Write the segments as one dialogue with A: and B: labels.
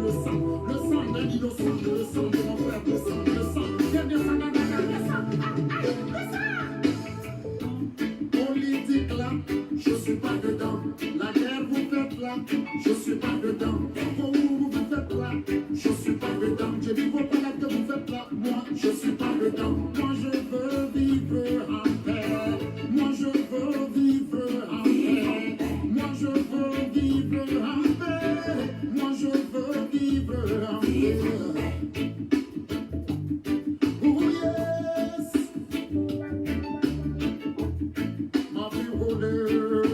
A: le sang d'un innocent, le sang de mon frère, le sang, viens bien ça, le sang. Politique là, je suis pas dedans. La guerre vous faites là, je suis pas dedans. Vous faites là, je suis pas dedans. Je dis vos palabres que vous faites là, moi je suis pas dedans. Moi je veux vivre en paix. Moi je veux vivre en paix. Moi je veux vivre en paix. Moi je veux vivre en paix. Oh yes, ma vie rouleur.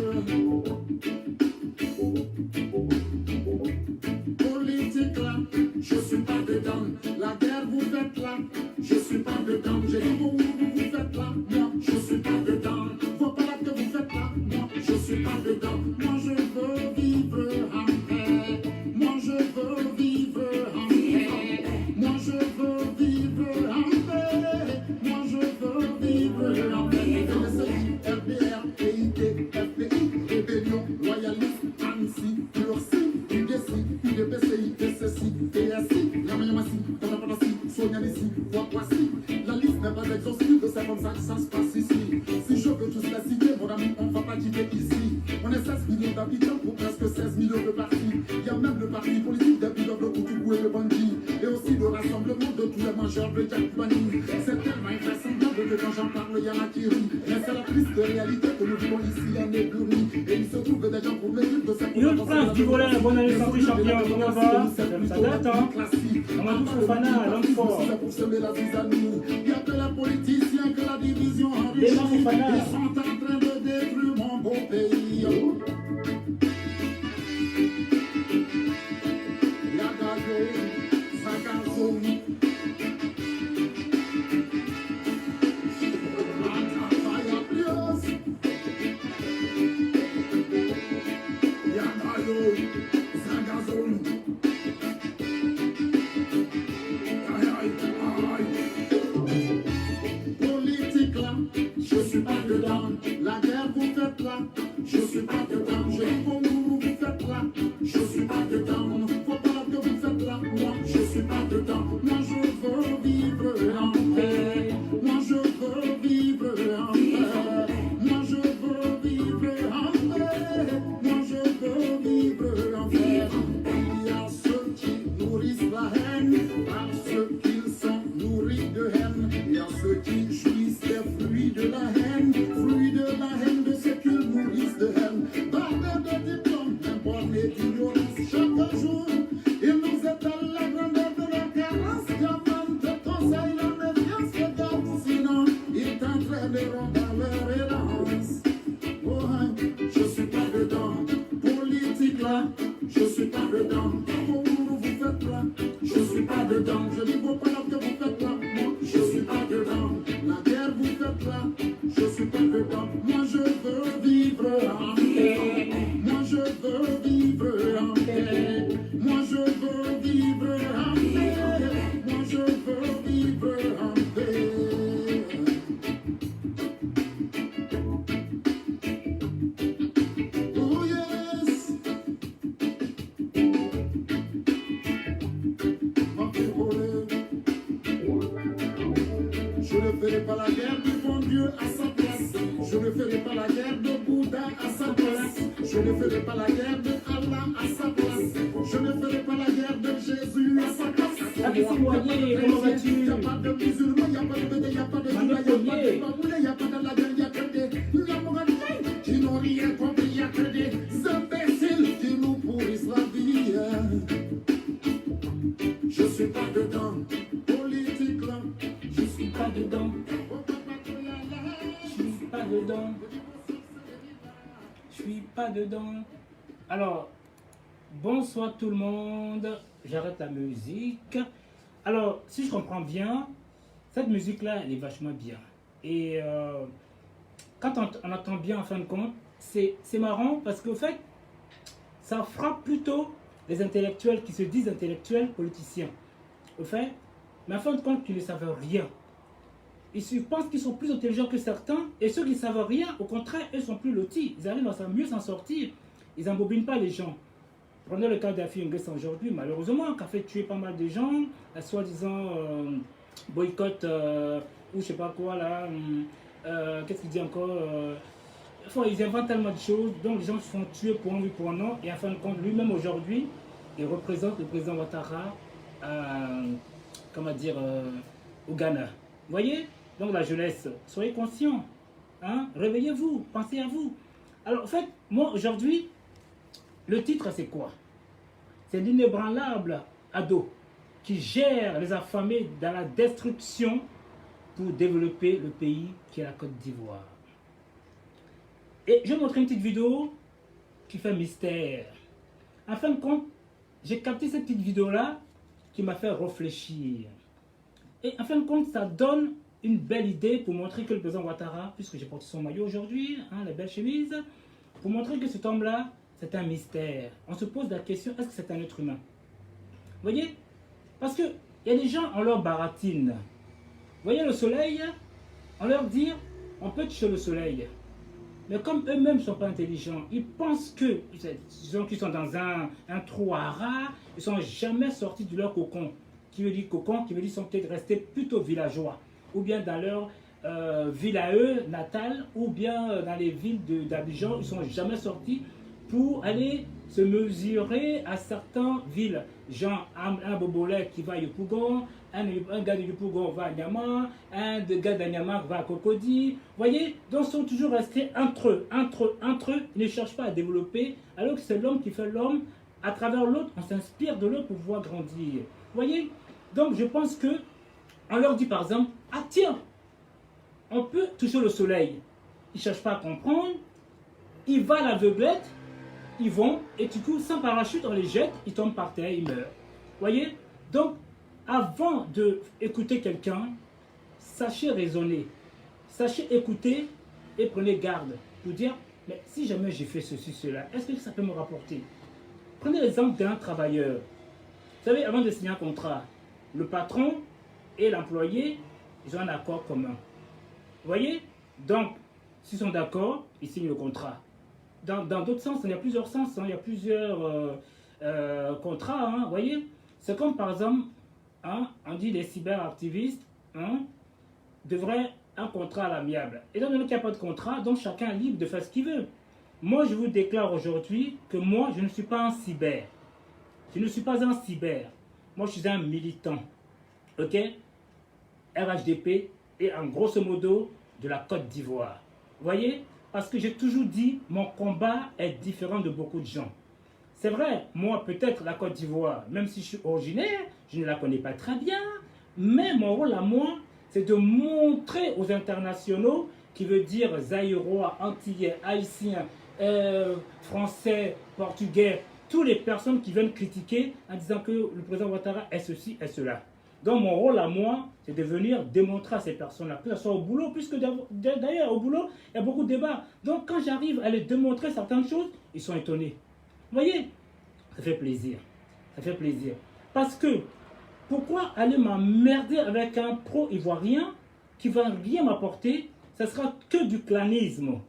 A: Politique là, je suis pas dedans. La guerre vous faites là, je suis pas dedans. J'ai dit vous faites là, moi je suis pas dedans. Vos palabres que vous faites là, moi je suis pas dedans. Moi je veux vivre en paix. Moi je veux vivre en paix. Moi je veux vivre en paix. Moi je veux vivre en paix. FDR, PIT, FPI, rébellion, loyalisme, ANSI, Plursi, UDC, UDPCI, TCC, TSI, Yamayamasi, Tatapadasi, Sognalissi, Voici. La liste n'est pas exhaustive, c'est comme ça que ça se passe ici. Si je veux tous la citer, mon ami, on va pas quitter ici. On est 16 millions d'habitants pour presque 16 millions de partis. Il y a même le parti politique des pilotes de Koutoubou et de Bangui. Et aussi le rassemblement de tous les mangeurs de Jack Bani. C'est tellement invraisemblable que quand j'en parle, il y en a qui rient. Mais c'est la triste réalité que nous vivons ici en Éburie. Et il se trouve des gens pour mérite de cette
B: Une prince du volet, bonne année santé champion, comment va? Ça date, hein? Mamadou Fofana, l'homme fort.
A: Il n'y a que les politiciens, que la division enrichie.
B: Les gens Fofana.
A: Ils sont en train de détruire mon beau pays. Yagayo, Zagazo. Politique là, je suis pas dedans. La guerre vous faites là, je suis pas dedans. Je dis vous faites là, je suis pas dedans. Faut pas que vous faites là, moi je suis pas dedans. Moi je veux vivre en paix. Moi je veux vivre en paix. Moi je veux vivre en paix. Moi je veux vivre en paix. Il y a ceux qui nourrissent la haine parce qu'ils sont nourris de haine. Il y a ceux qui jouissent des fruits de la haine de ceux qu'ils nourrissent de haine. Bardeur de diplôme, n'importe l'ignorance chaque jour. Ils nous étalent la grandeur de leur carence. Diamant de conseil, la méfiance, regarde, sinon ils t'entraîneront dans leur errance. Oh, je suis pas dedans. Politique là, je suis pas dedans. Vous faites là, je suis pas dedans. Je dis vos palabres que vous faites là, moi je suis pas dedans. La guerre vous faites là, je suis pas dedans. Moi je veux vivre en paix. Moi je veux vivre en paix. Moi je veux vivre en paix. Moi je veux vivre en paix. Oh yes. Je ne ferai pas la guerre du bon Dieu à sa place. Je ne ferai pas la guerre de Bouddha à sa place. Je ne ferai pas la guerre de Allah à sa place. Je ne ferai pas la guerre de Jésus à sa place.
B: Comment vas-tu?
A: Il n'y a pas de musulmans, il n'y a pas de bédé, il n'y a pas de judas, il n'y a pas de baboulés, il n'y a pas de la guerre, il n'y a que des Yamouranis qui n'ont rien compris, il n'y a que des imbéciles qui nous pourrissent la vie. Je suis pas dedans. Politique là,
B: Je suis pas dedans. Je suis pas dedans. Je suis pas dedans. Alors, bonsoir tout le monde. J'arrête la musique. Alors, si je comprends bien, cette musique-là, elle est vachement bien. Et quand on entend bien en fin de compte, c'est marrant parce qu'au fait, ça frappe plutôt les intellectuels qui se disent intellectuels politiciens. Au fait, mais en fin de compte, qui ne savent rien. Ils pensent qu'ils sont plus intelligents que certains, et ceux qui ne savent rien, au contraire, eux sont plus lotis. Ils arrivent à mieux s'en sortir. Ils n'embobinent pas les gens. Prenez le cas d'Afi Nguessan aujourd'hui, malheureusement, qui a fait tuer pas mal de gens, soi-disant boycott ou je sais pas quoi là. Qu'est-ce qu'il dit encore ils inventent tellement de choses, donc les gens se font tuer pour un oui, pour un non, et en fin de compte, lui-même aujourd'hui, il représente le président Ouattara, comment dire, au Ghana. Vous voyez? Donc la jeunesse, soyez conscients, hein? Réveillez-vous, pensez à vous. Alors en fait, moi aujourd'hui, le titre c'est quoi? C'est l'inébranlable ado qui gère les affamés dans la destruction pour développer le pays qui est la Côte d'Ivoire. Et je vais vous montrer une petite vidéo qui fait mystère. En fin de compte, j'ai capté cette petite vidéo-là qui m'a fait réfléchir. Et en fin de compte, ça donne une belle idée pour montrer que le président Ouattara, puisque j'ai porté son maillot aujourd'hui, hein, la belle chemise, pour montrer que cet homme-là, c'est un mystère. On se pose la question, est-ce que c'est un être humain? Vous voyez? Parce qu'il y a des gens, on leur baratine. Vous voyez le soleil? On leur dit, on peut toucher le soleil. Mais comme eux-mêmes ne sont pas intelligents, ils pensent que, qu'ils sont dans un trou à rats, ils ne sont jamais sortis de leur cocon. Qui veut dire cocon, qui veut dire qu'ils sont peut-être restés plutôt villageois. Ou bien dans leur ville à eux, natale, ou bien dans les villes d'Abidjan, ils ne sont jamais sortis pour aller se mesurer à certaines villes. Genre un Bobolais qui va à Yopougon, un gars de Yopougon va à Niama, un gars d'Anyama va à Cocody. Vous voyez? Donc ils sont toujours restés entre eux. Ils ne cherchent pas à développer, alors que c'est l'homme qui fait l'homme. À travers l'autre, on s'inspire de l'autre pour pouvoir grandir. Vous voyez? Donc je pense que on leur dit par exemple, ah tiens, on peut toucher le soleil. Ils ne cherchent pas à comprendre. Ils vont à l'aveuglette. Ils vont, et du coup, sans parachute, on les jette, ils tombent par terre, ils meurent. Voyez? Donc, avant d'écouter quelqu'un, sachez raisonner, sachez écouter et prenez garde pour dire, mais si jamais j'ai fait ceci, cela, est-ce que ça peut me rapporter? Prenez l'exemple d'un travailleur. Vous savez, avant de signer un contrat, le patron et l'employé, ils ont un accord commun. Vous voyez? Donc, s'ils sont d'accord, ils signent le contrat. Dans d'autres sens, il y a plusieurs sens, hein, il y a plusieurs contrats, hein, vous voyez. C'est comme par exemple, hein, on dit les cyberactivistes hein, devraient un contrat à l'amiable. Et donc, il n'y a pas de contrat, donc chacun est libre de faire ce qu'il veut. Moi, je vous déclare aujourd'hui que moi, je ne suis pas un cyber. Je ne suis pas un cyber. Moi, je suis un militant. Ok? RHDP et en grosso modo de la Côte d'Ivoire. Vous voyez? Parce que j'ai toujours dit, mon combat est différent de beaucoup de gens. C'est vrai, moi peut-être la Côte d'Ivoire, même si je suis originaire, je ne la connais pas très bien, mais mon rôle à moi, c'est de montrer aux internationaux, qui veut dire Zaïrois, Antillais, Haïtiens, Français, Portugais, toutes les personnes qui viennent critiquer en disant que le président Ouattara est ceci et cela. Donc mon rôle à moi, c'est de venir démontrer à ces personnes-là, que ce soit au boulot, puisque d'ailleurs au boulot, il y a beaucoup de débats. Donc quand j'arrive à les démontrer certaines choses, ils sont étonnés. Vous voyez? Ça fait plaisir. Ça fait plaisir. Parce que, pourquoi aller m'emmerder avec un pro-ivoirien qui ne va rien m'apporter? Ça sera que du clanisme.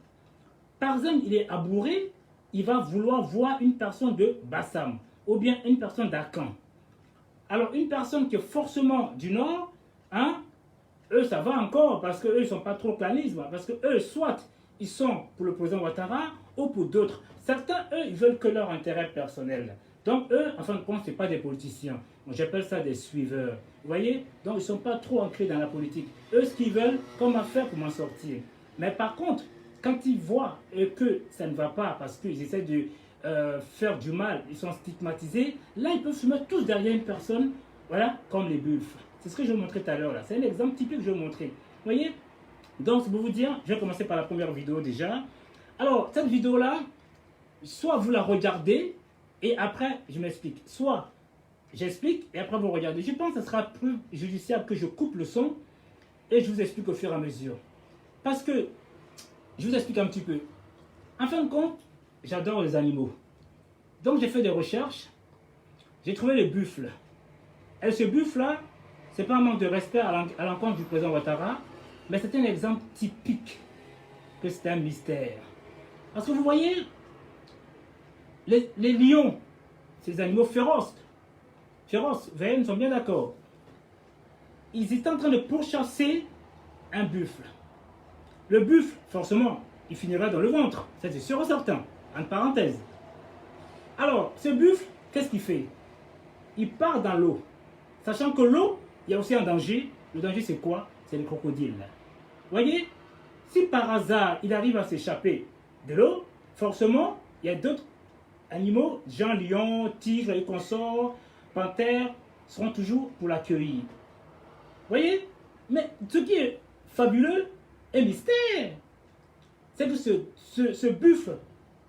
B: Par exemple, il est abouré, il va vouloir voir une personne de Bassam, ou bien une personne d'Akan. Alors, une personne qui est forcément du Nord, hein, eux, ça va encore, parce qu'eux, ils ne sont pas trop clanisme. Parce que eux, soit ils sont pour le président Ouattara, ou pour d'autres. Certains, eux, ils veulent que leur intérêt personnel. Donc, eux, en fin de compte, ce n'est pas des politiciens. J'appelle ça des suiveurs. Vous voyez? Donc, ils ne sont pas trop ancrés dans la politique. Eux, ce qu'ils veulent, comment faire pour m'en sortir. Mais par contre, quand ils voient que ça ne va pas, parce qu'ils essaient de faire du mal, ils sont stigmatisés, là ils peuvent se mettre tous derrière une personne, voilà, comme les bulfes. C'est ce que je vous montrais tout à l'heure là. C'est un exemple typique que je vais vous montrer. Vous voyez? Donc, c'est pour vous dire, je vais commencer par la première vidéo déjà. Alors, cette vidéo-là, soit vous la regardez et après je m'explique. Soit j'explique et après vous regardez. Je pense que ce sera plus judiciable que je coupe le son et je vous explique au fur et à mesure. Parce que, je vous explique un petit peu. En fin de compte, j'adore les animaux. Donc j'ai fait des recherches. J'ai trouvé les buffles. Et ce buffle-là, ce n'est pas un manque de respect à l'encontre du président Ouattara, mais c'est un exemple typique que c'est un mystère. Parce que vous voyez, les lions c'est des animaux féroces. Féroces, vous voyez, nous sommes bien d'accord. Ils étaient en train de pourchasser un buffle. Le buffle, forcément, il finira dans le ventre. Ça, c'est sûr et certain. Entre parenthèses. Alors, ce buffle, qu'est-ce qu'il fait? Il part dans l'eau. Sachant que l'eau, il y a aussi un danger. Le danger, c'est quoi? C'est les crocodiles. Vous voyez? Si par hasard, il arrive à s'échapper de l'eau, forcément, il y a d'autres animaux, genre lions, tigres et consorts, panthères, seront toujours pour l'accueillir. Vous voyez? Mais ce qui est fabuleux et mystère, c'est que ce buffle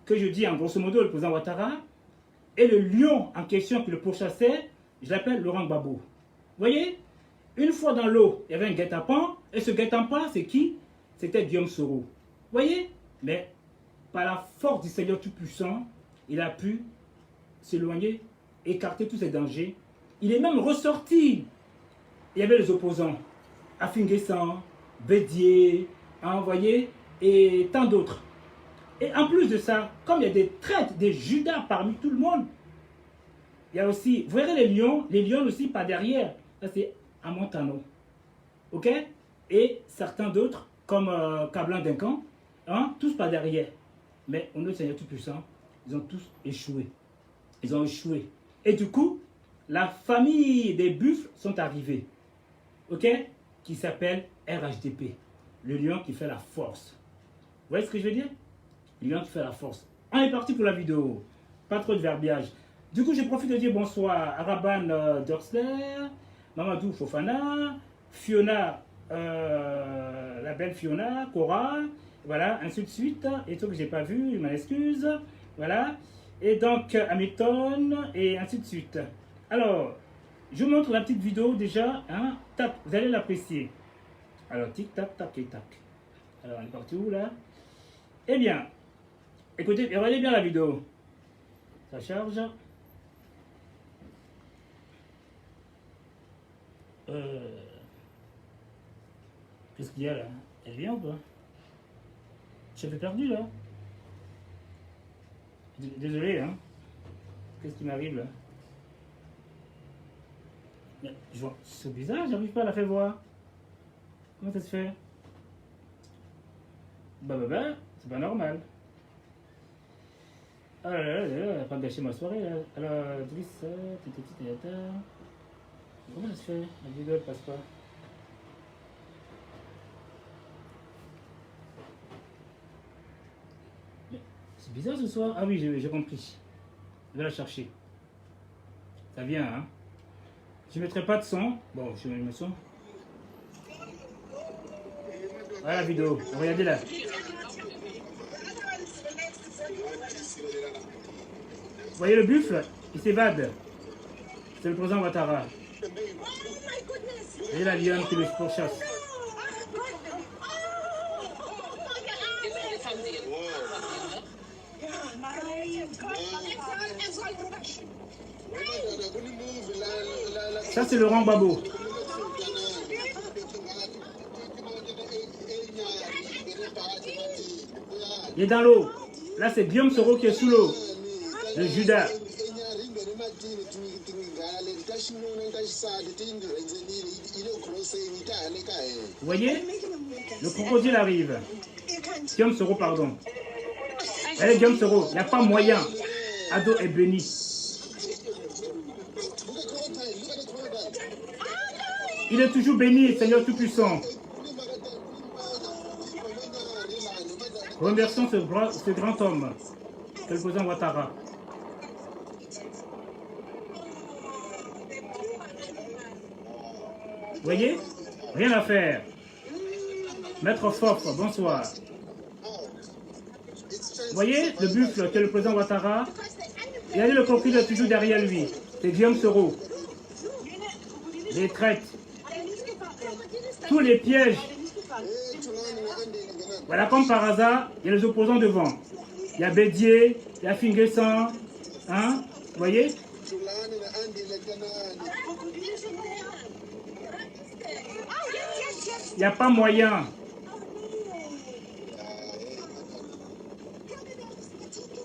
B: que je dis en grosso modo, le président Ouattara, et le lion en question qui le pourchassait, je l'appelle Laurent Gbagbo. Vous voyez? Une fois dans l'eau, il y avait un guet-apens, et ce guet-apens, c'est qui? C'était Guillaume Soro. Vous voyez? Mais par la force du Seigneur Tout-Puissant, il a pu s'éloigner, écarter tous ces dangers. Il est même ressorti. Il y avait les opposants, Afinguessan, Bédier, vous voyez, et tant d'autres. Et en plus de ça, comme il y a des traîtres, des Judas parmi tout le monde, il y a aussi, vous verrez les lions aussi par derrière. Ça c'est à Montano. Ok? Et certains d'autres, comme Cablan Duncan, hein, tous par derrière. Mais au nom du Seigneur Tout-Puissant, ils ont tous échoué. Ils ont échoué. Et du coup, la famille des buffles sont arrivés. Ok? Qui s'appelle RHDP. Le lion qui fait la force. Vous voyez ce que je veux dire? Le lion qui fait la force. On est parti pour la vidéo. Pas trop de verbiage. Du coup, je profite de dire bonsoir à Raban Dorsler, Mamadou Fofana, Fiona, la belle Fiona, Cora, voilà, ainsi de suite. Et tout que j'ai pas vu, je m'en excuse. Voilà. Et donc, Hamilton, et ainsi de suite. Alors, je vous montre la petite vidéo déjà. Hein, tac, vous allez l'apprécier. Alors, tic, tac, tac et tac. Alors, on est parti où là? Eh bien, écoutez, regardez bien la vidéo. Ça charge. Qu'est-ce qu'il y a là? Elle vient ou pas? Je suis perdu là. Désolé, hein. Qu'est-ce qui m'arrive là? C'est bizarre, j'arrive pas à la faire voir. Comment ça se fait? Bah, c'est pas normal. Ah là là, elle va pas gâcher ma soirée là. Alors, Driss, comment ça se fait? La vidéo elle passe pas. C'est bizarre ce soir. Ah oui, j'ai compris. Je vais la chercher. Ça vient, hein. Je ne mettrai pas de son. Bon, je mets le son. Voilà la vidéo. Regardez là. Vous voyez le buffle? Il s'évade. C'est le président Ouattara. Vous voyez la lionne qui le pourchasse. Ça c'est Laurent Gbagbo. Il est dans l'eau. Là c'est Guillaume Soro qui est sous l'eau. Le Judas. Vous voyez? Le crocodile arrive. Guillaume Soro, pardon. Allez, Guillaume Soro, il n'y a pas moyen. Ado est béni. Il est toujours béni, Seigneur Tout-Puissant. Remercions ce grand homme, que le président Ouattara. Vous voyez? Rien à faire. Maître Fof, bonsoir. Vous voyez le buffle que le président Ouattara, il a dit le crocodile est toujours derrière lui. C'est Guillaume Soro. Les traites. Tous les pièges. Voilà, comme par hasard, il y a les opposants devant. Il y a Bédier, il y a Finguessan. Hein? Vous voyez? Il n'y a pas moyen.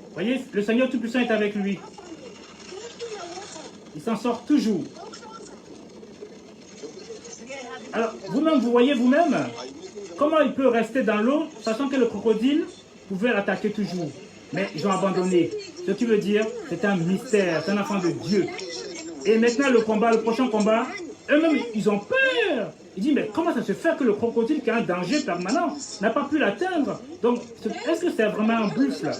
B: Vous voyez, le Seigneur Tout-Puissant est avec lui. Il s'en sort toujours. Alors, vous-même, vous voyez vous-même comment il peut rester dans l'eau, sachant que le crocodile pouvait l'attaquer toujours. Mais ils ont abandonné. Ce qui veut dire, c'est un mystère, c'est un enfant de Dieu. Et maintenant, le combat, le prochain combat, eux-mêmes, ils ont peur. Ils disent, mais comment ça se fait que le crocodile qui a un danger permanent n'a pas pu l'atteindre? Donc, est-ce que c'est vraiment un buffle?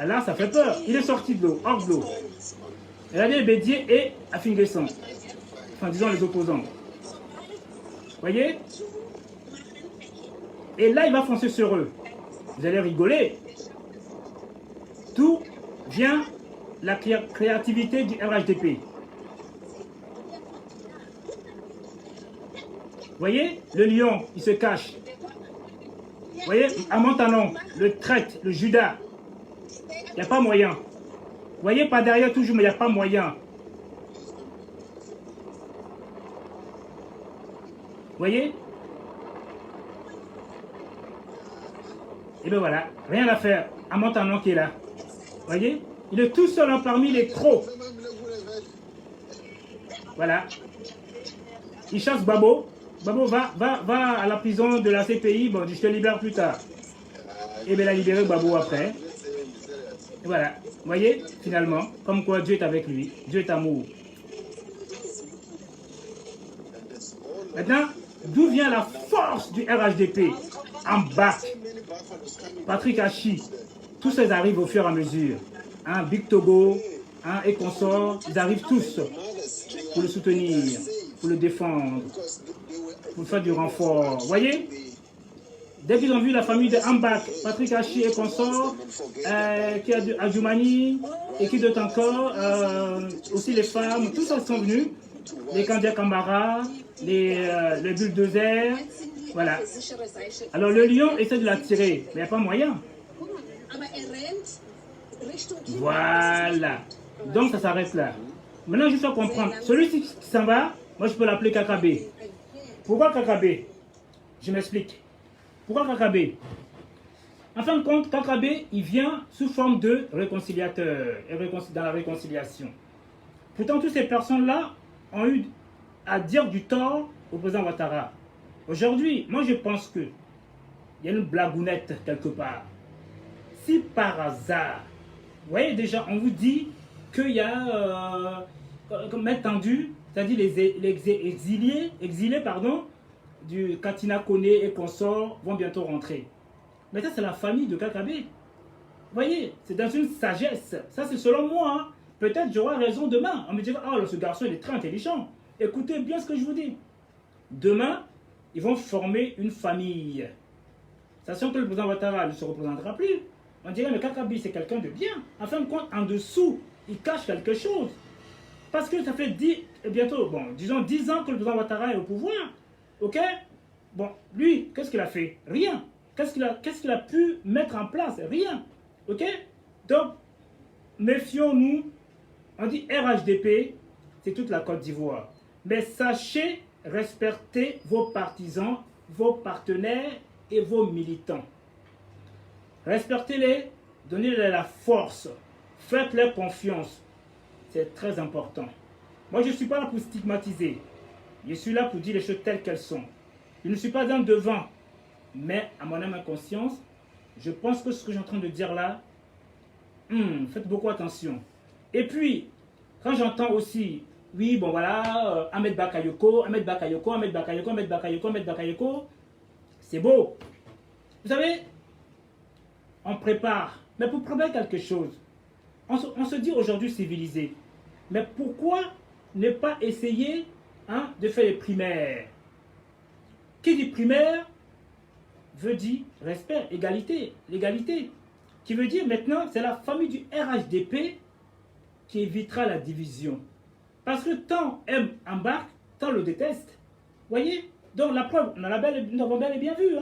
B: Là, ça fait peur. Il est sorti de l'eau, hors de l'eau. Il a dit Bédier et Afingesson. Enfin, disons les opposants. Voyez? Et là, il va foncer sur eux. Vous allez rigoler. Tout vient la créativité du RHDP. Voyez? Le lion, il se cache. Voyez? À Montanon, le traître, le Judas. Il n'y a pas moyen. Voyez, pas derrière toujours, mais il n'y a pas moyen. Voyez? Et bien voilà, rien à faire. À Montanon qui est là. Voyez? Il est tout seul parmi les crocs. Voilà. Il chasse Babo. Babo va à la prison de la CPI. Bon, je te libère plus tard. Et bien, il a libéré Babo après. Et voilà. Vous voyez, finalement, comme quoi Dieu est avec lui. Dieu est amour. Maintenant, d'où vient la force du RHDP? En bas. Patrick Hachi. Tous ces arrivent au fur et à mesure. Hein, Big Togo, hein, et consorts, ils arrivent tous pour le soutenir, pour le défendre, pour faire du renfort. Vous voyez? Dès qu'ils ont vu la famille de Ambak, Patrick Hachi et consorts, qui a Adjoumani, et qui d'autres encore, aussi les femmes, tous sont venus, les Kandia Kambara, les bulldozers, voilà. Alors le lion essaie de l'attirer, mais il n'y a pas moyen. Voilà. Donc ça s'arrête là. Maintenant, je dois comprendre. Celui qui s'en va, moi je peux l'appeler Kakabé. Pourquoi Kakabé? Je m'explique. Pourquoi Kakabé? En fin de compte, Kakabé, il vient sous forme de réconciliateur et dans la réconciliation. Pourtant, toutes ces personnes-là ont eu à dire du tort au président Ouattara. Aujourd'hui, moi je pense que il y a une blagounette quelque part. Si par hasard, vous voyez déjà, on vous dit qu'il y a, comme maître tendu, c'est-à-dire les exilés, pardon, du Katina Kone et consorts vont bientôt rentrer. Mais ça, c'est la famille de Kakabé. Vous voyez, c'est dans une sagesse. Ça, c'est selon moi. Hein. Peut-être j'aurai raison demain. On me dira, ah, ce garçon, il est très intelligent. Écoutez bien ce que je vous dis. Demain, ils vont former une famille. Sachant que le président Ouattara ne se représentera plus. On dirait, mais Kakabé, c'est quelqu'un de bien. En fin de compte, en dessous, il cache quelque chose. Parce que ça fait bientôt, bon, disons 10 ans que le président Ouattara est au pouvoir. Ok? Bon, lui, qu'est-ce qu'il a fait? Rien. Qu'est-ce qu'il a pu mettre en place? Rien. Ok? Donc, méfions-nous. On dit RHDP, c'est toute la Côte d'Ivoire. Mais sachez respecter vos partisans, vos partenaires et vos militants. Respectez-les, donnez-les la force, faites-leur confiance. C'est très important. Moi, je ne suis pas là pour stigmatiser. Je suis là pour dire les choses telles qu'elles sont. Je ne suis pas un devant, mais à mon âme et conscience, je pense que ce que je suis en train de dire là, faites beaucoup attention. Et puis, quand j'entends aussi, oui, bon voilà, Ahmed Bakayoko, c'est beau. Vous savez, on prépare, mais pour préparer quelque chose, on se dit aujourd'hui civilisé. Mais pourquoi ne pas essayer de faire les primaires? Qui dit primaire veut dire respect, égalité, l'égalité. Qui veut dire maintenant, c'est la famille du RHDP qui évitera la division. Parce que tant aime embarque, tant le déteste. Voyez? Donc la preuve, nous avons bel et bien vu.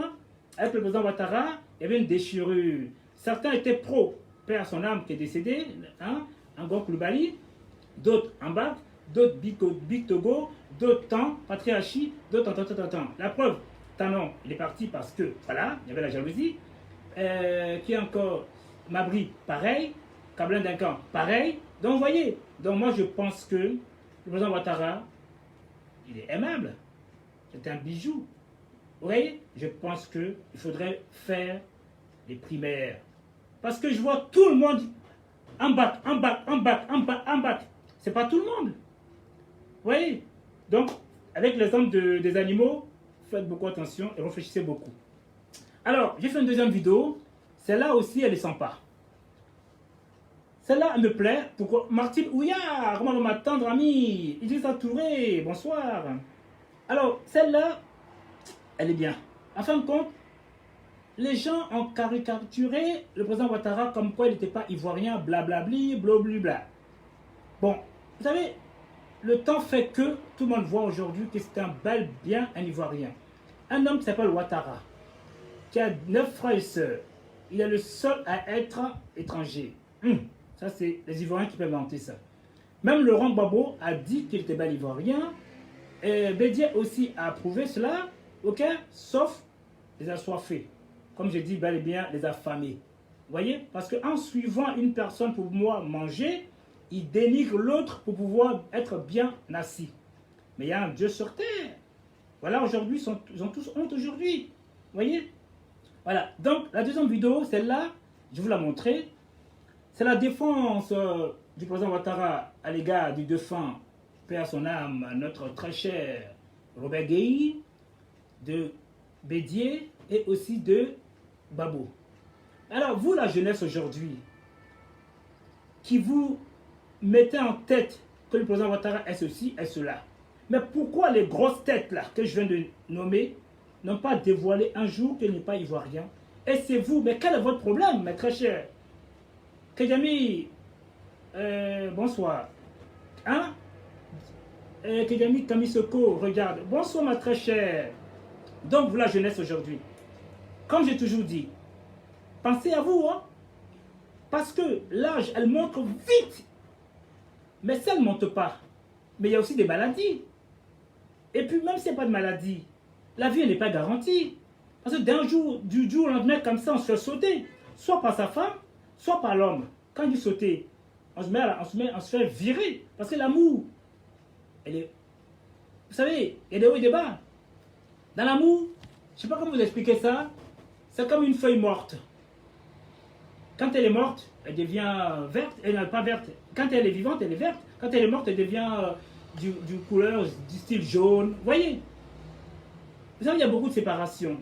B: Avec le président Ouattara, il y avait une déchirure. Certains étaient pro, père son âme qui est décédé, Angon Koulibaly, d'autres embarquent, d'autres Big Togo, d'autres temps, Patrick Hachi, d'autres temps. La preuve, Tanon, il est parti parce que, voilà, il y avait la jalousie. Qui est encore Mabri, pareil. Kablin Duncan, pareil. Donc, vous voyez, donc moi je pense que le président Ouattara, il est aimable. C'est un bijou. Vous voyez, je pense qu'il faudrait faire les primaires. Parce que je vois tout le monde en bac, en bac, en bac, en bac, en bac. C'est pas tout le monde. Vous voyez? Donc, avec l'exemple des animaux, faites beaucoup attention et réfléchissez beaucoup. Alors, j'ai fait une deuxième vidéo. Celle-là aussi, elle est sympa. Celle-là, elle me plaît. Pourquoi? Martine Ouillard, comment va m'attendre, ami? Idrissa Touré, bonsoir. Alors, celle-là, elle est bien. En fin de compte, les gens ont caricaturé le président Ouattara comme quoi il n'était pas ivoirien, blablabli, blablabla. Bon, vous savez, le temps fait que tout le monde voit aujourd'hui que c'est un bel bien un ivoirien. Un homme qui s'appelle Ouattara, qui a 9 frères et sœurs. Il est le seul à être étranger. Ça, c'est les Ivoiriens qui peuvent inventer ça. Même Laurent Gbagbo a dit qu'il était bel ivoirien. Et Bédier aussi a approuvé cela, ok, sauf les assoiffés. Comme j'ai dit, bel et bien les affamés. Vous voyez? Parce qu'en suivant une personne pour pouvoir manger, il dénigre l'autre pour pouvoir être bien assis. Mais il y a un Dieu sur terre. Voilà, aujourd'hui, ils ont tous honte aujourd'hui. Vous voyez? Voilà. Donc, la deuxième vidéo, celle-là, je vais vous la montrer. C'est la défense du président Ouattara à l'égard du défunt, paix à son âme, notre très cher Robert Gueye, de Bédier et aussi de Babo. Alors, vous, la jeunesse aujourd'hui, qui vous mettez en tête que le président Ouattara est ceci, est cela. Mais pourquoi les grosses têtes là que je viens de nommer n'ont pas dévoilé un jour qu'il n'est pas ivoirien? Et c'est vous, mais quel est votre problème, mes très chers? Kedjami, bonsoir. Hein? Kedjami Kamisoko, regarde. Bonsoir, ma très chère. Donc, vous, la jeunesse aujourd'hui. Comme j'ai toujours dit, pensez à vous, hein? Parce que l'âge, elle monte vite. Mais ça ne monte pas. Mais il y a aussi des maladies. Et puis, même s'il n'y a pas de maladie, la vie n'est pas garantie. Parce que du jour au lendemain, comme ça, on se fait sauter. Soit par sa femme, soit par l'homme. Quand il dit sauter, on se fait virer. Parce que l'amour, elle est... Vous savez, il y a des hauts et des bas. Dans l'amour, je ne sais pas comment vous expliquer ça, c'est comme une feuille morte. Quand elle est morte, elle devient verte, elle n'est pas verte. Quand elle est vivante, elle est verte. Quand elle est morte, elle devient du couleur, du style jaune. Vous voyez? Vous savez, il y a beaucoup de séparation.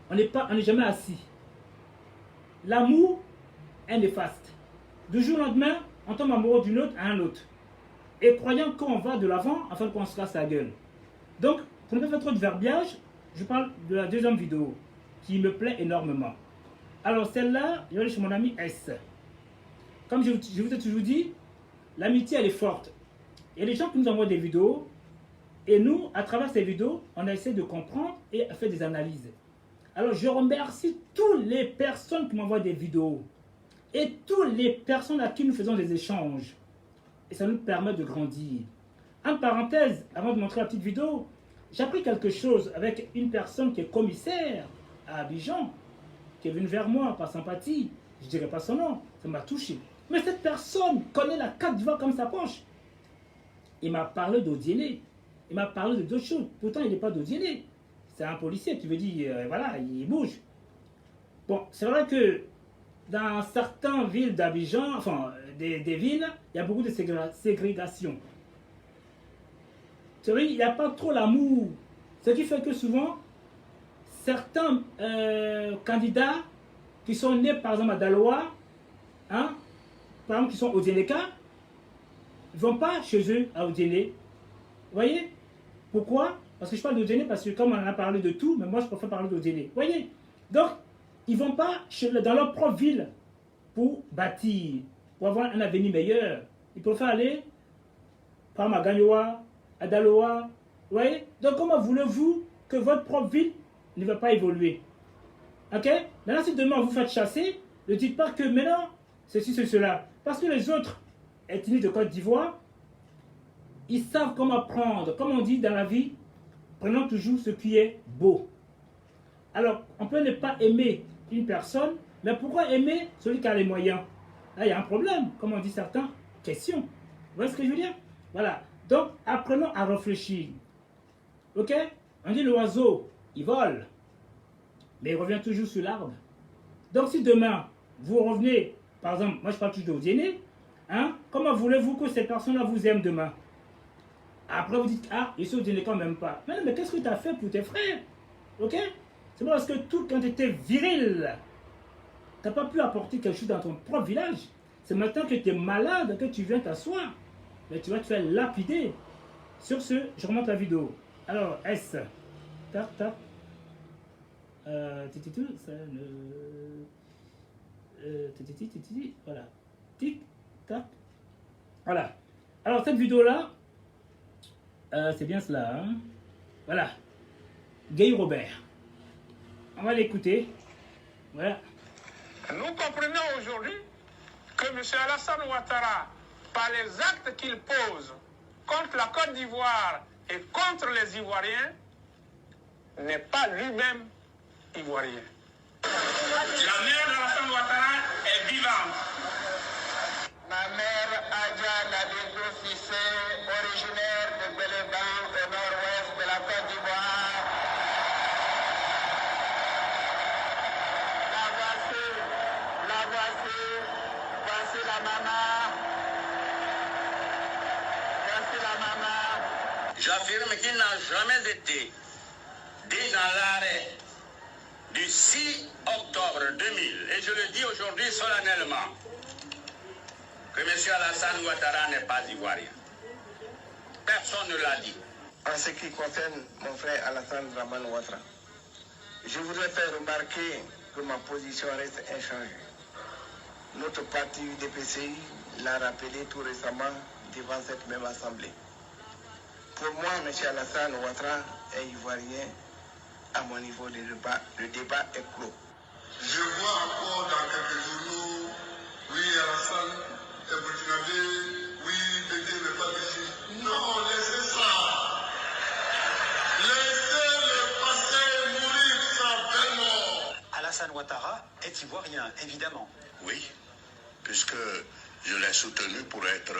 B: On n'est jamais assis. L'amour est néfaste. Du jour au lendemain, on tombe amoureux d'une autre à un autre. Et croyant qu'on va de l'avant, afin qu'on se casse la gueule. Donc, pour ne pas faire trop de verbiage, je parle de la deuxième vidéo, qui me plaît énormément. Alors celle-là, je vais aller chez mon ami S. Comme je vous ai toujours dit, l'amitié elle est forte. Il y a des gens qui nous envoient des vidéos, et nous, à travers ces vidéos, on a essayé de comprendre et faire des analyses. Alors je remercie toutes les personnes qui m'envoient des vidéos, et toutes les personnes à qui nous faisons des échanges. Et ça nous permet de grandir. En parenthèse, avant de montrer la petite vidéo, j'ai appris quelque chose avec une personne qui est commissaire à Abidjan, qui est venue vers moi par sympathie. Je ne dirais pas son nom, ça m'a touché. Mais cette personne connaît la Côte d'Ivoire comme sa poche. Il m'a parlé d'Odiélé. Il m'a parlé de d'autres choses. Pourtant, il n'est pas d'Odiélé. C'est un policier, tu veux dire, voilà, il bouge. Bon, c'est vrai que dans certaines villes d'Abidjan, enfin, des villes, il y a beaucoup de ségrégation. C'est vrai, il n'y a pas trop l'amour. Ce qui fait que souvent, certains candidats qui sont nés par exemple à Daloa, hein, par exemple qui sont au Djénéka, ne vont pas chez eux à Odjéné. Vous voyez? Pourquoi? Parce que je parle d'Odjéné parce que comme on en a parlé de tout, mais moi je préfère parler d'Odjéné. Vous voyez? Donc, ils ne vont pas dans leur propre ville pour bâtir, pour avoir un avenir meilleur. Ils préfèrent aller par Magagnoa, à Daloa. Vous voyez? Donc, comment voulez-vous que votre propre ville ne va pas évoluer? Ok? Maintenant, si demain vous faites chasser, ne dites pas que maintenant, ceci, c'est cela. Parce que les autres ethnies de Côte d'Ivoire, ils savent comment prendre. Comme on dit dans la vie, prenons toujours ce qui est beau. Alors, on peut ne pas aimer une personne, mais pourquoi aimer celui qui a les moyens? Là, il y a un problème, comme on dit certains. question. Vous voyez ce que je veux dire? Voilà. Donc, apprenons à réfléchir. Ok? On dit l'oiseau, il vole, mais il revient toujours sur l'arbre. Donc, si demain, vous revenez, par exemple, moi je parle toujours au dîner, hein, comment voulez-vous que ces personnes-là vous aiment demain? Après, vous dites, ah, ils sont au dîner quand même pas. Mais qu'est-ce que tu as fait pour tes frères? Ok? C'est pas parce que tout, quand tu étais viril, tu n'as pas pu apporter quelque chose dans ton propre village. C'est maintenant que tu es malade que tu viens t'asseoir. Mais tu vas te faire lapider. Sur ce, je remonte la vidéo. Alors, S. Tac, tac. Ça ne... Voilà. Tic, tac. Voilà. Alors, cette vidéo-là, c'est bien cela. Hein? Voilà. Gay Robert. On va l'écouter. Voilà.
C: Nous comprenons aujourd'hui que M. Alassane Ouattara, par les actes qu'il pose contre la Côte d'Ivoire et contre les Ivoiriens, n'est pas lui-même ivoirien. La mère d'Alassane Ouattara est vivante. Ma mère Adja Nabégo Cissé, originaire de Béléba, au nord-ouest de la Côte d'Ivoire. Voici la maman. Voici la maman. J'affirme qu'il n'a jamais été dit dans l'arrêt du 6 octobre 2000, et je le dis aujourd'hui solennellement, que M. Alassane Ouattara n'est pas ivoirien. Personne ne l'a dit. En ce qui concerne mon frère Alassane Dramane Ouattara, je voudrais faire remarquer que ma position reste inchangée. Notre parti UDPCI l'a rappelé tout récemment devant cette même assemblée. Pour moi, M. Alassane Ouattara est ivoirien. À mon niveau, le débat est clos.
D: Je vois encore dans quelques journaux, oui, Alassane est burkinabé, oui, Bégué n'est pas d'ici. Non, laissez ça. Laissez le passé mourir sans peine.
E: Alassane Ouattara est ivoirien, évidemment.
D: Oui, puisque je l'ai soutenu pour être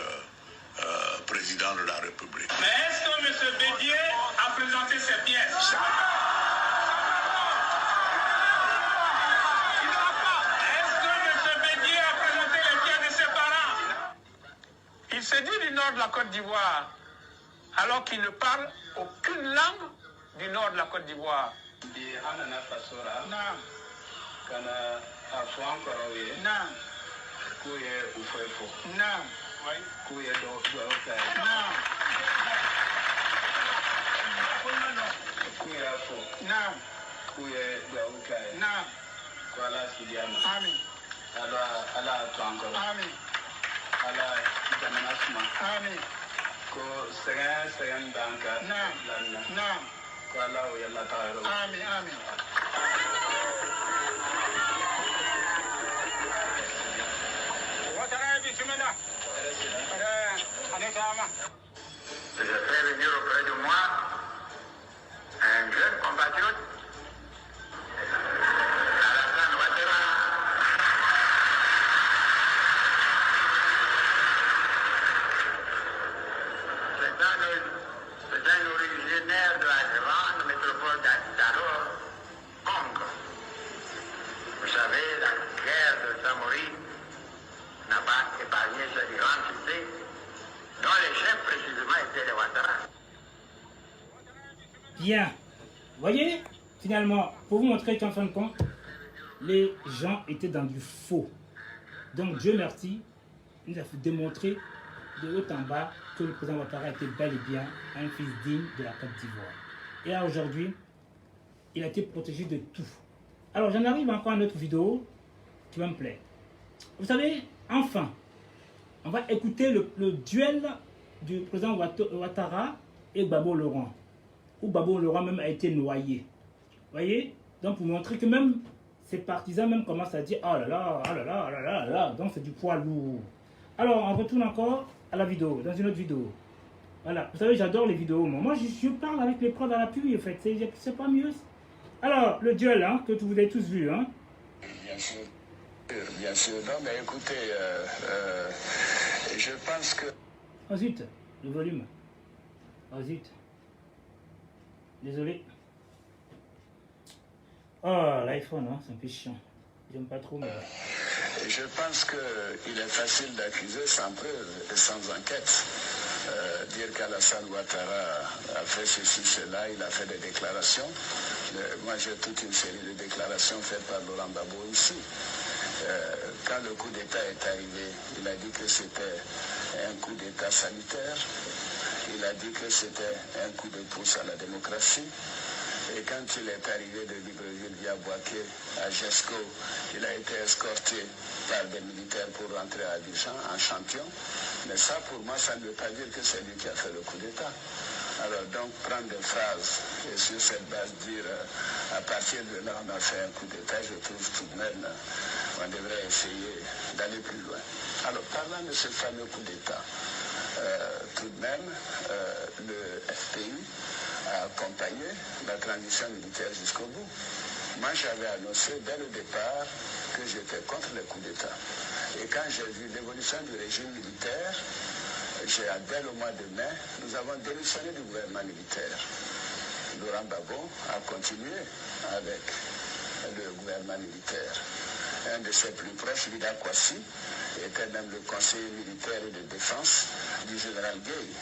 D: président de la République.
C: Mais est-ce que M. Bédier a présenté ses pièces? Il se dit du nord de la Côte d'Ivoire, alors qu'il ne parle aucune langue du nord de la Côte d'Ivoire. ala jamana suma amin ko sɛgɛn b'an kan naam ko ala o yɛlɛ taga yɔrɔ amin amin Ouattara bisimila ale taama
F: Je fais venir auprès de moi un jeune compatriote, Alassane Ouattara. C'est un originaire de la grande métropole d'Aro, Congo. Vous savez, la guerre de Samori n'a pas épargné cette grande cité, dont les chefs précisément étaient les Ouattara.
B: Bien. Vous voyez, finalement, pour vous montrer qu'en fin de compte, les gens étaient dans du faux. Donc, Dieu merci, il nous a démontré de haut en bas que le président Ouattara était bel et bien un fils digne de la Côte d'Ivoire. Et là, aujourd'hui, il a été protégé de tout. Alors, j'en arrive encore à une autre vidéo qui va me plaire. Vous savez, enfin, on va écouter le duel du président Ouattara et Gbagbo Laurent. Où Gbagbo Laurent même a été noyé. Vous voyez? Donc, pour montrer que même ses partisans même commencent à dire « Oh là là, oh là là, oh là là, oh là là ». Donc, c'est du poids lourd. Alors, on retourne encore à la vidéo, dans une autre vidéo. Voilà, vous savez, j'adore les vidéos. Moi, je parle avec les preuves à l'appui, en fait. C'est pas mieux. Alors, le duel, hein, que vous avez tous vu, hein.
G: Bien sûr. Bien sûr. Non, mais écoutez,
C: Et je pense que...
B: Oh zut, le volume. Oh zut. Désolé. Oh, l'iPhone, hein, c'est un peu chiant. J'aime pas trop, mais...
C: Et je pense qu'il est facile d'accuser sans preuve et sans enquête. Dire qu'Alassane Ouattara a fait ceci, cela, il a fait des déclarations. Moi, j'ai toute une série de déclarations faites par Laurent Gbagbo ici. Quand le coup d'État est arrivé, il a dit que c'était un coup d'État sanitaire. Il a dit que c'était un coup de pouce à la démocratie. Et quand il est arrivé de Libreville via Boaké à Gesco, il a été escorté par des militaires pour rentrer à Abidjan en champion. Mais ça, pour moi, ça ne veut pas dire que c'est lui qui a fait le coup d'État. Alors donc, prendre des phrases et sur cette base dire à partir de là, on a fait un coup d'État, je trouve tout de même on devrait essayer d'aller plus loin. Alors, parlant de ce fameux coup d'État, tout de même, le FPI a accompagné la transition militaire jusqu'au bout. Moi, j'avais annoncé dès le départ que j'étais contre les coups d'État. Et quand j'ai vu l'évolution du régime militaire, dès le mois de mai, nous avons démissionné du gouvernement militaire. Laurent Gbagbo a continué avec le gouvernement militaire. Un de ses plus proches, Vida Kwasi, était même le conseiller militaire et de défense du général Gueye.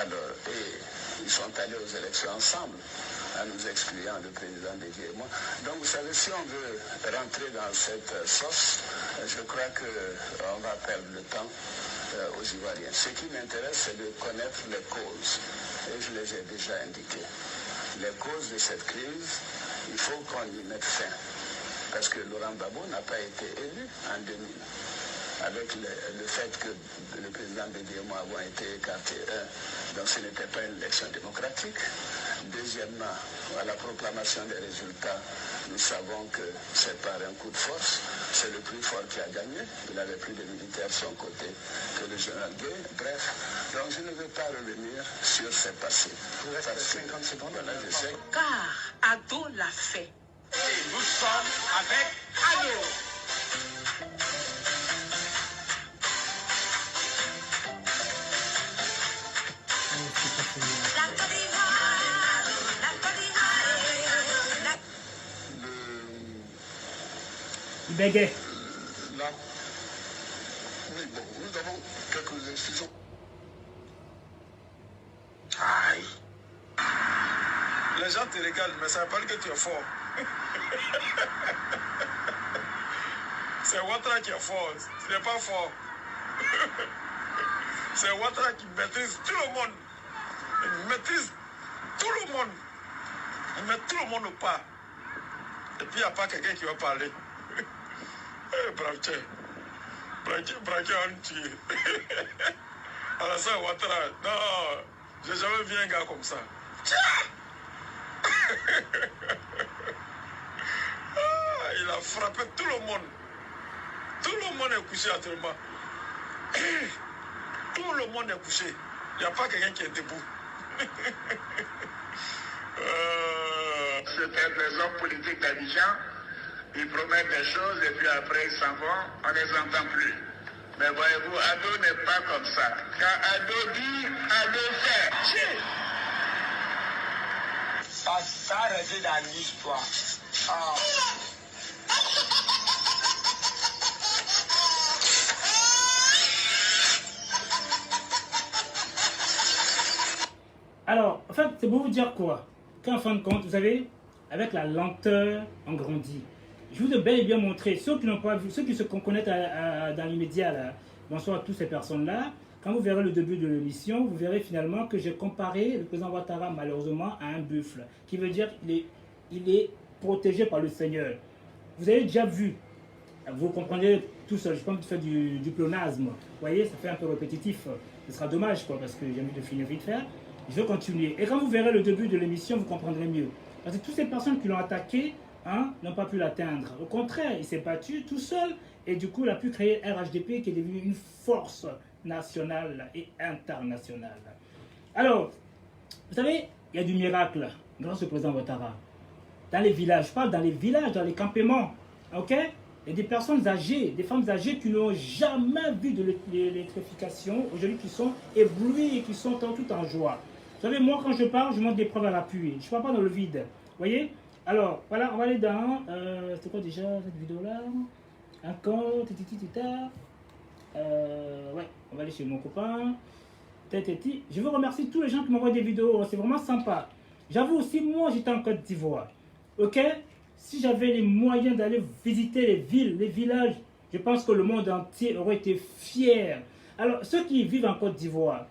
C: Alors, et ils sont allés aux élections ensemble, en nous excluant, le président Dédié et moi. Donc, vous savez, si on veut rentrer dans cette sauce, je crois qu'on va perdre le temps aux Ivoiriens. Ce qui m'intéresse, c'est de connaître les causes. Et je les ai déjà indiquées. Les causes de cette crise, il faut qu'on y mette fin. Parce que Laurent Gbagbo n'a pas été élu en 2000. Avec le fait que le président Dédié et moi avons été écartés, donc ce n'était pas une élection démocratique. Deuxièmement, à la proclamation des résultats, nous savons que c'est par un coup de force. C'est le plus fort qui a gagné. Il avait plus de militaires de son côté que le général Gueye. Bref, donc je ne veux pas revenir sur ces passés. Vous restez 50 secondes, là, je sais.
G: Car Ado l'a fait.
E: Et nous sommes avec Ado.
B: Il bégait.
D: Là, oui, bon, nous avons quelques institutions.
E: Aïe. Les gens te regardent, mais ça veut pas dire que tu es fort. C'est Ouattara qui est fort, tu n'es pas fort. C'est Ouattara qui maîtrise tout le monde. Il maîtrise tout le monde. Il met tout le monde au pas. Et puis il n'y a pas quelqu'un qui va parler. Braquet. Braquet en tué. Alassane Ouattara, non, j'ai jamais vu un gars comme ça. Il a frappé tout le monde. Tout le monde est couché actuellement. Tout le monde est couché. Il n'y a pas quelqu'un qui est debout.
F: C'était des hommes politiques d'Abidjan. Ils promettent des choses et puis après ils s'en vont, on ne les entend plus. Mais voyez-vous, Ado n'est pas comme ça. Quand Ado dit, Ado fait.
G: Ça reste dans l'histoire.
B: Alors, en fait, c'est pour vous dire quoi? Qu'en fin de compte, vous savez, avec la lenteur, on grandit. Je vous ai bel et bien montré, ceux qui n'ont pas vu, ceux qui se connaissent dans l'immédiat, là, bonsoir à toutes ces personnes-là, quand vous verrez le début de l'émission, vous verrez finalement que j'ai comparé le président Ouattara malheureusement à un buffle, qui veut dire qu'il est protégé par le Seigneur. Vous avez déjà vu, vous comprendrez tout seul, je ne vais pas faire du pléonasme, vous voyez, ça fait un peu répétitif, ce sera dommage quoi, parce que j'ai envie de finir vite faire. Je vais continuer. Et quand vous verrez le début de l'émission, vous comprendrez mieux. Parce que toutes ces personnes qui l'ont attaqué n'ont pas pu l'atteindre. Au contraire, il s'est battu tout seul et du coup, il a pu créer RHDP qui est devenu une force nationale et internationale. Alors, vous savez, il y a du miracle grâce au président Ouattara. Dans les villages, je parle dans les villages, dans les campements, ok? et des personnes âgées, des femmes âgées qui n'ont jamais vu de l'électrification, aujourd'hui qui sont éblouies et qui sont tout en joie. Vous savez, moi quand je parle, je montre des preuves à l'appui. Je ne parle pas dans le vide. Vous voyez? Alors, voilà, on va aller dans... c'est quoi déjà cette vidéo-là? Encore, ouais, on va aller chez mon copain. Je veux remercier tous les gens qui m'envoient des vidéos. C'est vraiment sympa. J'avoue aussi, moi j'étais en Côte d'Ivoire. Ok? Si j'avais les moyens d'aller visiter les villes, les villages, je pense que le monde entier aurait été fier. Alors, ceux qui vivent en Côte d'Ivoire,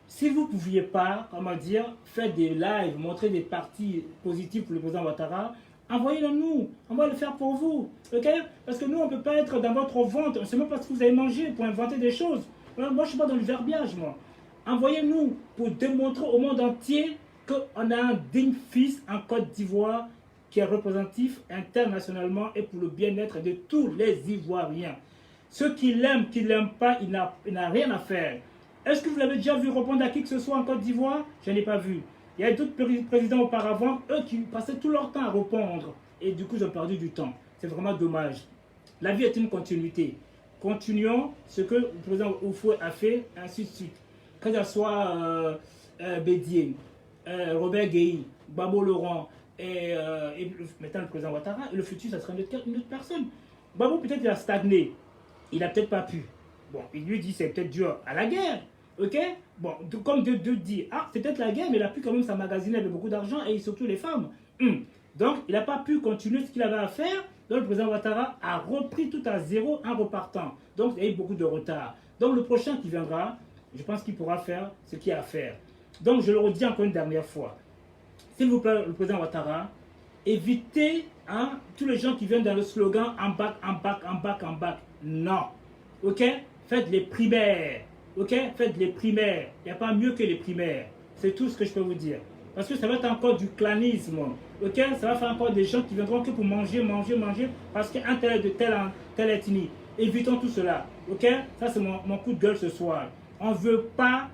B: si vous ne pouviez pas, comment dire, faire des lives, montrer des parties positives pour le président Ouattara, envoyez-le nous, on va le faire pour vous, ok? Parce que nous, on ne peut pas être dans votre ventre, on ne sait même pas ce que vous avez mangé pour inventer des choses. Moi, je ne suis pas dans le verbiage, moi. Envoyez-nous pour démontrer au monde entier qu'on a un digne fils en Côte d'Ivoire qui est représentatif internationalement et pour le bien-être de tous les Ivoiriens. Ceux qui l'aiment, qui ne l'aiment pas, il n'a rien à faire. Est-ce que vous l'avez déjà vu répondre à qui que ce soit en Côte d'Ivoire? Je n'ai pas vu. Il y a d'autres présidents auparavant, eux qui passaient tout leur temps à répondre. Et du coup, ils ont perdu du temps. C'est vraiment dommage. La vie est une continuité. Continuons ce que le président Oufoué a fait, ainsi de suite. Que ce soit Bédié, Robert Gueye, Babo Laurent, et maintenant le président Ouattara, et le futur, ça sera une autre personne. Babo, peut-être, il a stagné. Il n'a peut-être pas pu. Bon, il lui dit c'est peut-être dû à la guerre. Ok? Bon, comme Dieu dit, ah, c'est peut-être la guerre, mais il a pu quand même s'emmagasiner avec beaucoup d'argent et surtout les femmes. Donc, il n'a pas pu continuer ce qu'il avait à faire. Donc, le président Ouattara a repris tout à zéro en repartant. Donc, il y a eu beaucoup de retard. Donc, le prochain qui viendra, je pense qu'il pourra faire ce qu'il y a à faire. Donc, je le redis encore une dernière fois. S'il vous plaît, le président Ouattara, évitez tous les gens qui viennent dans le slogan en bac, en bac, en bac, en bac. Non. Ok? Faites les primaires. Ok? Faites les primaires. Il n'y a pas mieux que les primaires. C'est tout ce que je peux vous dire. Parce que ça va être encore du clanisme. Ok? Ça va faire encore des gens qui viendront que pour manger, manger, manger. Parce qu'un tel est de telle ethnie. Évitons tout cela. Ok? Ça, c'est mon coup de gueule ce soir. On ne veut pas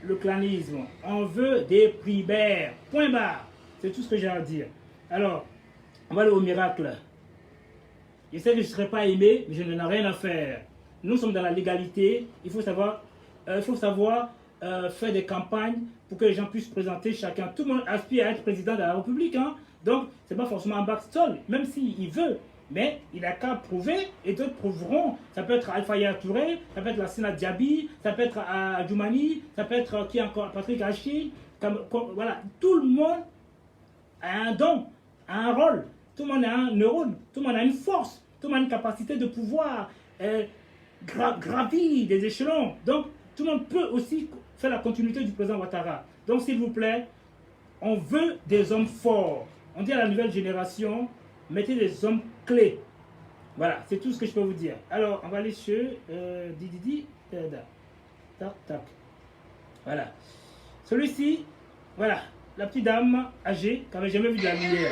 B: le clanisme. On veut des primaires. Point barre. C'est tout ce que j'ai à dire. Alors, on va aller au miracle. Je sais que je ne serai pas aimé, mais je n'en ai rien à faire. Nous sommes dans la légalité. Il faut savoir, faire des campagnes pour que les gens puissent présenter chacun. Tout le monde aspire à être président de la République. Donc, ce n'est pas forcément un bac seul, même s'il veut. Mais il n'a qu'à prouver et d'autres prouveront. Ça peut être Alpha Yaya Touré, ça peut être la Sina Diaby, ça peut être Adjoumani, ça peut être qui encore, Patrick Hachi. Voilà, tout le monde a un don, a un rôle. Tout le monde a un neurone, tout le monde a une force, tout le monde a une capacité de pouvoir gravir des échelons. Donc, tout le monde peut aussi faire la continuité du président Ouattara. Donc, s'il vous plaît, on veut des hommes forts. On dit à la nouvelle génération, mettez des hommes clés. Voilà, c'est tout ce que je peux vous dire. Alors, on va aller sur Didi. Tac, tac. Voilà. Celui-ci, voilà, la petite dame âgée qui n'avait jamais vu de la lumière.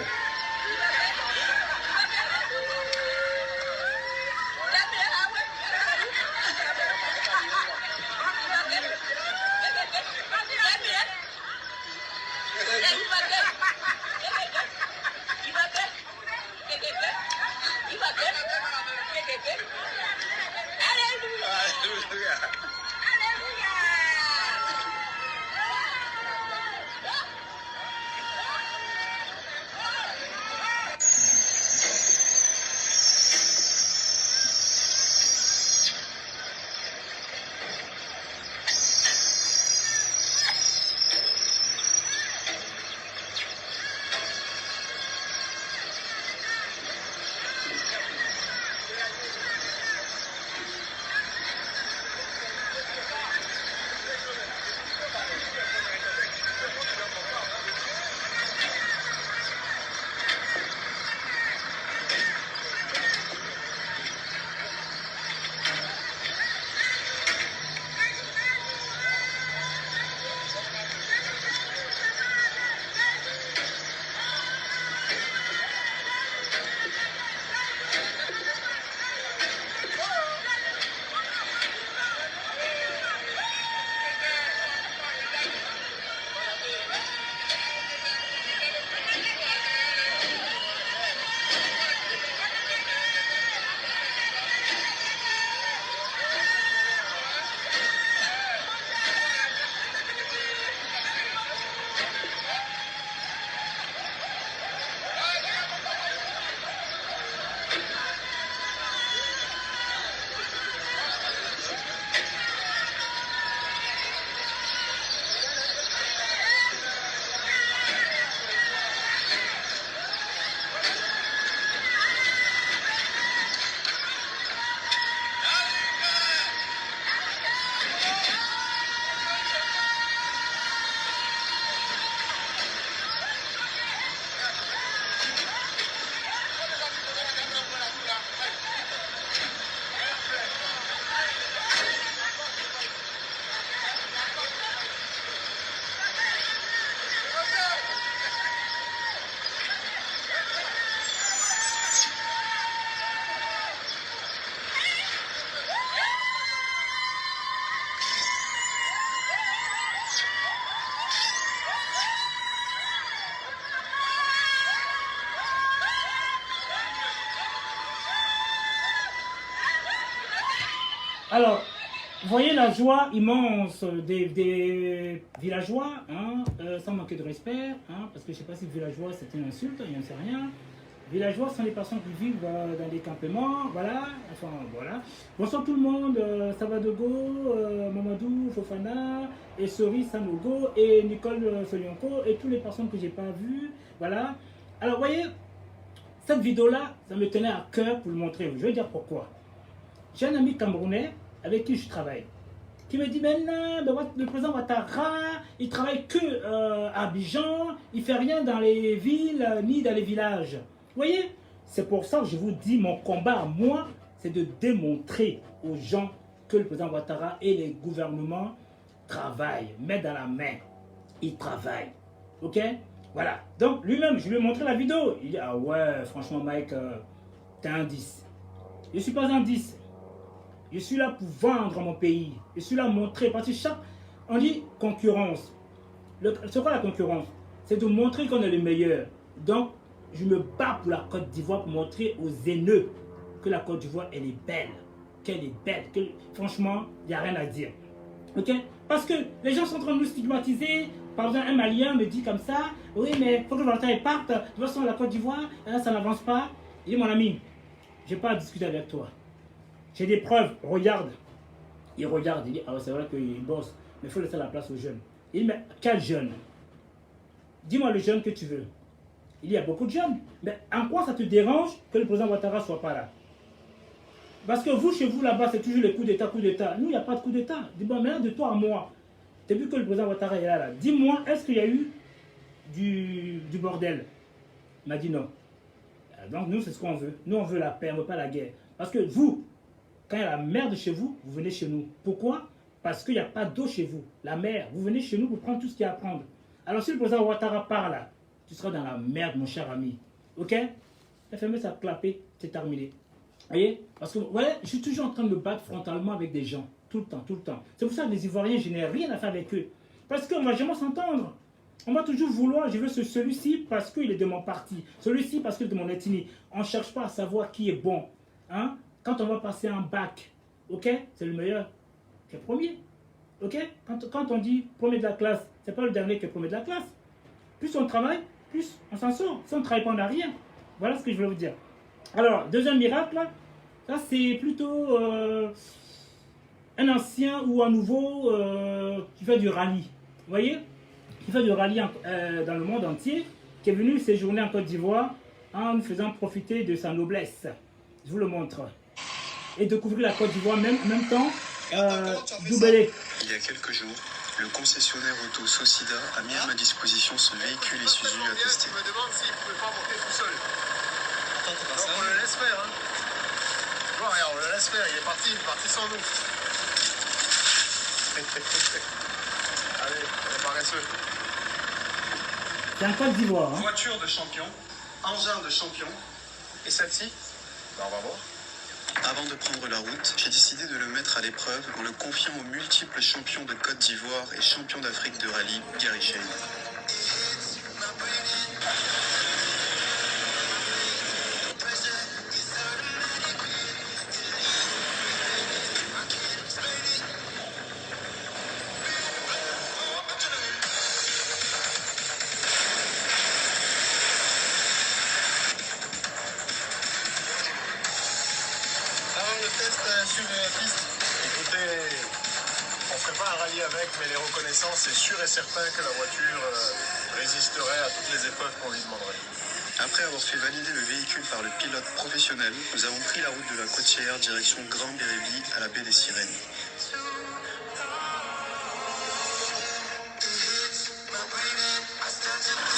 B: Alors, vous voyez la joie immense des villageois, hein, sans manquer de respect, hein, parce que je ne sais pas si villageois c'est une insulte, je ne sais rien. Villageois sont les personnes qui vivent dans des campements, voilà, enfin voilà. Bonsoir tout le monde, Savadogo, Mamadou, Fofana, et Sori Sanogo, et Nicole Solionko, et toutes les personnes que je n'ai pas vues, voilà. Alors, vous voyez, cette vidéo-là, ça me tenait à cœur pour le montrer. Je vais dire pourquoi. J'ai un ami camerounais avec qui je travaille, qui me dit maintenant, le président Ouattara, il travaille que à Abidjan, il ne fait rien dans les villes ni dans les villages. Vous voyez, c'est pour ça que je vous dis, mon combat à moi, c'est de démontrer aux gens que le président Ouattara et les gouvernements travaillent, mettent dans la main, ils travaillent. Ok? Voilà. Donc lui-même, je lui ai montré la vidéo. Il dit, ah ouais, franchement Mike, t'es un 10. Je ne suis pas un 10. Je suis là pour vendre mon pays. Je suis là pour montrer. Parce que on dit concurrence. C'est quoi la concurrence? C'est de montrer qu'on est le meilleur. Donc, je me bats pour la Côte d'Ivoire pour montrer aux haineux que la Côte d'Ivoire, elle est belle. Qu'elle est belle. Que, franchement, il n'y a rien à dire. Ok? Parce que les gens sont en train de nous stigmatiser. Par exemple, un Malien me dit comme ça, oui, mais il faut que Ouattara parte. De toute façon, la Côte d'Ivoire, ça n'avance pas. Il dit, mon ami, je n'ai pas à discuter avec toi. J'ai des preuves, regarde. Il regarde, il dit, ah c'est vrai qu'il bosse, mais il faut laisser la place aux jeunes. Il dit, mais quel jeune? Dis-moi le jeune que tu veux. Il y a beaucoup de jeunes. Mais en quoi ça te dérange que le président Ouattara ne soit pas là? Parce que vous, chez vous, là-bas, c'est toujours les coups d'État, coups d'État. Nous, il n'y a pas de coup d'État. Dis-moi, mais de toi à moi, depuis que le président Ouattara est là, dis-moi, est-ce qu'il y a eu du bordel? Il m'a dit non. Donc nous, c'est ce qu'on veut. Nous, on veut la paix, on ne veut pas la guerre. Parce que vous, quand il y a la merde chez vous, vous venez chez nous. Pourquoi? Parce qu'il n'y a pas d'eau chez vous. La mer, vous venez chez nous pour prendre tout ce qu'il y a à prendre. Alors si le président Ouattara part là, tu seras dans la merde, mon cher ami. Ok? La fermé, ça a clapé, c'est terminé. Vous voyez? Parce que, ouais, je suis toujours en train de me battre frontalement avec des gens. Tout le temps, tout le temps. C'est pour ça que les Ivoiriens, je n'ai rien à faire avec eux. Parce qu'on ne va jamais s'entendre. On va toujours vouloir, je veux celui-ci parce qu'il est de mon parti. Celui-ci parce qu'il est de mon ethnie. On ne cherche pas à savoir qui est bon. Hein? Quand on va passer un bac, ok? C'est le meilleur qui est premier. Ok? Quand on dit premier de la classe, ce n'est pas le dernier qui est premier de la classe. Plus on travaille, plus on s'en sort. Si on ne travaille pas, on n'a rien. Voilà ce que je voulais vous dire. Alors, deuxième miracle, ça c'est plutôt un ancien ou un nouveau qui fait du rallye. Vous voyez? Qui fait du rallye dans le monde entier, qui est venu séjourner en Côte d'Ivoire en nous faisant profiter de sa noblesse. Je vous le montre. Et découvrir la Côte d'Ivoire en même temps, Doubelé.
H: Il y a quelques jours, le concessionnaire auto Socida a mis à ma disposition ce véhicule Isuzu à tester.
D: Je me demande s'il ne pouvait pas monter tout seul. Donc on le laisse faire. Hein. Bon, regarde, on le laisse faire, il est parti sans nous. Allez, on est paresseux.
B: C'est en Côte d'Ivoire. Hein.
H: Voiture de champion, engin de champion, et celle-ci,
D: Ben, on va voir.
H: avant de prendre la route, j'ai décidé de le mettre à l'épreuve en le confiant au multiple champion de Côte d'Ivoire et champion d'Afrique de rallye, Gary Shane.
D: Sur la piste. Écoutez, on ne ferait pas un rallye avec, mais les reconnaissances, c'est sûr et certain que la voiture résisterait à toutes les épreuves qu'on lui demanderait.
H: Après avoir fait valider le véhicule par le pilote professionnel, nous avons pris la route de la Côtière direction Grand Bérébi à la baie des Sirènes.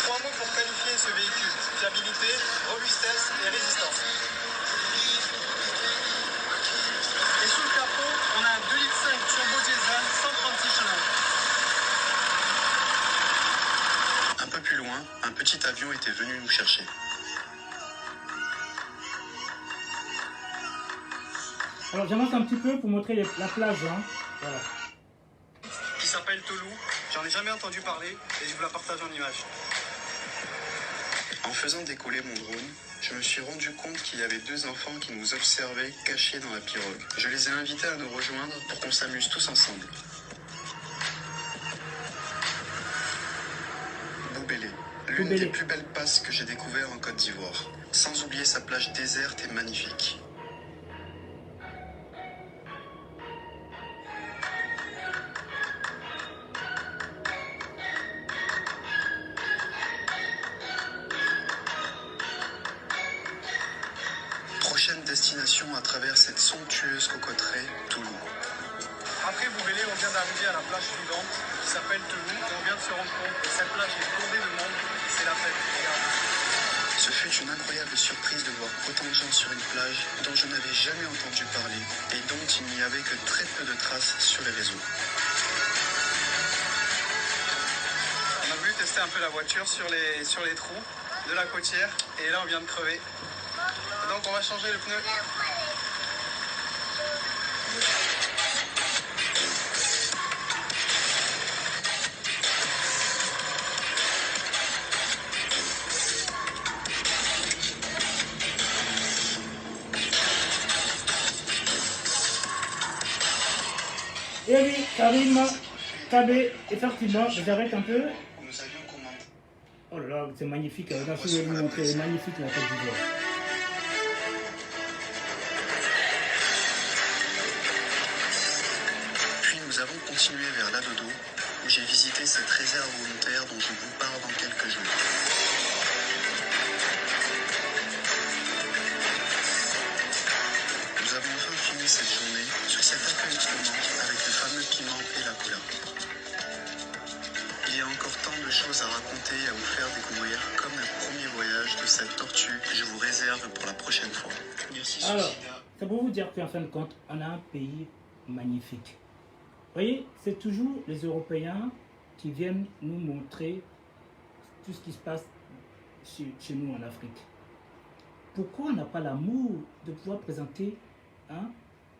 D: Trois mots pour qualifier ce véhicule: fiabilité, robustesse et résistance. Et sous le capot, on a un 2,5 litres turbo diesel, 136 chevaux.
H: Un peu plus loin, un petit avion était venu nous chercher.
B: Alors j'avance un petit peu pour montrer la plage. Hein. Voilà.
H: Qui s'appelle Tolou, j'en ai jamais entendu parler et je vous la partage en image. En faisant décoller mon drone, je me suis rendu compte qu'il y avait 2 enfants qui nous observaient cachés dans la pirogue. Je les ai invités à nous rejoindre pour qu'on s'amuse tous ensemble. Boubélé, l'une des plus belles passes que j'ai découvert en Côte d'Ivoire. Sans oublier sa plage déserte et magnifique. Prochaine destination à travers cette somptueuse cocoterie, Toulou.
I: Après Boubélé, on vient d'arriver à la plage suivante qui s'appelle Toulou et on vient de se rendre compte que cette plage est bondée de monde, c'est la fête. Regardez.
H: Ce fut une incroyable surprise de voir autant de gens sur une plage dont je n'avais jamais entendu parler et dont il n'y avait que très peu de traces sur les réseaux.
I: On a voulu tester un peu la voiture sur les trous de la côtière et là on vient de crever. Donc on va changer le pneu.
B: Et oui, Karim, Kabé, effectivement, j'arrête un peu.
H: Nous avions commandé.
B: Oh là là, c'est magnifique, je vais vous montrer, magnifique la Côte d'Ivoire.
H: Puis nous avons continué vers l'Adodo, où j'ai visité cette réserve volontaire dont je vous parle dans quelques jours. Nous avons enfin fini cette journée sur cet accueil clément avec le fameux piment et la cola. Il y a encore tant de choses à raconter et à vous faire découvrir, comme le premier voyage de cette tortue que je vous réserve pour la prochaine fois. Merci.
B: Alors, ça pour vous dire qu'en fin de compte, on a un pays magnifique. Vous voyez, c'est toujours les Européens qui viennent nous montrer tout ce qui se passe chez nous en Afrique. Pourquoi on n'a pas l'amour de pouvoir présenter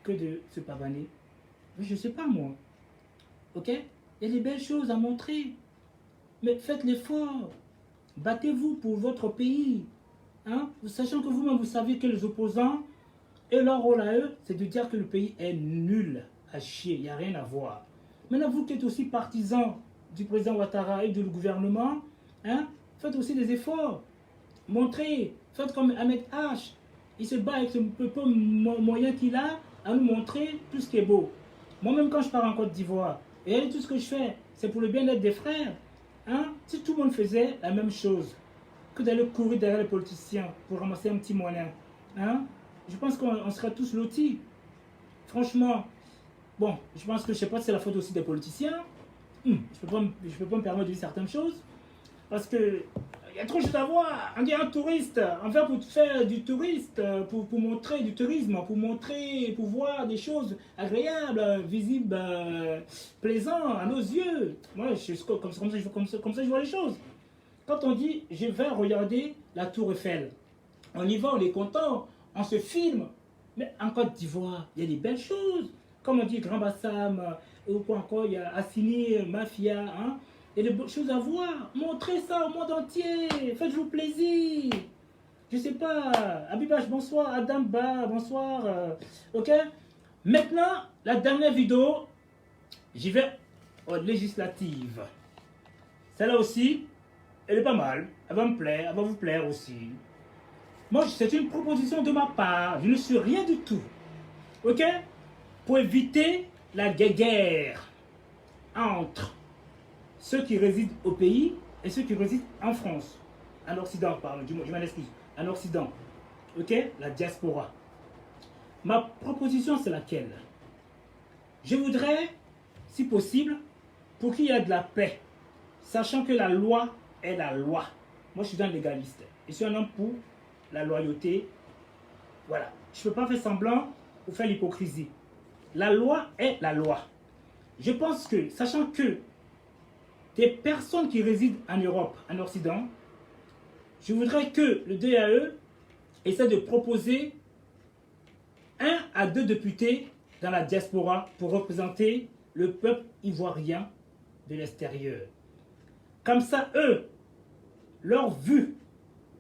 B: que de se pavaner? Je ne sais pas moi. Ok? Il y a des belles choses à montrer. Mais faites l'effort. Battez-vous pour votre pays. Sachant que vous-même, vous savez que les opposants, et leur rôle à eux, c'est de dire que le pays est nul, à chier, il n'y a rien à voir. Maintenant, vous qui êtes aussi partisans du président Ouattara et du gouvernement, faites aussi des efforts. Montrez, faites comme Ahmed H. Il se bat avec ce peu moyen qu'il a à nous montrer tout ce qui est beau. Moi-même, quand je pars en Côte d'Ivoire, et tout ce que je fais, c'est pour le bien-être des frères. Si tout le monde faisait la même chose, que d'aller courir derrière les politiciens pour ramasser un petit moyen, je pense qu'on serait tous lotis. Franchement, bon, je pense que je sais pas si c'est la faute aussi des politiciens. Je peux pas me permettre de dire certaines choses. Parce que il y a trop de choses à voir. On dit un touriste, on vient pour faire du touriste, pour montrer du tourisme, pour voir des choses agréables, visibles, plaisantes à nos yeux. Moi, comme ça je vois les choses. Quand on dit, je vais regarder la Tour Eiffel, on y va, on est content, on se filme. Mais en Côte d'Ivoire, il y a des belles choses. Comme on dit Grand Bassam, ou quoi encore, il y a Assini, Mafia, il y a des choses à voir. Montrez ça au monde entier. Faites-vous plaisir. Je sais pas. Abibash, bonsoir. Adam Ba, bonsoir. Ok. Maintenant, la dernière vidéo, j'y vais aux législatives. Celle-là aussi, elle est pas mal. Elle va me plaire. Elle va vous plaire aussi. Moi, c'est une proposition de ma part. Je ne suis rien du tout. Ok. Pour éviter la guerre entre ceux qui résident au pays et ceux qui résident en France. En Occident, pardon, je m'en excuse. En Occident. Ok? La diaspora. Ma proposition, c'est laquelle? Je voudrais, si possible, pour qu'il y ait de la paix, sachant que la loi est la loi. Moi, je suis un légaliste. Je suis un homme pour la loyauté. Voilà. Je ne peux pas faire semblant ou faire l'hypocrisie. La loi est la loi. Je pense que, sachant que des personnes qui résident en Europe, en Occident, je voudrais que le DAE essaie de proposer 1 à 2 députés dans la diaspora pour représenter le peuple ivoirien de l'extérieur. Comme ça, eux, leur vue,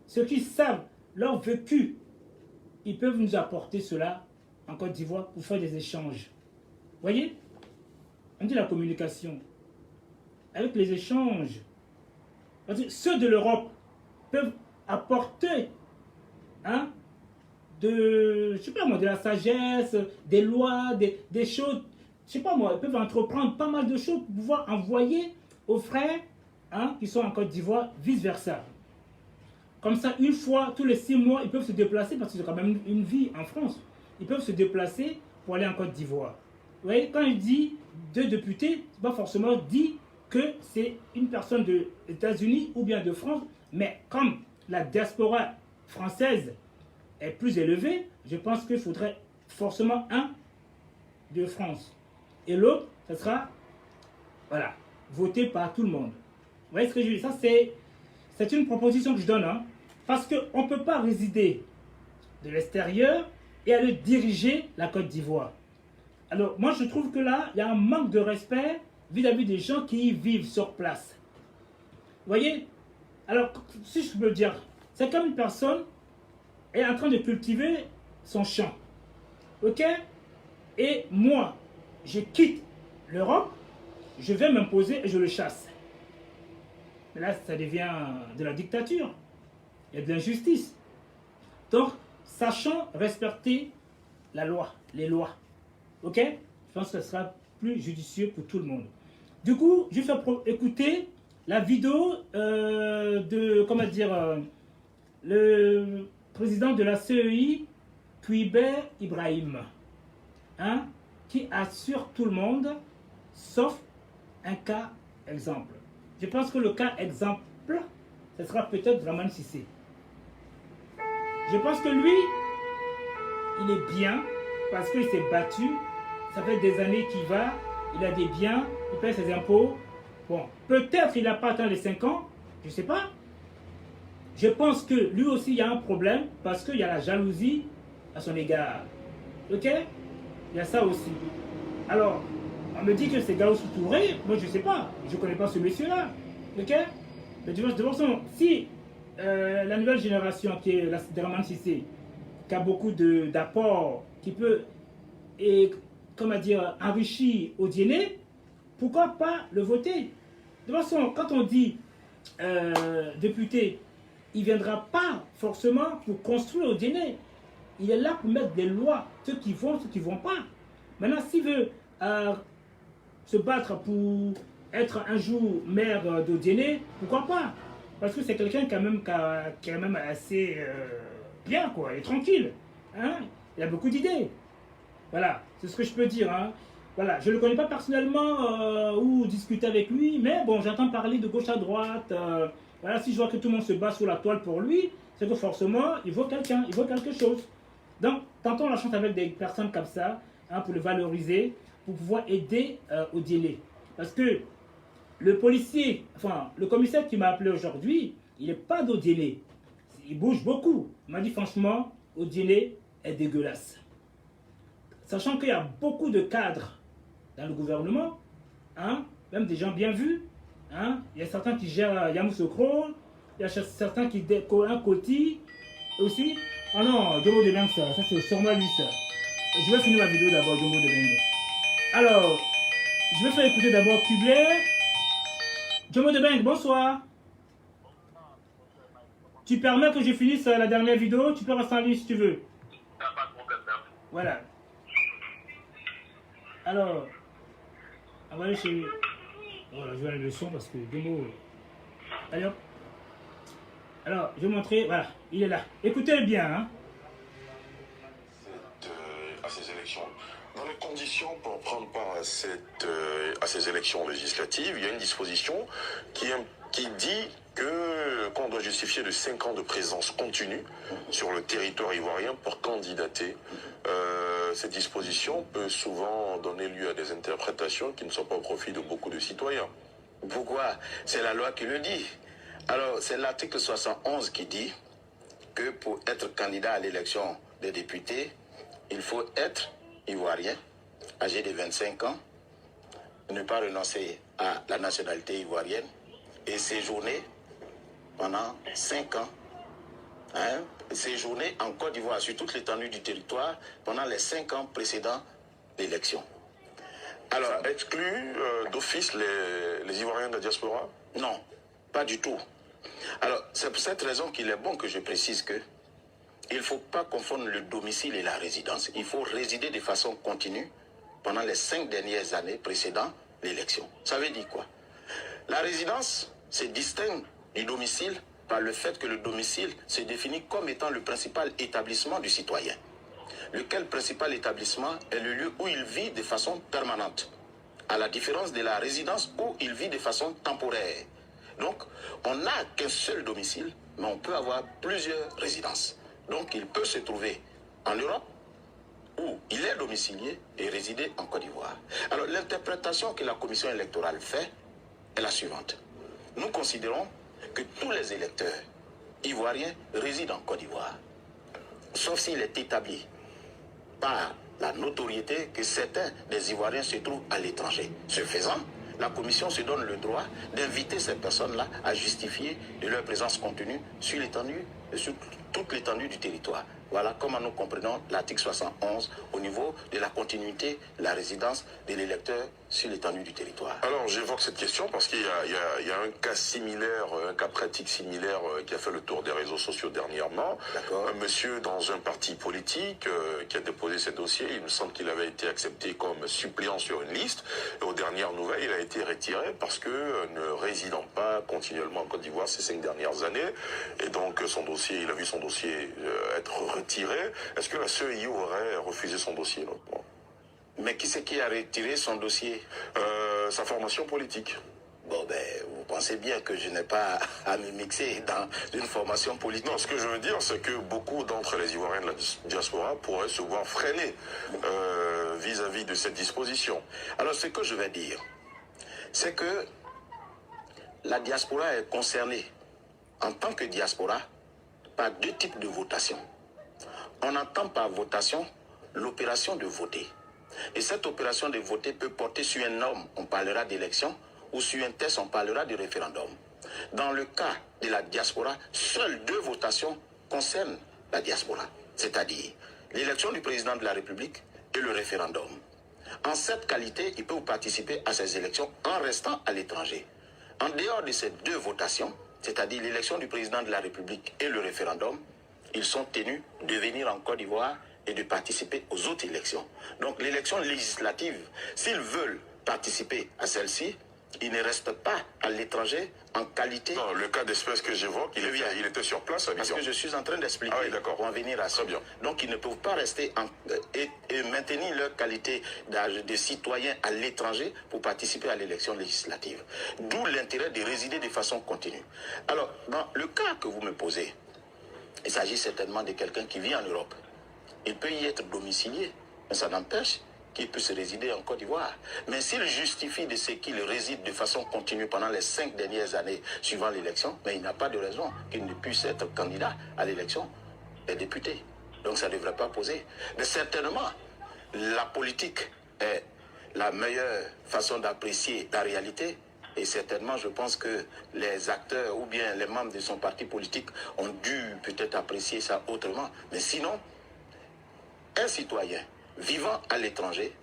B: ceux qui savent leur vécu, ils peuvent nous apporter cela en Côte d'Ivoire pour faire des échanges. Vous voyez? On dit la communication. Avec les échanges, parce que ceux de l'Europe peuvent apporter je sais pas moi, de la sagesse, des lois, des choses, je sais pas moi, ils peuvent entreprendre pas mal de choses pour pouvoir envoyer aux frères qui sont en Côte d'Ivoire, vice-versa. Comme ça, une fois, tous les 6 mois, ils peuvent se déplacer, parce que c'est quand même une vie en France. Ils peuvent se déplacer pour aller en Côte d'Ivoire. Vous voyez, quand je dis 2 députés, ce n'est pas forcément dit que c'est une personne des États-Unis ou bien de France, mais comme la diaspora française est plus élevée, je pense qu'il faudrait forcément un de France. Et l'autre, ce sera, voilà, voté par tout le monde. Vous voyez ce que je dis? Ça, c'est une proposition que je donne, parce qu'on ne peut pas résider de l'extérieur et aller diriger la Côte d'Ivoire. Alors, moi, je trouve que là, il y a un manque de respect vis-à-vis des gens qui y vivent sur place. Vous voyez? Alors, si je peux dire, c'est comme une personne est en train de cultiver son champ. Ok? Et moi, je quitte l'Europe, je vais m'imposer et je le chasse. Mais là, ça devient de la dictature. Il y a de l'injustice. Donc, sachant respecter la loi, les lois. Ok? Je pense que ce sera plus judicieux pour tout le monde. Du coup, je vais faire écouter la vidéo de, comment dire, le président de la CEI, Kouibé Ibrahim, qui assure tout le monde, sauf un cas exemple. Je pense que le cas exemple, ce sera peut-être Dramane Cissé. Je pense que lui, il est bien parce qu'il s'est battu. Ça fait des années qu'il va, il a des biens, il paye ses impôts. Bon, peut-être il n'a pas atteint les 5 ans, je ne sais pas. Je pense que lui aussi, il y a un problème parce qu'il y a la jalousie à son égard. Ok? Il y a ça aussi. Alors, on me dit que c'est Gaoussou Touré, moi je ne sais pas, je ne connais pas ce monsieur-là. Ok? Mais de toute façon, si la nouvelle génération qui est la Dramane Cissé, qui a beaucoup d'apports, qui peut, comment dire, enrichir Odiéné, pourquoi pas le voter? De toute façon, quand on dit député, il ne viendra pas forcément pour construire Odiéné. Il est là pour mettre des lois, ceux qui vont, ceux qui ne vont pas. Maintenant, s'il veut se battre pour être un jour maire d'Odiéné, pourquoi pas? Parce que c'est quelqu'un qui est quand même assez bien, quoi, il est tranquille. Il a beaucoup d'idées. Voilà, c'est ce que je peux dire. Voilà, je ne le connais pas personnellement ou discuter avec lui, mais bon, j'entends parler de gauche à droite. Voilà, si je vois que tout le monde se bat sur la toile pour lui, c'est que forcément, il vaut quelqu'un, il vaut quelque chose. Donc, tentons la chance avec des personnes comme ça, pour le valoriser, pour pouvoir aider Odiéné. Parce que le policier, enfin, le commissaire qui m'a appelé aujourd'hui, il n'est pas d'Odiéné. Il bouge beaucoup. Il m'a dit franchement, Odiéné est dégueulasse. Sachant qu'il y a beaucoup de cadres dans le gouvernement, même des gens bien vus. Il y a certains qui gèrent Yamoussoukro, il y a certains qui décorent un Koti aussi. Ah non, Djomo de Beng, ça c'est sûrement lui ça. Je vais finir ma vidéo d'abord, Djomo de Beng. Alors, je vais faire écouter d'abord Kubler. Djomo de Beng, bonsoir. Tu permets que je finisse la dernière vidéo? Tu peux rester en ligne si tu veux. Voilà. Alors, on va aller chez... Voilà, je vais aller le son parce que deux mots... Allez hop. Alors, je vais montrer, voilà, il est là. Écoutez bien.
J: À ces élections. Dans les conditions pour prendre part à ces élections législatives, il y a une disposition qui dit qu'on doit justifier de 5 ans de présence continue sur le territoire ivoirien pour candidater. Cette disposition peut souvent donner lieu à des interprétations qui ne sont pas au profit de beaucoup de citoyens.
F: Pourquoi? C'est la loi qui le dit. Alors, c'est l'article 71 qui dit que pour être candidat à l'élection des députés, il faut être ivoirien, âgé de 25 ans, ne pas renoncer à la nationalité ivoirienne et séjourner pendant 5 ans
J: séjourné en Côte d'Ivoire sur toute l'étendue du territoire pendant les 5 ans précédant l'élection.
E: Alors, exclut d'office les Ivoiriens de la diaspora?
J: Non, pas du tout. Alors, c'est pour cette raison qu'il est bon que je précise que il ne faut pas confondre le domicile et la résidence. Il faut résider de façon continue pendant les 5 dernières années précédant l'élection. Ça veut dire quoi? La résidence se distingue du domicile par le fait que le domicile se définit comme étant le principal établissement du citoyen. Lequel principal établissement est le lieu où il vit de façon permanente, à la différence de la résidence où il vit de façon temporaire. Donc, on n'a qu'un seul domicile, mais on peut avoir plusieurs résidences. Donc, il peut se trouver en Europe, où il est domicilié et résider en Côte d'Ivoire. Alors, l'interprétation que la commission électorale fait est la suivante. Nous considérons que tous les électeurs ivoiriens résident en Côte d'Ivoire, sauf s'il est établi par la notoriété que certains des Ivoiriens se trouvent à l'étranger. Ce faisant, la commission se donne le droit d'inviter ces personnes-là à justifier de leur présence contenue sur toute l'étendue du territoire. Voilà comment nous comprenons l'article 71 au niveau de la continuité de la résidence de l'électeur sur l'étendue du territoire.
E: Alors j'évoque cette question parce qu'il y a un cas similaire, un cas pratique similaire qui a fait le tour des réseaux sociaux dernièrement. Un monsieur dans un parti politique qui a déposé ce dossier, il me semble qu'il avait été accepté comme suppléant sur une liste. Et aux dernières nouvelles, il a été retiré parce que ne résidant pas continuellement en Côte d'Ivoire ces 5 dernières années, et donc son dossier, il a vu son dossier être retiré. Est-ce que la CEI aurait refusé son dossier? Bon.
J: Mais qui c'est qui a retiré son dossier?
E: Sa formation politique.
J: Bon, ben, vous pensez bien que je n'ai pas à me mixer dans une formation politique.
E: Non, ce que je veux dire, c'est que beaucoup d'entre les Ivoiriens de la diaspora pourraient se voir freinés vis-à-vis de cette disposition.
J: Alors, ce que je vais dire, c'est que la diaspora est concernée, en tant que diaspora, par 2 types de votation. On entend par votation l'opération de voter. Et cette opération de voter peut porter sur un norme, on parlera d'élection, ou sur un test, on parlera de référendum. Dans le cas de la diaspora, seules 2 votations concernent la diaspora, c'est-à-dire l'élection du président de la République et le référendum. En cette qualité, ils peuvent participer à ces élections en restant à l'étranger. En dehors de ces 2 votations, c'est-à-dire l'élection du président de la République et le référendum, ils sont tenus de venir en Côte d'Ivoire et de participer aux autres élections. Donc l'élection législative, s'ils veulent participer à celle-ci, ils ne restent pas à l'étranger en qualité...
E: Non, le cas d'espèce que j'évoque, il était sur place à Abidjan.
J: Parce que je suis en train d'expliquer pour en venir à ça.
E: Très bien.
J: Donc ils ne peuvent pas rester et maintenir leur qualité de citoyen à l'étranger pour participer à l'élection législative. D'où l'intérêt de résider de façon continue. Alors, dans le cas que vous me posez, il s'agit certainement de quelqu'un qui vit en Europe. Il peut y être domicilié, mais ça n'empêche qu'il puisse résider en Côte d'Ivoire. Mais s'il justifie de ce qu'il réside de façon continue pendant les 5 dernières années suivant l'élection, mais il n'a pas de raison qu'il ne puisse être candidat à l'élection des députés. Donc ça ne devrait pas poser. Mais certainement, la politique est la meilleure façon d'apprécier la réalité. Et certainement, je pense que les acteurs ou bien les membres de son parti politique ont dû peut-être apprécier ça autrement. Mais sinon, un citoyen vivant à l'étranger,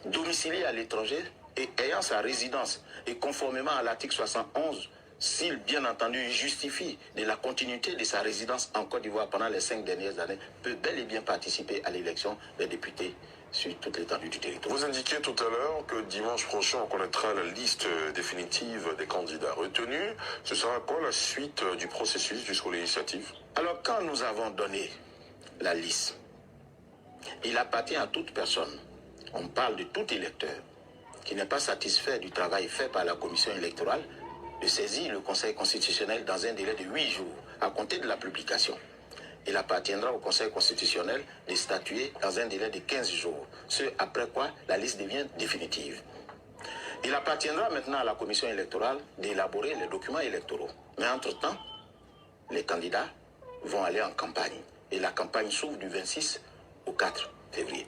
J: domicilié à l'étranger et ayant sa résidence, et conformément à l'article 71, s'il bien entendu justifie de la continuité de sa résidence en Côte d'Ivoire pendant les 5 dernières années, peut bel et bien participer à l'élection des députés sur toute l'étendue du territoire.
E: Vous indiquiez tout à l'heure que dimanche prochain, on connaîtra la liste définitive des candidats retenus. Ce sera quoi la suite du processus jusqu'aux législatives?
J: Alors, quand nous avons donné la liste, il appartient à toute personne, on parle de tout électeur, qui n'est pas satisfait du travail fait par la commission électorale, de saisir le Conseil constitutionnel dans un délai de 8 jours, à compter de la publication. Il appartiendra au Conseil constitutionnel de statuer dans un délai de 15 jours, ce après quoi la liste devient définitive. Il appartiendra maintenant à la commission électorale d'élaborer les documents électoraux. Mais entre-temps, les candidats vont aller en campagne. Et la campagne s'ouvre du 26 au 4 février,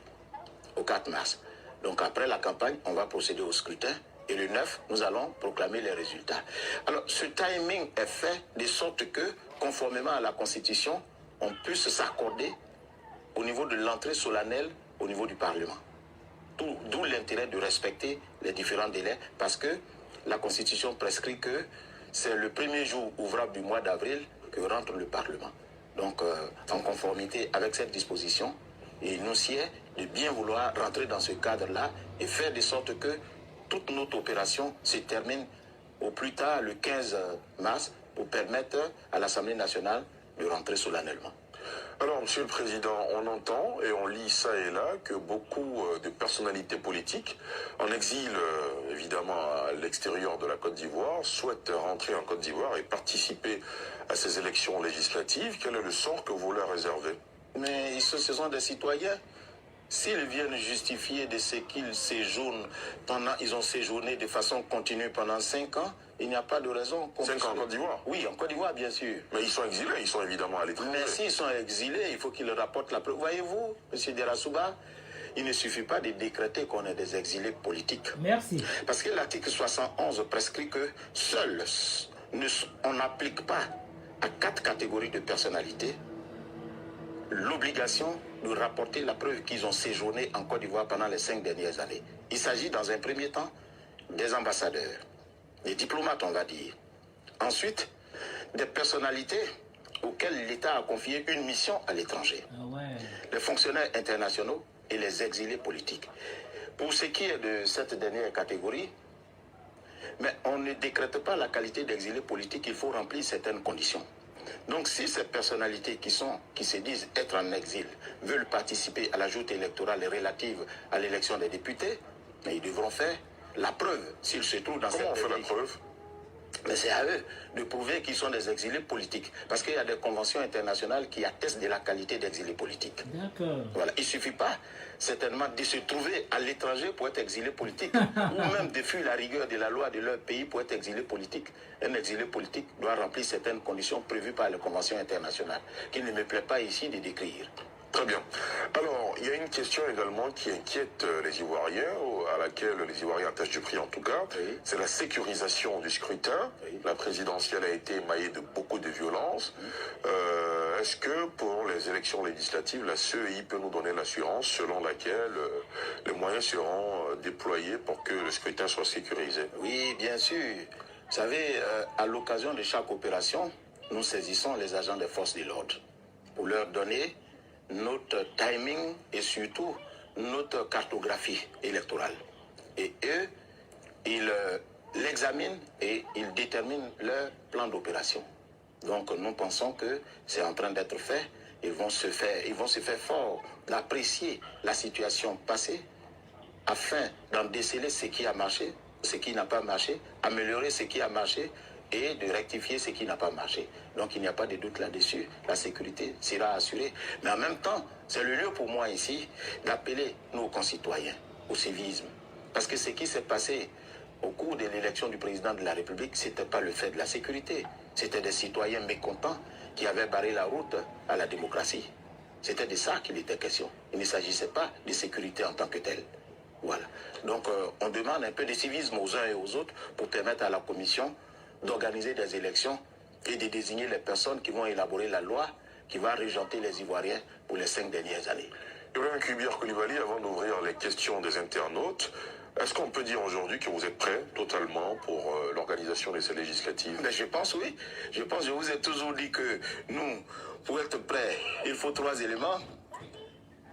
J: au 4 mars. Donc après la campagne, on va procéder au scrutin. Et le 9, nous allons proclamer les résultats. Alors, ce timing est fait de sorte que
K: conformément à la Constitution, on puisse s'accorder au niveau de l'entrée solennelle au niveau du Parlement. D'où l'intérêt de respecter les différents délais, parce que la Constitution prescrit que c'est le premier jour ouvrable du mois d'avril que rentre le Parlement. Donc, en conformité avec cette disposition, il nous sied de bien vouloir rentrer dans ce cadre-là et faire de sorte que toute notre opération se termine au plus tard le 15 mars pour permettre à l'Assemblée nationale de rentrer solennellement.
J: Alors, Monsieur le Président, on entend et on lit ça et là que beaucoup de personnalités politiques, en exil évidemment à l'extérieur de la Côte d'Ivoire, souhaitent rentrer en Côte d'Ivoire et participer à ces élections législatives. Quel est le sort que vous leur réservez?
K: Mais ce sont des citoyens. S'ils viennent justifier de ce qu'ils séjournent ils ont séjourné de façon continue pendant 5 ans, il n'y a pas de raison.
J: 5 ans en Côte d'Ivoire?
K: Oui, en Côte d'Ivoire, bien sûr.
J: Mais ils sont exilés, ils sont évidemment à l'étranger.
K: Mais s'ils sont exilés, il faut qu'ils rapportent la preuve. Voyez-vous, M. Derasouba, il ne suffit pas de décréter qu'on est des exilés politiques.
B: Merci.
K: Parce que l'article 71 prescrit que seul, on n'applique pas à 4 catégories de personnalités l'obligation de rapporter la preuve qu'ils ont séjourné en Côte d'Ivoire pendant les 5 dernières années. Il s'agit dans un premier temps des ambassadeurs, des diplomates on va dire. Ensuite, des personnalités auxquelles l'État a confié une mission à l'étranger.
B: Ah ouais.
K: Les fonctionnaires internationaux et les exilés politiques. Pour ce qui est de cette dernière catégorie, mais on ne décrète pas la qualité d'exilé politique, il faut remplir certaines conditions. Donc si ces personnalités qui se disent être en exil veulent participer à la joute électorale relative à l'élection des députés, mais ils devront faire la preuve s'ils se trouvent dans cette...
J: Comment on fait la preuve?
K: Mais c'est à eux de prouver qu'ils sont des exilés politiques. Parce qu'il y a des conventions internationales qui attestent de la qualité d'exilés politiques.
B: D'accord.
K: Voilà. Il ne suffit pas certainement de se trouver à l'étranger pour être exilé politique. Ou même de fuir la rigueur de la loi de leur pays pour être exilé politique. Un exilé politique doit remplir certaines conditions prévues par les conventions internationales, qu'il ne me plaît pas ici de décrire.
J: Très bien. Alors, il y a une question également qui inquiète les Ivoiriens, à laquelle les Ivoiriens attachent du prix en tout cas,
K: oui.
J: C'est la sécurisation du scrutin. Oui. La présidentielle a été émaillée de beaucoup de violence. Est-ce que pour les élections législatives, la CEI peut nous donner l'assurance selon laquelle les moyens seront déployés pour que le scrutin soit sécurisé?
K: Oui, bien sûr. Vous savez, à l'occasion de chaque opération, nous saisissons les agents des forces de l'ordre pour leur donner notre timing et surtout notre cartographie électorale. Et eux, ils l'examinent et ils déterminent leur plan d'opération. Donc nous pensons que c'est en train d'être fait. Ils vont se faire fort d'apprécier la situation passée afin d'en déceler ce qui a marché, ce qui n'a pas marché, améliorer ce qui a marché et de rectifier ce qui n'a pas marché. Donc il n'y a pas de doute là-dessus, la sécurité sera assurée. Mais en même temps, c'est le lieu pour moi ici d'appeler nos concitoyens au civisme. Parce que ce qui s'est passé au cours de l'élection du président de la République, ce n'était pas le fait de la sécurité. C'était des citoyens mécontents qui avaient barré la route à la démocratie. C'était de ça qu'il était question. Il ne s'agissait pas de sécurité en tant que telle. Voilà. Donc on demande un peu de civisme aux uns et aux autres pour permettre à la commission d'organiser des élections et de désigner les personnes qui vont élaborer la loi qui va régenter les Ivoiriens pour les 5 dernières années.
J: Ibrahim Koulibaly Coulibaly, avant d'ouvrir les questions des internautes, est-ce qu'on peut dire aujourd'hui que vous êtes prêt totalement pour l'organisation de ces législatives?
K: Mais je pense oui. Je vous ai toujours dit que nous, pour être prêts, il faut 3 éléments.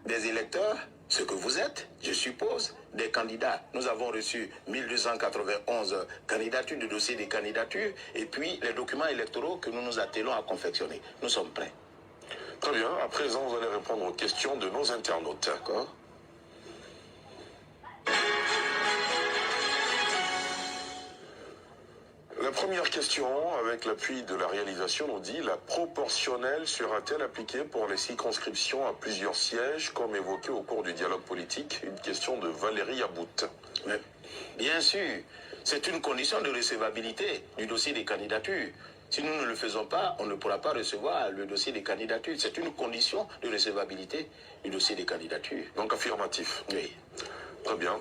K: Des électeurs, ce que vous êtes, je suppose, des candidats. Nous avons reçu 1291 candidatures, de dossiers de candidatures, et puis les documents électoraux que nous nous attelons à confectionner. Nous sommes prêts.
J: Très bien. À présent, vous allez répondre aux questions de nos internautes.
K: D'accord.
J: La première question, avec l'appui de la réalisation, nous dit: la proportionnelle sera-t-elle appliquée pour les circonscriptions à plusieurs sièges, comme évoqué au cours du dialogue politique? Une question de Valérie About.
K: Mais, bien sûr, c'est une condition de recevabilité du dossier des candidatures. Si nous ne le faisons pas, on ne pourra pas recevoir le dossier des candidatures. C'est une condition de recevabilité du dossier des candidatures.
J: Donc affirmatif.
K: Oui.
J: Très bien.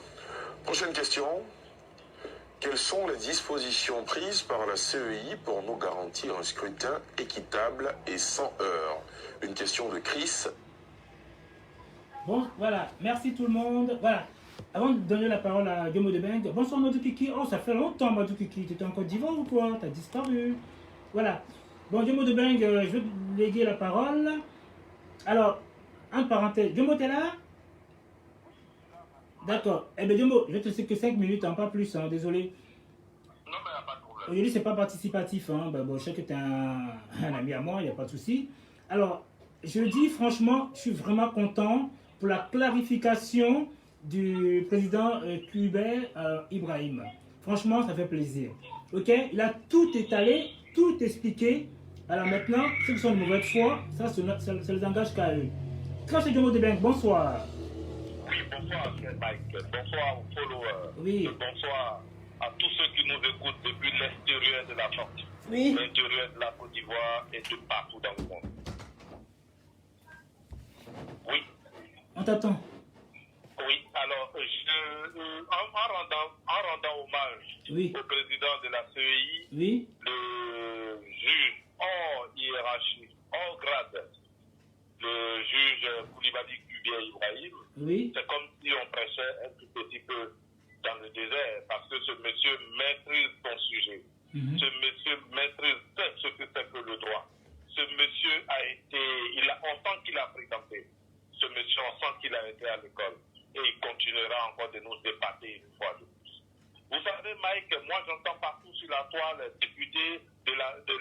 J: Prochaine question.
E: quelles sont les dispositions prises par la CEI pour nous garantir un scrutin équitable et sans heurts? Une question de Chris.
B: Bon, voilà. Merci tout le monde. Voilà. Avant de donner la parole à Guillaume Debeng, bonsoir Madou Kiki. Oh, ça fait longtemps Madou Kiki. Tu étais en Côte d'Ivoire ou quoi? T'as disparu. Voilà. Bon, Guillaume Debeng, je vais te léguer la parole. Alors, entre parenthèses, Guillaume, t'es là? D'accord. Eh bien, Guillaume, je vais te laisser que 5 minutes, hein, pas plus, hein, désolé.
C: Non, mais il n'y a pas de problème.
B: Aujourd'hui, c'est pas participatif. Hein. Ben, bon, je sais que tu es un ami à moi, il n'y a pas de souci. Alors, je dis franchement, je suis vraiment content pour la clarification du président cubain Ibrahim. Franchement, ça fait plaisir. Ok, il a tout étalé, tout expliqué. Alors maintenant, ceux qui sont de mauvaise foi, ça les engage qu'à eux. Très cher Guillaume Debeng, bonsoir.
C: Oui, bonsoir, Mike. Bonsoir aux followers.
B: Oui.
C: Bonsoir à tous ceux qui nous écoutent depuis l'extérieur de la France,
B: oui,
C: l'intérieur de la Côte d'Ivoire et de partout dans le monde. Oui.
B: On t'attend.
C: Oui, alors, en rendant hommage
B: oui.
C: au président de la CEI,
B: oui.
C: le juge hors hiérarchie, hors grade, le juge Koulibaly Kubia Ibrahim,
B: oui.
C: c'est comme si on prêchait un tout petit peu dans le désert, parce que ce monsieur maîtrise son sujet. Ce monsieur maîtrise ce que c'est que le droit. Ce monsieur a été, on sent qu'il a fréquenté. Ce monsieur, on sent qu'il a été à l'école. Et il continuera encore de nous dépater une fois de plus. Vous savez, Mike, moi j'entends partout sur la toile député de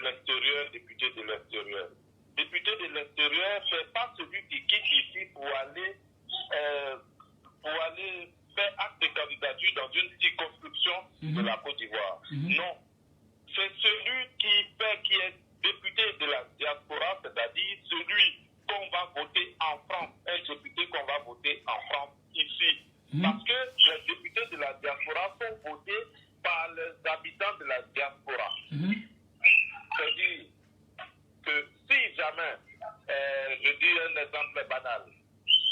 C: l'extérieur, député de l'extérieur. Député de l'extérieur, c'est pas celui qui quitte ici pour aller faire acte de candidature dans une circonscription de la Côte d'Ivoire. Non. C'est celui qui est député de la diaspora, c'est-à-dire celui qu'on va voter en France, un député qu'on va voter en France ici. Parce que les députés de la diaspora sont votés par les habitants de la diaspora. C'est-à-dire que si jamais, je dis un exemple banal,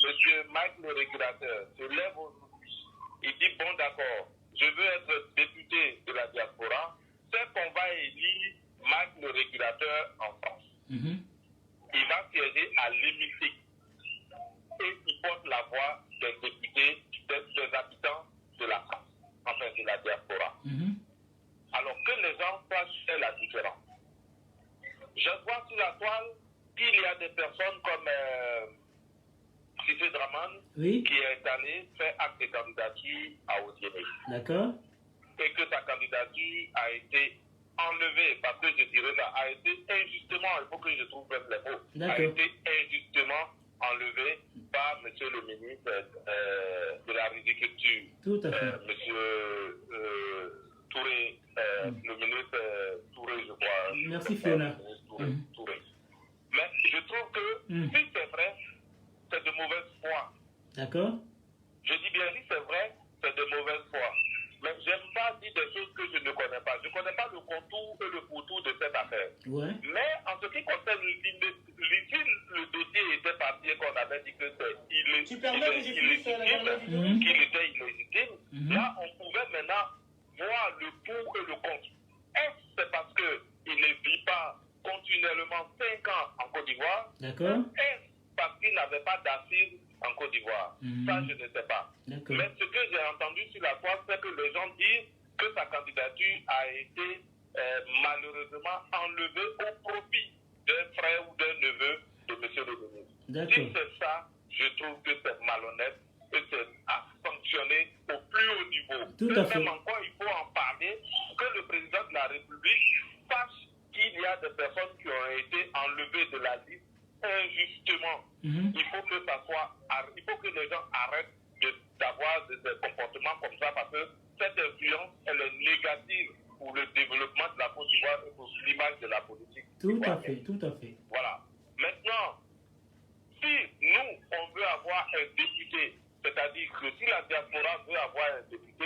C: Monsieur Mike le régulateur se lève aujourd'hui, il dit bon d'accord, je veux être député de la diaspora, c'est qu'on va élire Mike le régulateur en France. Il va siéger à l'hémicycle et il porte la voix des députés, des habitants de la France, enfin de la diaspora. Alors que les gens sachent la différence. Je vois sur la toile qu'il y a des personnes comme Cissé Draman qui est allé faire acte de candidature à Odiéné.
B: D'accord.
C: Et que sa candidature a été enlevée, parce que je dirais ça, a été injustement, il faut que je trouve même les mots, a été injustement enlevée par monsieur le ministre de la Riziculture.
B: Tout à fait.
C: Monsieur Touré, le ministre Touré, je crois.
B: Merci Fiona.
C: Touré. Mais je trouve que si c'est vrai, c'est de mauvaise foi.
B: D'accord.
C: Je dis bien, si c'est vrai, c'est de mauvaise foi. Mais j'aime pas dire des choses que je ne connais pas. Je ne connais pas le contour et le pourtour de cette affaire.
B: Ouais.
C: Mais en ce qui concerne le dossier était parti et qu'on avait dit que qu'il était illégitime, là on pouvait maintenant voir le pour et le contre. Est-ce que c'est parce qu'il ne vit pas continuellement 5 ans en Côte d'Ivoire?
B: D'accord.
C: Est-ce parce qu'il n'avait pas d'assise en Côte d'Ivoire? Ça, je ne sais pas. Mais ce que j'ai entendu sur la toile, c'est que les gens disent que sa candidature a été malheureusement enlevée au profit d'un frère ou d'un neveu de M. le ministre. Si c'est ça, je trouve que c'est malhonnête et c'est à sanctionner au plus haut niveau.
B: Tout à fait.
C: Même encore, il faut en parler, que le président de la République sache qu'il y a des personnes qui ont été enlevées de la liste injustement. Il faut que ça soit, il faut que les gens arrêtent d'avoir des comportements comme ça, parce que cette influence, elle est négative pour le développement de la Côte d'Ivoire et pour l'image de la politique.
B: Tout à fait, tout à fait.
C: Voilà. Maintenant, si nous, on veut avoir un député, c'est-à-dire que si la diaspora veut avoir un député,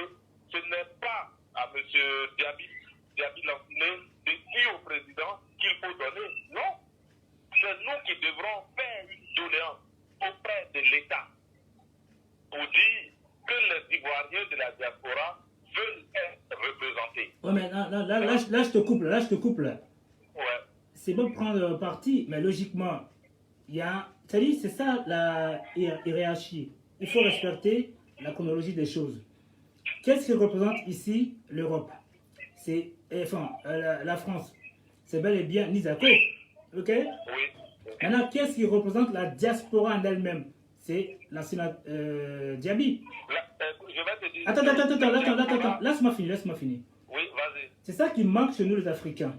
C: ce n'est pas à M. Diaby Lanciné de dire au président qu'il faut donner. Non. C'est nous qui devrons faire une doléance auprès de l'État pour dire que les Ivoiriens de la diaspora
L: veulent être représentés.
B: Ouais, mais là, je te coupe, là.
L: Ouais.
B: C'est bon de prendre parti, mais logiquement, il y a... C'est ça la hiérarchie. Il faut respecter la chronologie des choses. Qu'est-ce qui représente ici l'Europe? C'est, enfin, la France. C'est bel et bien Nizako. Ok?
L: Oui.
B: Maintenant, qu'est-ce qui représente la diaspora en elle-même? C'est l'ancien Diaby.
L: Je vais te dire...
B: Attends, laisse-moi finir.
L: Oui, vas-y.
B: C'est ça qui manque chez nous les Africains.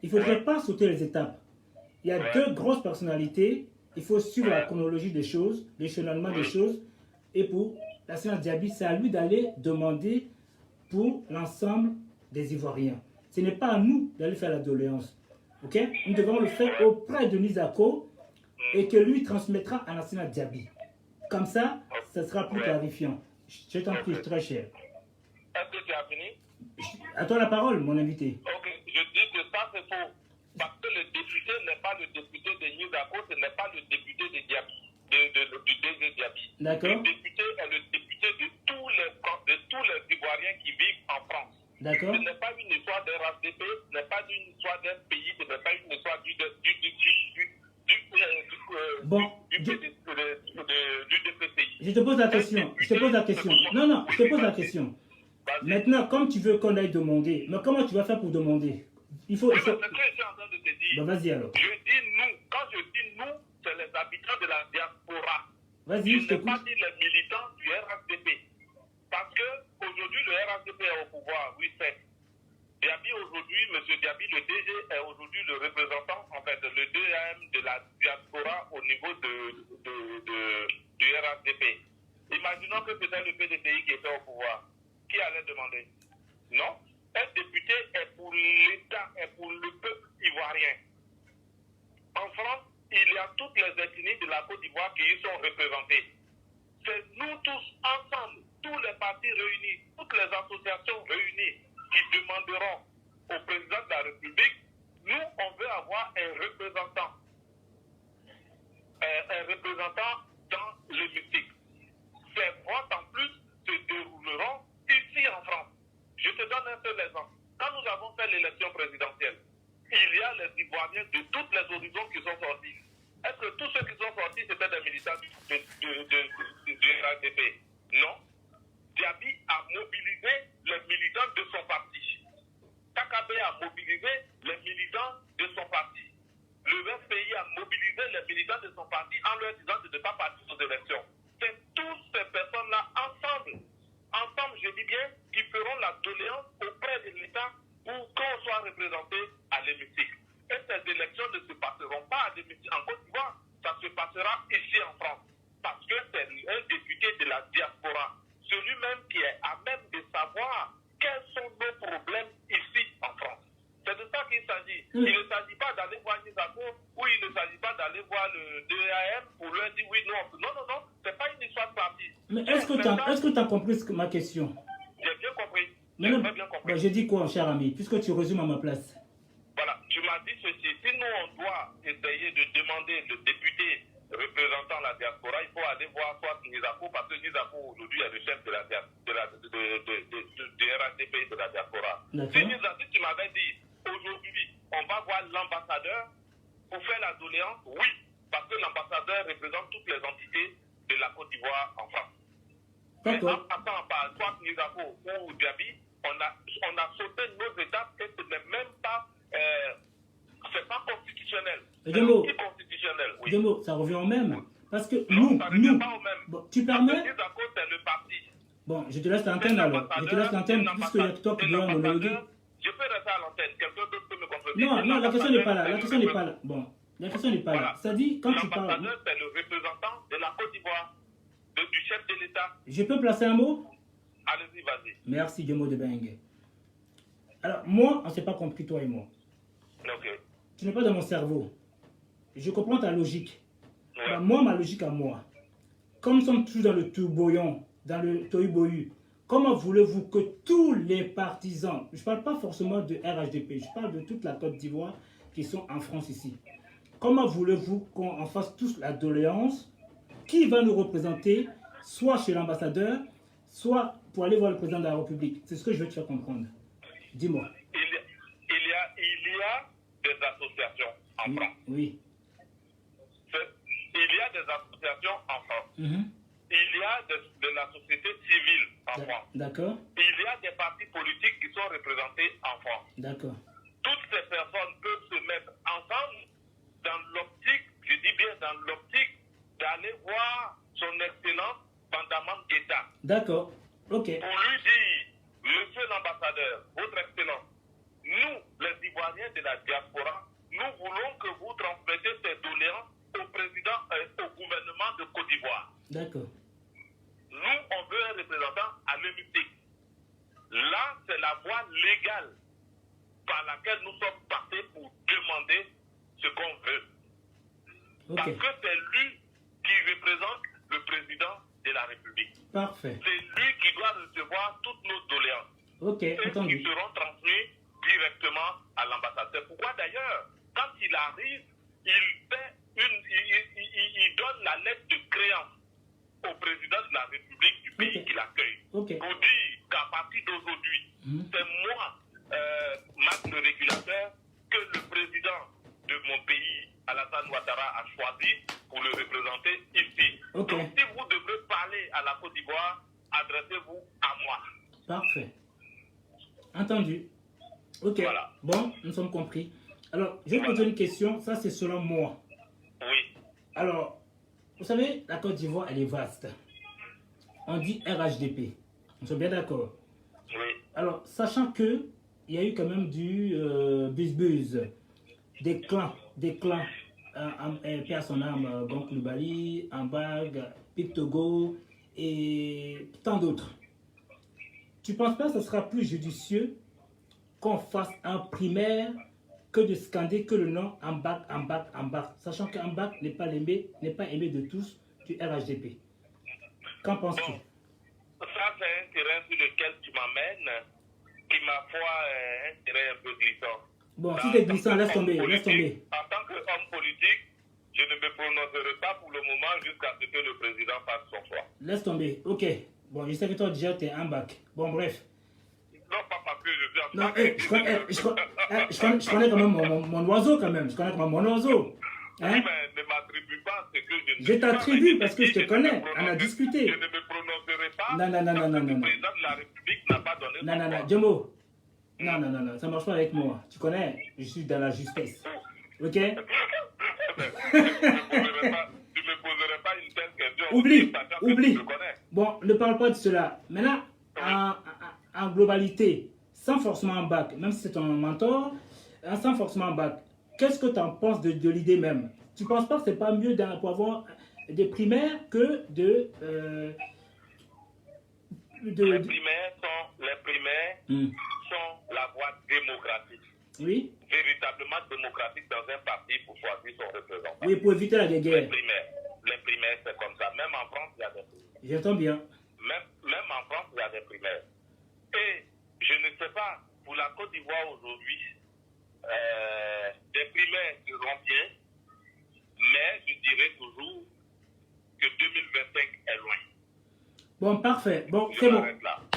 B: Il ne faudrait pas sauter les étapes. Il y a deux grosses personnalités. Il faut suivre la chronologie des choses, l'échelonnement des choses. Et pour l'ancien Diaby, c'est à lui d'aller demander pour l'ensemble des Ivoiriens. Ce n'est pas à nous d'aller faire la doléance. Ok? Nous devons le faire auprès de Nizako et que lui transmettra à l'ancien Diaby. Comme ça, ça sera plus clarifiant. Je t'en prie, très cher.
L: Est-ce que tu as fini?
B: À toi la parole, mon invité.
L: Ok, je dis que ça c'est faux. Parce que le député n'est pas le député de Nizako, ce n'est pas le député de Diaby, du DG Diaby.
B: D'accord.
L: Le député est le député de tous les Ivoiriens qui vivent en France.
B: D'accord.
L: Ce n'est pas une histoire d'un RHDP, ce n'est pas une histoire d'un pays, ce n'est pas une histoire du DPCI.
B: Je te pose la question. Non, je te pose la question. Maintenant, comme tu veux qu'on aille demander, mais comment tu vas faire pour demander? Il faut...
L: C'est ce que je suis en train de te dire.
B: Bon, vas-y alors.
L: Je dis nous. Quand je dis nous, c'est les habitants de la diaspora.
B: Vas-y, je
L: n'ai
B: t'écoute.
L: pas dit les militants du RHDP. Parce qu'aujourd'hui, le RHDP est au pouvoir, oui, c'est. Diaby aujourd'hui, M. Diaby, le DG, est aujourd'hui le représentant, en fait, le DM de la diaspora au niveau du RHDP. Imaginons que c'était le PDCI qui était au pouvoir. Qui allait demander? Non. Un député est pour l'État, est pour le peuple ivoirien. En France, il y a toutes les ethnies de la Côte d'Ivoire qui y sont représentées. C'est nous tous ensemble, tous les partis réunis, toutes les associations réunies qui demanderont au président de la République, nous, on veut avoir un représentant dans l'hémicycle. Ces votes en plus se dérouleront ici en France. Je te donne un seul exemple. Quand nous avons fait l'élection présidentielle, il y a les Ivoiriens de toutes les horizons qui sont sortis. Est-ce que tous ceux qui sont sortis, c'était des militants du RHDP? Non. Diaby a mobilisé les militants de son parti. Kakabe a mobilisé les militants de son parti. Le FPI a mobilisé les militants de son parti en leur disant de ne pas partir aux élections. C'est toutes ces personnes-là ensemble, je dis bien, qui feront la doléance auprès de l'État pour qu'on soit représenté à l'hémicycle. Et ces élections ne se passeront pas à l'hémicycle en Côte d'Ivoire, ça se passera ici en France. Parce que c'est un député de la diaspora, celui-même qui est à même de savoir quels sont nos problèmes ici en France. C'est de ça qu'il s'agit. Il ne s'agit pas d'aller voir Nizako ou il ne s'agit pas d'aller voir le DAM pour leur dire oui, non. Non, c'est pas une histoire de parti.
B: Mais est-ce que tu as compris ma question?
L: J'ai bien compris.
B: Bien compris. Je dis quoi, cher ami, puisque tu résumes à ma place?
L: Voilà, tu m'as dit ceci. Si nous, on doit essayer de demander le député représentant la diaspora, il faut aller voir soit Nizako, parce que Nizako aujourd'hui est le chef de la RHDP de la diaspora. Si tu m'avais dit aujourd'hui, on va voir l'ambassadeur pour faire la doléance, oui, parce que l'ambassadeur représente toutes les entités de la Côte d'Ivoire en France. Mais en passant par soit Nizako ou Diaby, on a sauté nos étapes et ce n'est même pas, c'est pas constitutionnel. C'est anticonstitutionnel.
B: Oui. Ça revient au même. Parce que
L: non, ça ne revient pas au même.
B: Bon, tu permets?
L: Nizako, c'est le parti.
B: Bon, je te laisse l'antenne alors. Je te laisse l'antenne puisque il y a toi qui dois monologuer.
L: Je peux rester à l'antenne. Quelqu'un d'autre peut me contredire.
B: Non, la question n'est pas là. La question n'est pas là. Bon, la question n'est pas là. Ça dit, quand tu parles...
L: L'ambassadeur, c'est le représentant de la Côte d'Ivoire, du chef de l'État.
B: Je peux placer un mot?
L: Allez-y, vas-y.
B: Merci, Diemo de Bengue. Alors, moi, on ne s'est pas compris, toi et moi.
L: Ok.
B: Tu n'es pas dans mon cerveau. Je comprends ta logique.
L: Ouais.
B: Ben, moi, ma logique à moi, comme nous sommes tous dans le tourbouillon, dans le tohu-bohu, comment voulez-vous que tous les partisans, je ne parle pas forcément de RHDP, je parle de toute la Côte d'Ivoire qui sont en France ici, comment voulez-vous qu'on en fasse tous la doléance? Qui va nous représenter, soit chez l'ambassadeur, soit pour aller voir le président de la République? C'est ce que je veux te faire comprendre. Dis-moi.
L: Il y a des associations en France.
B: Oui.
L: Il y a des associations en France. Il y a de la société civile en France.
B: D'accord.
L: Il y a des partis politiques qui sont représentés en France.
B: D'accord.
L: Toutes ces personnes peuvent se mettre ensemble dans l'optique, je dis bien dans l'optique, d'aller voir son Excellence Bandamane Guetta.
B: D'accord. Ok.
L: Pour lui dire, Monsieur l'ambassadeur, Votre Excellence, nous, les Ivoiriens de la diaspora, nous voulons que vous transmettez ces doléances au président, au gouvernement de Côte d'Ivoire.
B: D'accord.
L: Nous, on veut un représentant à l'hémicycle. Là, c'est la voie légale par laquelle nous sommes passés pour demander ce qu'on veut. Parce que c'est lui qui représente le président de la République.
B: Parfait.
L: C'est lui qui doit recevoir toutes nos doléances.
B: Ok, entendu.
L: Qui seront transmis directement à l'ambassade. C'est pourquoi d'ailleurs, quand il arrive, il donne la lettre de créance au président de la République du pays qui l'accueille. Pour dire qu'à partir d'aujourd'hui, c'est moi, Marc le régulateur, que le président de mon pays, Alassane Ouattara, a choisi pour le représenter ici. Donc si vous devez parler à la Côte d'Ivoire, adressez-vous à moi.
B: Parfait. Entendu. Ok.
L: Voilà.
B: Bon, nous sommes compris. Alors, je vais poser une question. Ça, c'est selon moi.
L: Oui.
B: Alors, vous savez, la Côte d'Ivoire, elle est vaste. On dit RHDP. Nous sommes bien d'accord.
L: Oui.
B: Alors, sachant que il y a eu quand même du buzz-buzz, des clans, paix à son âme, Gon Coulibaly, Ambag, Pictogo et tant d'autres. Tu ne penses pas que ce sera plus judicieux qu'on fasse un primaire que de scander que le nom Ambag, sachant qu'Ambag n'est pas aimé de tous du RHDP. Qu'en penses-tu?
L: Ça, c'est un terrain sur lequel tu m'amènes, qui, ma foi, est un terrain un peu glissant.
B: Bon, si c'est glissant, laisse tomber.
L: En tant qu'homme politique, je ne me prononcerai pas pour le moment jusqu'à ce que le président fasse son choix.
B: Laisse tomber, ok. Bon, je sais que toi déjà, tu es Ambag. Bon, bref.
L: Non, pas parce que je suis
B: Non, je connais quand même mon oiseau, quand même. Je connais quand même mon oiseau. Hein?
L: Oui, mais ne m'attribue pas ce que je ne
B: Je t'attribue parce que je te connais. On a discuté.
L: Je ne me prononcerai pas.
B: Non.
L: Le président de la République n'a pas donné son choix.
B: Djembo. Non, ça marche pas avec moi. Tu connais, je suis dans la justesse. Ok?
L: Tu ne me poserais pas une telle question.
B: Oublie. Bon, ne parle pas de cela. Maintenant, en globalité, sans forcément un bac, même si c'est ton mentor, sans forcément un bac, qu'est-ce que tu en penses de l'idée même? Tu ne penses pas que c'est pas mieux pour avoir des primaires que de...
L: Les primaires sont la voie démocratique.
B: Oui.
L: Véritablement démocratique dans un parti pour choisir son représentant.
B: Oui, pour éviter la guerre.
L: Les primaires, c'est comme ça. Même en France, il y a des primaires.
B: J'entends bien.
L: Même en France, il y a des primaires. Et je ne sais pas, pour la Côte d'Ivoire aujourd'hui, des primaires seront bien, mais je dirais toujours que 2025 est loin.
B: Bon, parfait. Bon, c'est bon.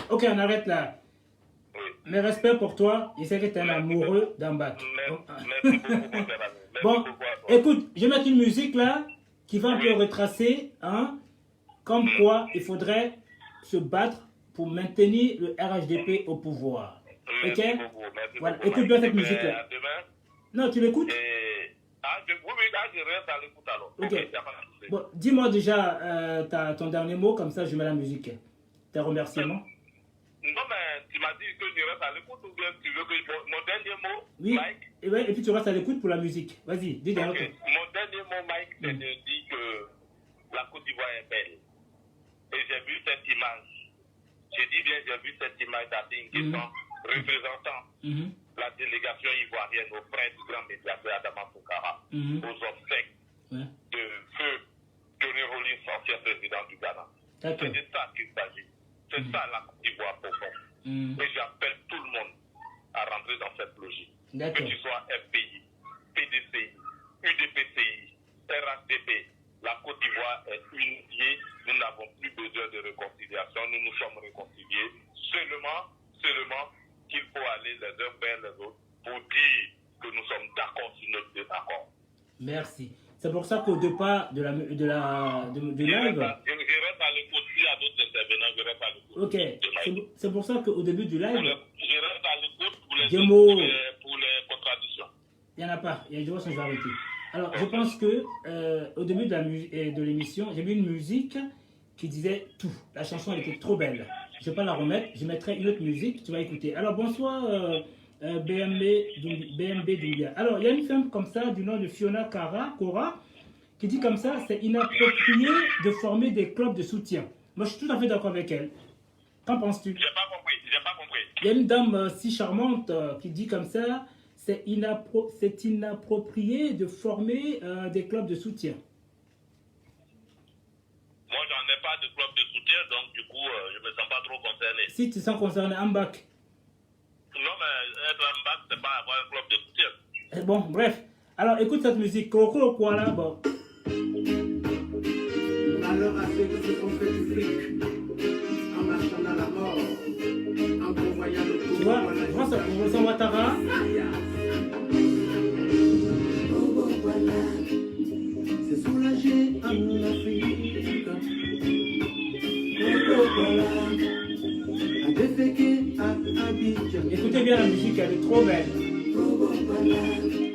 B: Ok, on arrête là.
L: Oui.
B: Mes respects pour toi. Je sais que tu es un amoureux d'Ambag.
L: Merci beaucoup, mon cher ami.
B: Bon, écoute, je vais mettre une musique là qui va un peu retracer, hein, comme quoi il faudrait se battre pour maintenir le RHDP au pouvoir. Ok? Voilà, écoute bien cette musique là. Non, tu l'écoutes?
L: Oui, je reste à l'écoute alors.
B: Ok. Bon, dis-moi déjà ton dernier mot, comme ça je mets la musique. Tes remerciements.
L: Non, mais tu m'as dit que je reste à l'écoute ou bien tu veux que mon dernier mot,
B: oui.
L: Mike?
B: Et puis tu restes à l'écoute pour la musique. Vas-y, dis d'un autre.
L: Mon dernier mot, Mike, c'est de dire que la Côte d'Ivoire est belle. Et j'ai vu cette image. J'ai dit bien, j'ai vu cette image d'Ating qui sont représentant la délégation ivoirienne auprès du grand médiateur Adama Foukara aux obsèques de feu Johnny Rawlings, ancien président du Ghana. C'est de ça qu'il s'agit. C'est ça la Côte d'Ivoire profonde. Et j'appelle tout le monde à rentrer dans cette logique. Que tu sois FPI, PDCI, UDPCI, RHDP, la Côte d'Ivoire est unifiée nous n'avons plus besoin de réconciliation, nous nous sommes réconciliés. Seulement qu'il faut aller les uns vers les autres pour dire que nous sommes d'accord sur notre désaccord.
B: Merci. C'est pour ça qu'au départ de live...
L: Je reste à l'écoute, s'il y a d'autres intervenants, je reste à l'écoute.
B: Ok, c'est pour ça qu'au début du live...
L: Je reste à l'écoute pour les contradictions.
B: Il n'y en a pas, il y a des gens qui sont arrêtés. Alors, je pense que au début de l'émission, j'ai mis une musique qui disait tout. La chanson, elle était trop belle. Je ne vais pas la remettre, je mettrai une autre musique, tu vas écouter. Alors, bonsoir BMB Doumbia. Alors, il y a une femme comme ça, du nom de Fiona Cora, qui dit comme ça, c'est inapproprié de former des clubs de soutien. Moi, je suis tout à fait d'accord avec elle. Qu'en penses-tu?
L: J'ai pas compris.
B: Il y a une dame si charmante qui dit comme ça, c'est inapproprié de former des clubs de soutien.
L: Moi, j'en ai pas de club de soutien, donc du coup, je me sens pas trop concerné.
B: Si tu te sens concerné, en bac.
L: Non, mais être en bac, c'est pas avoir un club de soutien.
B: Bon, bref. Alors, écoute cette musique. Coco, quoi là, bon.
A: Alors, à ceux qui se sont fait du fric, en marchant dans la mort, en convoyant le coup.
B: Tu vois, on ressent Ouattara.
A: C'est soulagé en Afrique.
B: Écoutez bien la musique, elle est trop belle.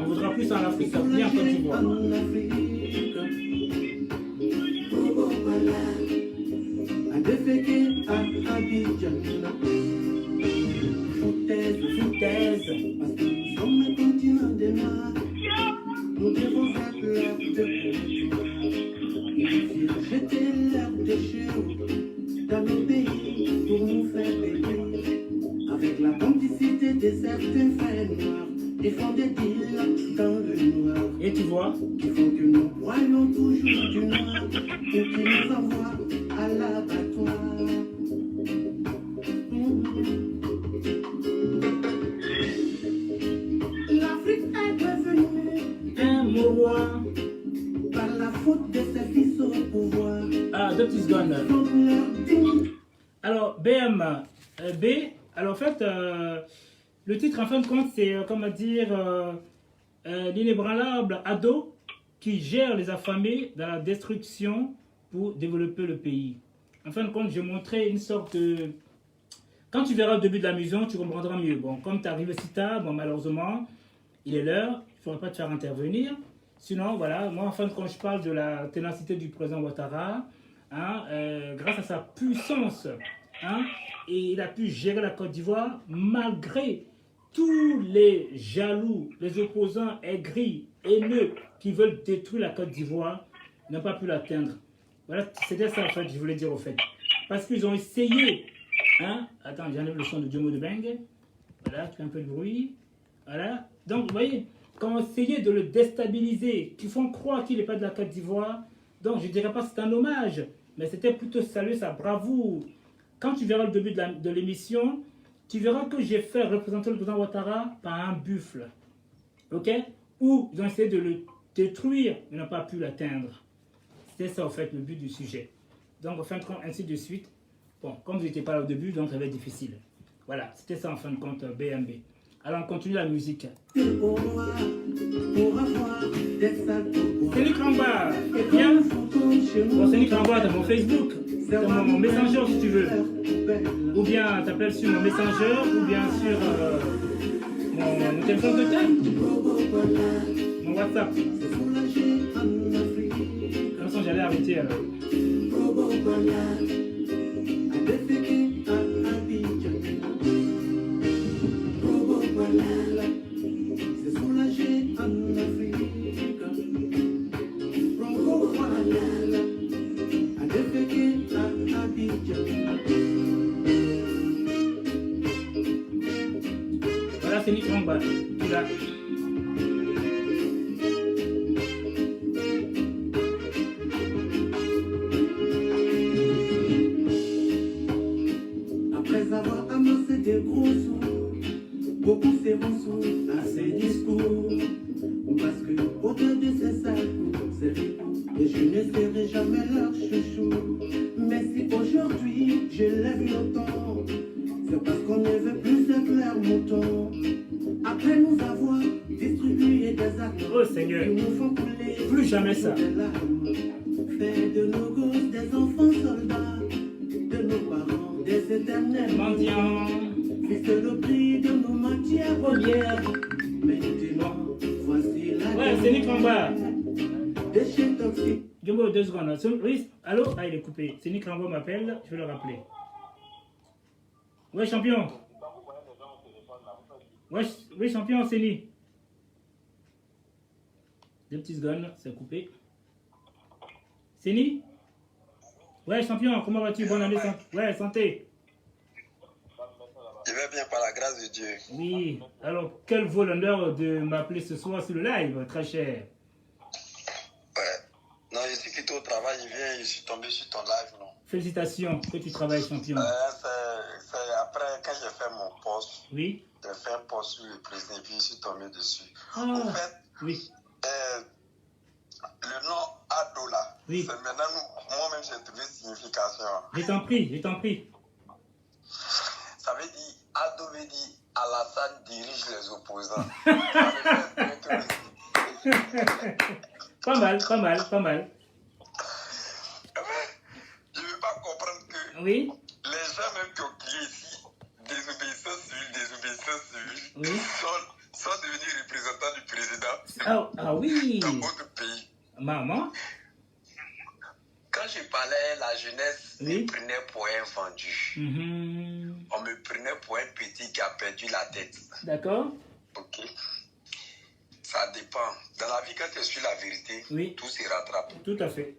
B: On voudra plus en Afrique, ni en Côte d'Ivoire. Foutaise.
A: Parce que nous sommes un continent des noirs. Nous devons être l'heure de culture. Il faut jeter leurs déchets dans nos pays pour nous faire payer. Avec la complicité de certains frères noirs, ils font des deals dans le noir.
B: Et tu vois,
A: ils font que nous broyons toujours du noir pour qu'ils nous envoient à l'abattoir. L'Afrique est devenue
B: un mouroir
A: par la faute de ses fils au pouvoir.
B: Ah, 2 petites secondes. Alors, B, alors en fait, le titre en fin de compte, c'est, comment dire, l'inébranlable ado qui gère les affamés dans la destruction pour développer le pays. En fin de compte, je montrais une sorte de... Quand tu verras le début de la musique, tu comprendras mieux. Bon, comme tu arrives si tard, bon, malheureusement, il est l'heure, il ne faudra pas te faire intervenir. Sinon, voilà, moi, en fin de compte, je parle de la ténacité du président Ouattara, hein, grâce à sa puissance, hein, et il a pu gérer la Côte d'Ivoire malgré tous les jaloux, les opposants aigris, haineux, qui veulent détruire la Côte d'Ivoire, n'ont pas pu l'atteindre. Voilà, c'était ça, en fait, je voulais dire, au fait. Parce qu'ils ont essayé, hein, attends, j'enlève le son de Diomo de Beng, voilà, tu fais un peu de bruit, voilà. Donc, vous voyez, quand on essayait de le déstabiliser, qui font croire qu'il n'est pas de la Côte d'Ivoire, donc je ne dirais pas que c'est un hommage, mais c'était plutôt saluer sa bravoure. Quand tu verras le début de l'émission, tu verras que j'ai fait représenter le président Ouattara par un buffle, ok? Où ils ont essayé de le détruire, mais n'ont pas pu l'atteindre. C'était ça, en fait, le but du sujet. Donc, en fin de compte, ainsi de suite. Bon, comme vous n'étiez pas là au début, donc ça va être difficile. Voilà, c'était ça, en fin de compte, BMB. Alors, on continue la musique. C'est Nick Lamba, c'est bien? Bon, c'est Nick Lamba, t'as mon Facebook, t'as mon Messenger si tu veux. Ou bien t'appelles sur mon Messenger, ou bien sur mon téléphone de tête, mon WhatsApp. De toute façon, j'allais arrêter alors.
A: C'est soulagé en Afrique. A déféquer à Abidjan.
B: Voilà, c'est Nick Lamba. Tu l'as.
A: Après avoir amassé des gros sous, beaucoup seront sous à ces discours. Parce que au-delà de ces sales coups, c'est les coups, et je ne serai jamais leur chouchou. j'élève le ton. C'est parce qu'on ne veut plus de clair mouton. Après nous avoir distribué des actes
B: Oh Seigneur,
A: qui nous font couler
B: plus jamais ça.
A: des larmes. Fait de nos gosses des enfants soldats, de nos parents des éternels
B: mendiants.
A: Fils le prix de nos matières premières. Maintenant, voici la
B: Ouais, c'est Nick Ramba.
A: déchets toxiques.
B: Jumbo, 2 secondes. Oui, allô? Ah, il est coupé. C'est Nick Ramba m'appelle, je vais le rappeler. Ouais, champion. Ouais, oui, champion, c'est lui. 2 petites secondes, c'est coupé. C'est lui? Ouais, champion, comment vas-tu? Bonne année, ouais, santé.
M: Je vais bien par la grâce de Dieu.
B: Oui, alors quel vol l'honneur de m'appeler ce soir sur le live, très cher.
M: Ouais. Non, je suis quitté au travail, je suis tombé sur ton live, non.
B: Félicitations que tu travailles, champion.
M: C'est après, quand j'ai fait mon poste,
B: oui.
M: J'ai fait un poste sur le président, puis je suis tombé dessus.
B: Ah,
M: en fait,
B: oui.
M: Le nom Ado là,
B: oui.
M: C'est maintenant, moi-même j'ai trouvé signification.
B: Je t'en prie, je t'en prie.
M: Ça veut dire, Ado veut dire Alassane dirige les opposants.
B: Pas mal, pas mal, pas mal.
M: Je ne veux pas comprendre que
B: oui.
M: Les gens même qui ont crié ici, désobéissance civile,
B: oui.
M: sont devenus représentants du président
B: ah oui.
M: dans votre pays.
B: Maman.
M: Quand je parlais, la jeunesse
B: oui.
M: me prenait pour un vendu. On me prenait pour un petit qui a perdu la tête.
B: D'accord.
M: Ok. Ça dépend. Dans la vie, quand tu suis la vérité,
B: oui.
M: Tout se rattrape.
B: Tout à fait.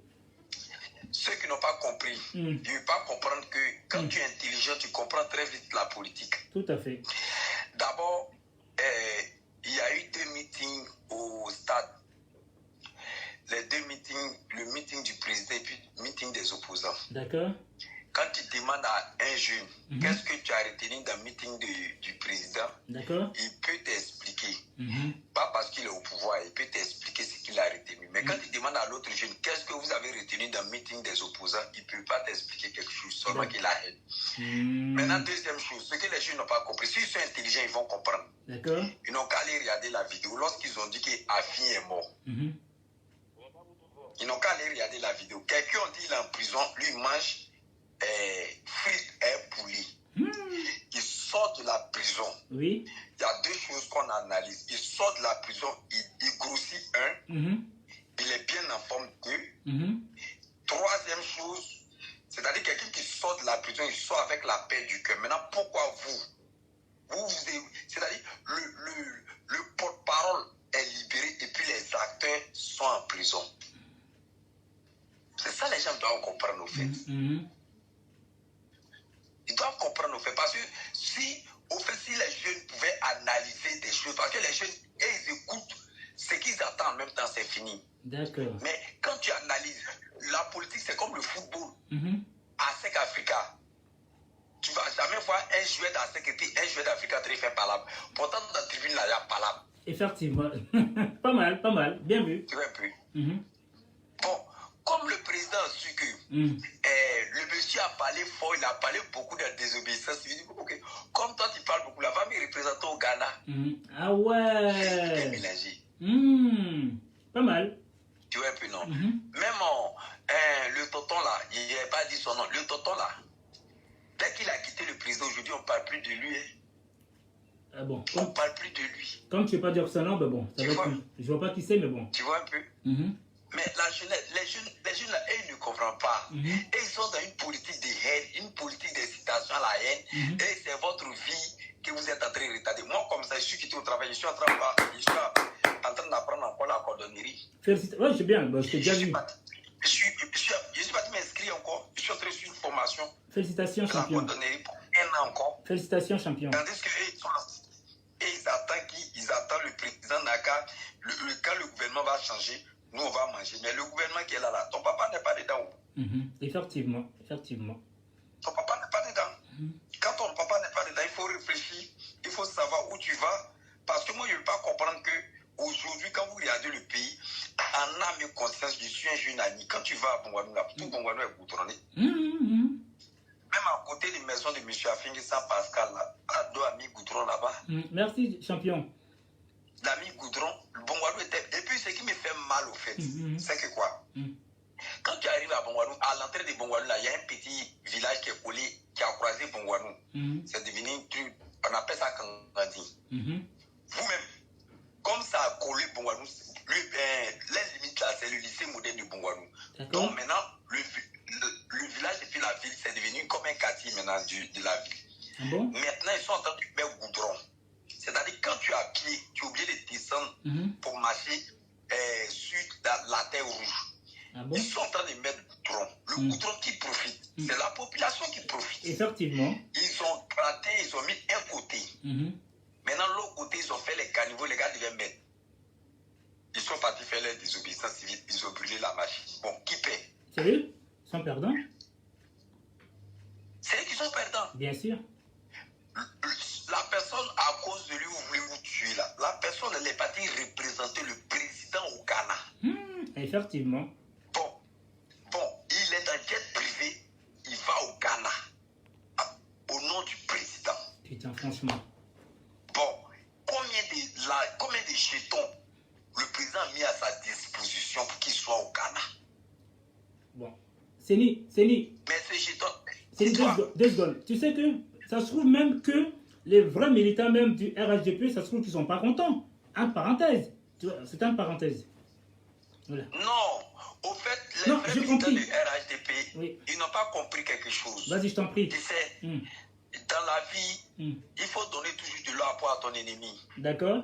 M: Ceux qui n'ont pas compris, ils ne veulent pas comprendre que quand tu es intelligent, tu comprends très vite la politique.
B: Tout à fait.
M: D'abord, il y a eu 2 meetings au stade. Les 2 meetings, le meeting du président et puis le meeting des opposants.
B: D'accord.
M: Quand tu demandes à un jeune, qu'est-ce que tu as retenu dans le meeting du président,
B: d'accord.
M: Il peut t'expliquer. Pas parce qu'il est au pouvoir, il peut t'expliquer ce qu'il a retenu. Mais quand tu demandes à l'autre jeune, qu'est-ce que vous avez retenu dans le meeting des opposants, il ne peut pas t'expliquer quelque chose, seulement qu'il a haine. Maintenant, deuxième chose, ce que les jeunes n'ont pas compris, s'ils sont intelligents, ils vont comprendre.
B: D'accord.
M: Ils n'ont qu'à aller regarder la vidéo. Lorsqu'ils ont dit qu'Afin est mort, ils n'ont qu'à aller regarder la vidéo. Quelqu'un ont dit qu'il est en prison, lui il mange frites et poulet. Il sort de la prison.
B: Oui.
M: Il y a 2 choses qu'on analyse. Il sort de la prison, il grossit 1, il est bien en forme 2. Troisième chose, c'est-à-dire quelqu'un qui sort de la prison, il sort avec la paix du cœur. Maintenant, pourquoi c'est-à-dire le porte-parole est libéré et puis les acteurs sont en prison. C'est ça les gens doivent comprendre au fait. Ils doivent comprendre au fait. Parce que si les jeunes pouvaient analyser des choses, parce que les jeunes, ils écoutent ce qu'ils attendent en même temps, c'est fini.
B: D'accord.
M: Mais quand tu analyses, la politique, c'est comme le football. À SEC Africa, tu vas jamais voir un joueur d'ASEC et puis un joueur d'Africa très fait palabre. Pourtant, dans la tribune, là, il y a palabre.
B: Effectivement. Pas mal. Bien vu.
M: Tu vois un peu. Bon, comme le président a su que le monsieur a parlé fort, il a parlé beaucoup de désobéissance, il dit, okay, comme toi tu parles beaucoup, là, va me représenter au Ghana.
B: Ah ouais.
M: Il mélangé.
B: Pas mal.
M: Tu vois un peu, non? Même le tonton là, il n'a pas dit son nom, le tonton là, dès qu'il a quitté le président aujourd'hui, on ne parle plus de lui.
B: Ah bon.
M: On ne parle plus de lui.
B: Comme tu ne veux pas dire son nom, ben bon, ça va être, je ne vois pas qui c'est, mais bon.
M: Tu vois un peu? Mais la jeunesse, les jeunes là, ils ne comprennent pas. Et ils sont dans une politique de haine, une politique d'incitation à la haine. Et c'est votre vie que vous êtes en train de retarder. Moi, comme ça, je suis quitté au travail, je suis en train d'apprendre encore la cordonnerie.
B: Félicitations. Oui, c'est bien, ben, je t'ai déjà vu.
M: Je suis parti m'inscrire encore. Je suis en train de suivre une formation.
B: Félicitations, champion.
M: La cordonnerie pour 1 an encore.
B: Félicitations, champion.
M: Tandis qu'ils attendent ils attendent le président Naka. Quand le gouvernement va changer, nous on va manger. Mais le gouvernement qui est là, ton papa n'est pas dedans.
B: Effectivement.
M: Ton papa n'est pas dedans. Quand ton papa n'est pas dedans, il faut réfléchir. Il faut savoir où tu vas. Parce que moi, je ne veux pas comprendre que aujourd'hui, quand vous regardez le pays, en âme et conscience, je suis un jeune ami. Quand tu vas à Bongwanou, tout Bongwanou est goudronné. Même même à côté de la maison de M. Afingi San Pascal, là, à deux amis goudron là-bas.
B: Merci, champion.
M: L'ami goudron, Bongwadou était. Et puis ce qui me fait mal au fait, c'est que quoi? Quand tu arrives à Bongwadou, à l'entrée de Bongwadou, là, il y a un petit village qui est collé, qui a croisé Bongwadou. C'est devenu un truc, on appelle ça Kangandi. Vous-même, comme ça a collé Bongwadou, les limites là, c'est le lycée moderne de Bongwadou. Donc maintenant, le village et puis la ville, c'est devenu comme un quartier maintenant de la ville. Maintenant, ils sont en train de mettre goudron. C'est-à-dire quand tu es à pied, tu es obligé de descendre pour marcher sur la terre rouge. Ils sont en train de mettre goudron. Le goudron qui profite, c'est la population qui profite.
B: Effectivement.
M: Ils ont gratté, ils ont mis un côté. Maintenant, l'autre côté, ils ont fait les caniveaux, les gars devaient mettre. Ils sont partis faire leur désobéissance civile, ils ont brûlé la machine. Bon, qui paie?
B: C'est eux? Ils sont perdants?
M: C'est eux qui sont perdants.
B: Bien sûr.
M: La personne, à cause de lui, vous voulez vous tuer là. La personne, elle est partie représenter le président au Ghana.
B: Effectivement.
M: Bon, il est en jet privé, il va au Ghana. Au nom du président.
B: Putain, franchement.
M: Bon, combien de jetons le président a mis à sa disposition pour qu'il soit au Ghana?
B: Bon. Séni.
M: Mais ce jeton...
B: C'est deux secondes. Tu sais que ça se trouve même que les vrais militants même du RHDP, ça se trouve qu'ils ne sont pas contents. En parenthèse. C'est une parenthèse. Voilà.
M: Non. Au fait, les vrais militants du RHDP, ils n'ont pas compris quelque chose.
B: Vas-y, je t'en prie.
M: Tu sais, dans la vie, il faut donner toujours de l'appui à ton ennemi.
B: D'accord.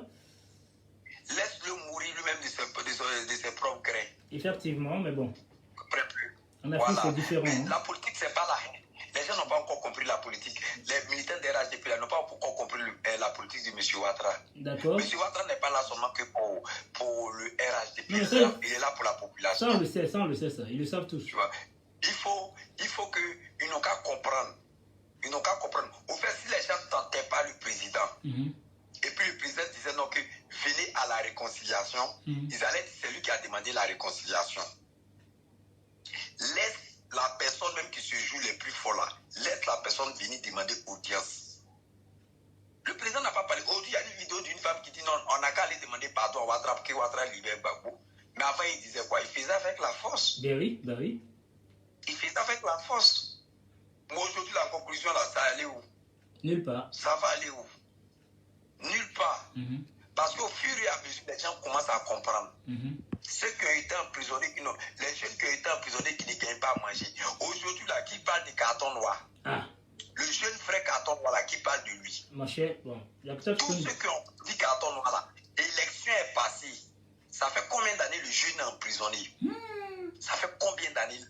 M: Laisse-le mourir lui-même de ses propres grains.
B: Effectivement, mais bon. En Afrique,
M: Voilà.
B: c'est différent.
M: Mais la politique, c'est pas la haine. Les gens n'ont pas encore compris la politique. Les militaires des RHDP n'ont pas encore compris la politique de M. Ouattara.
B: D'accord.
M: M. Ouattara n'est pas là seulement que pour le RHDP. Il est là pour la population.
B: Ça, on le sait, ça. Ils le savent tous.
M: Tu vois, il faut qu'ils n'ont qu'à comprendre. Ils n'ont qu'à comprendre. Au fait, si les gens n'entendaient pas le président, et puis le président disait non, que venez à la réconciliation, ils allaient dire c'est lui qui a demandé la réconciliation. Laisse la personne même qui se joue les plus forts là, laisse la personne venir demander audience. Le président n'a pas parlé. Aujourd'hui, il y a une vidéo d'une femme qui dit non, on n'a qu'à aller demander pardon à Ouattara pour que Ouattara libère Gbagbo. Mais avant, il disait quoi? Il faisait avec la force.
B: Ben oui.
M: Il faisait avec la force. Moi, aujourd'hui, la conclusion là, ça va aller où?
B: Nulle part.
M: Ça va aller où? Nulle part. Parce qu'au fur et à mesure, les gens commencent à comprendre. Ceux qui ont été emprisonnés, les jeunes qui ont été emprisonnés qui ne gagnent pas à manger. Aujourd'hui, là, qui parle de carton noir? Le jeune frère carton noir, là, qui parle de lui?
B: Ma chère, bon.
M: Tous ceux qui ont dit carton noir, là, l'élection est passée. Ça fait combien d'années le jeune est emprisonné? Ça fait combien d'années?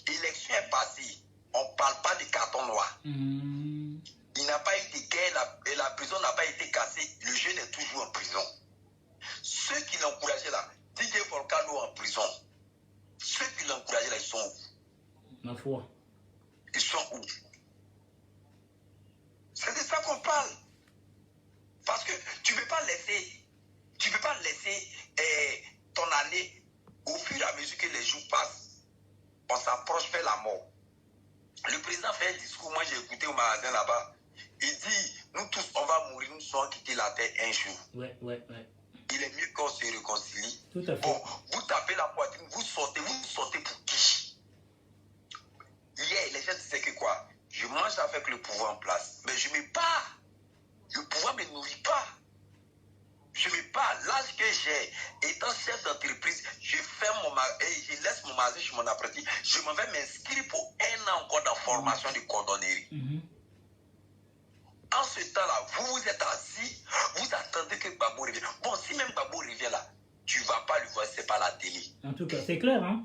M: L'élection est passée. On ne parle pas de carton noir. Il n'a pas eu de guerre et la prison n'a pas été cassée. Le jeune est toujours en prison. Ceux qui l'encourageaient là, Didier Volcano en prison. Ceux qui l'encourageaient là, ils sont où?
B: Ma foi.
M: Ils sont où? C'est de ça qu'on parle. Parce que tu ne peux pas laisser ton année, au fur et à mesure que les jours passent, on s'approche vers la mort. Le président fait un discours, moi j'ai écouté au magasin là-bas. Il dit, nous tous on va mourir, nous serons quittés la terre un jour.
B: Ouais.
M: Il est mieux qu'on se réconcilie.
B: Tout à fait.
M: Bon, vous tapez la poitrine, vous sortez pour qui? Hier, les gens disaient que quoi? Je mange avec le pouvoir en place. Mais je ne me bats. Le pouvoir ne me nourrit pas. Je me bats. L'âge que j'ai, étant chef d'entreprise, je laisse mon magasin chez mon apprenti. Je m'en vais m'inscrire pour 1 an encore dans formation de cordonnerie. En ce temps-là, vous êtes assis, vous attendez que Gbagbo revienne. Bon, si même Gbagbo revient là, tu ne vas pas le voir, c'est pas la télé.
B: En tout cas, c'est clair, hein?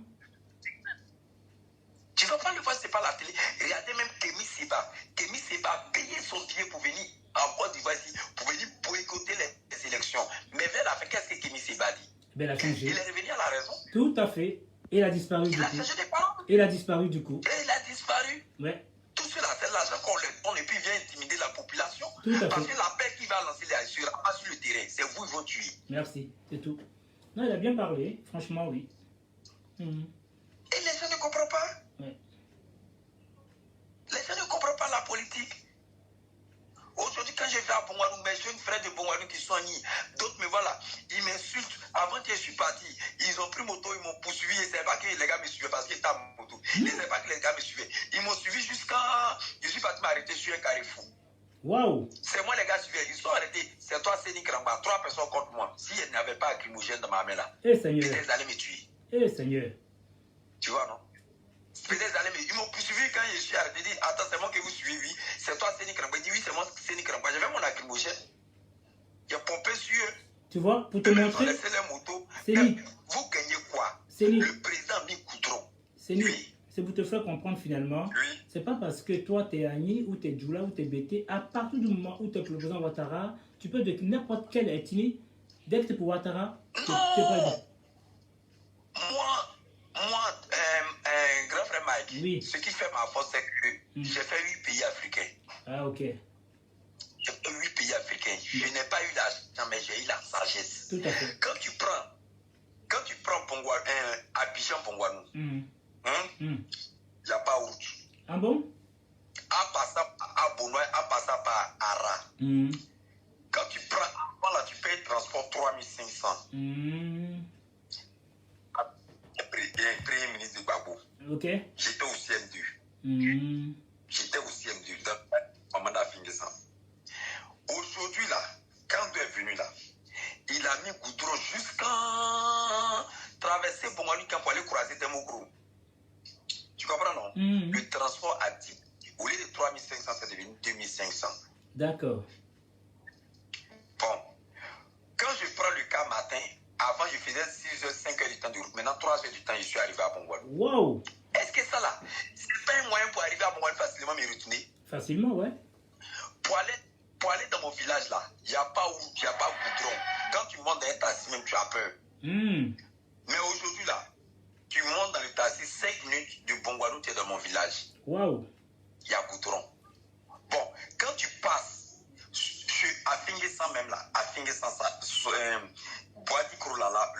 M: Tu ne vas pas le voir, c'est pas la télé. Regardez même Kémy Séba. Kémy Séba a payé son billet pour venir en Côte d'Ivoire ici, pour venir boycotter les élections. Mais vers la fin, qu'est-ce que Kémy Séba dit?
B: Ben, il a changé.
M: Il est revenu à la raison.
B: Tout à fait. Il a disparu du coup.
M: Il a changé de parole.
B: Il a disparu du coup.
M: Et il a disparu.
B: Ouais.
M: Tout cela, c'est l'argent qu'on et puis vient intimider la population.
B: Tout à
M: Parce
B: fait.
M: que la paix qui va lancer les sur le terrain, c'est vous qui vont tuer.
B: Merci, c'est tout. Non, il a bien parlé, franchement, oui.
M: Et les gens ne comprennent pas.
B: Ouais.
M: Bongouanou qui sont ni. D'autres me voilà, ils m'insultent. Avant que je suis parti, ils ont pris moto, ils m'ont poursuivi. Ils ne savaient pas que les gars me suivaient parce qu'ils étaient en moto. Ils ne savaient pas que les gars me suivaient. Ils m'ont suivi jusqu'à. Je suis parti m'arrêter sur un carrefour.
B: Waouh!
M: C'est moi les gars suivaient. Ils sont arrêtés. C'est toi, Séni Kramba. 3 personnes contre moi. Si elle n'avait pas lacrymogène dans ma main là,
B: Seigneur.
M: peut-être ils allaient me tuer.
B: Seigneur.
M: Tu vois, non? Peut-être ils allaient me. Ils m'ont poursuivi quand je suis arrêté. Ils disent attends, c'est moi que vous suivez, oui. C'est toi, Séni Kramba. Il dit oui, c'est moi, Séni Kramba. J'avais mon lacrymogène. Il a pompé sur eux.
B: Tu vois, pour te montrer.
M: Séni. Vous gagnez quoi?
B: Séni.
M: Le président Bi Goudron.
B: Séni. C'est pour te faire comprendre finalement, c'est pas parce que toi t'es Agni ou t'es Djoula ou t'es Bété, à partir du moment où t'es pour le président Ouattara, tu peux de n'importe quelle ethnie, dès que t'es pour Ouattara, tu peux aider.
M: Moi, grand frère Mike, ce qui fait ma force, c'est que j'ai fait 8 pays africains.
B: Ah, ok.
M: J'ai fait 8 pays africains. Je n'ai pas eu l'argent, mais j'ai eu la sagesse.
B: Tout à fait.
M: Quand tu prends Abidjan Bongouanou, il n'y a pas route.
B: Ah bon?
M: En passant à Bonoy, en passant par Ara. Quand tu prends, là, tu payes transport 3500. Premier ministre de Gbagbo.
B: Ok.
M: J'étais au CM2. J'étais au CM2 dans le moment d'Afinguessan. Aujourd'hui, là, quand il est venu là, il a mis Goudron jusqu'à traverser Bongouanou pour aller croiser Temokro. Tu comprends, non? Le transport a dit, au lieu de 3500, c'est devenu 2500.
B: D'accord.
M: Bon, quand je prends le cas matin, avant je faisais 6 heures, 5 heures du temps de route. Maintenant, 3 heures du temps, je suis arrivé à Bongouanou.
B: Waouh!
M: Est-ce que ça là, c'est pas un moyen pour arriver à Bongouanou facilement me retourner?
B: Facilement, ouais.
M: Pour aller dans mon village là, il n'y a pas route, il n'y a pas goudron. Quand tu montes dans un taxi, même tu as peur. Mais aujourd'hui là, tu montes dans le taxi, 5 minutes de Bongouanou, tu es dans mon village.
B: Waouh!
M: Il y a goudron. Bon, quand tu passes, à Finguessan même là, à Finguessan, Boadi-Krou là,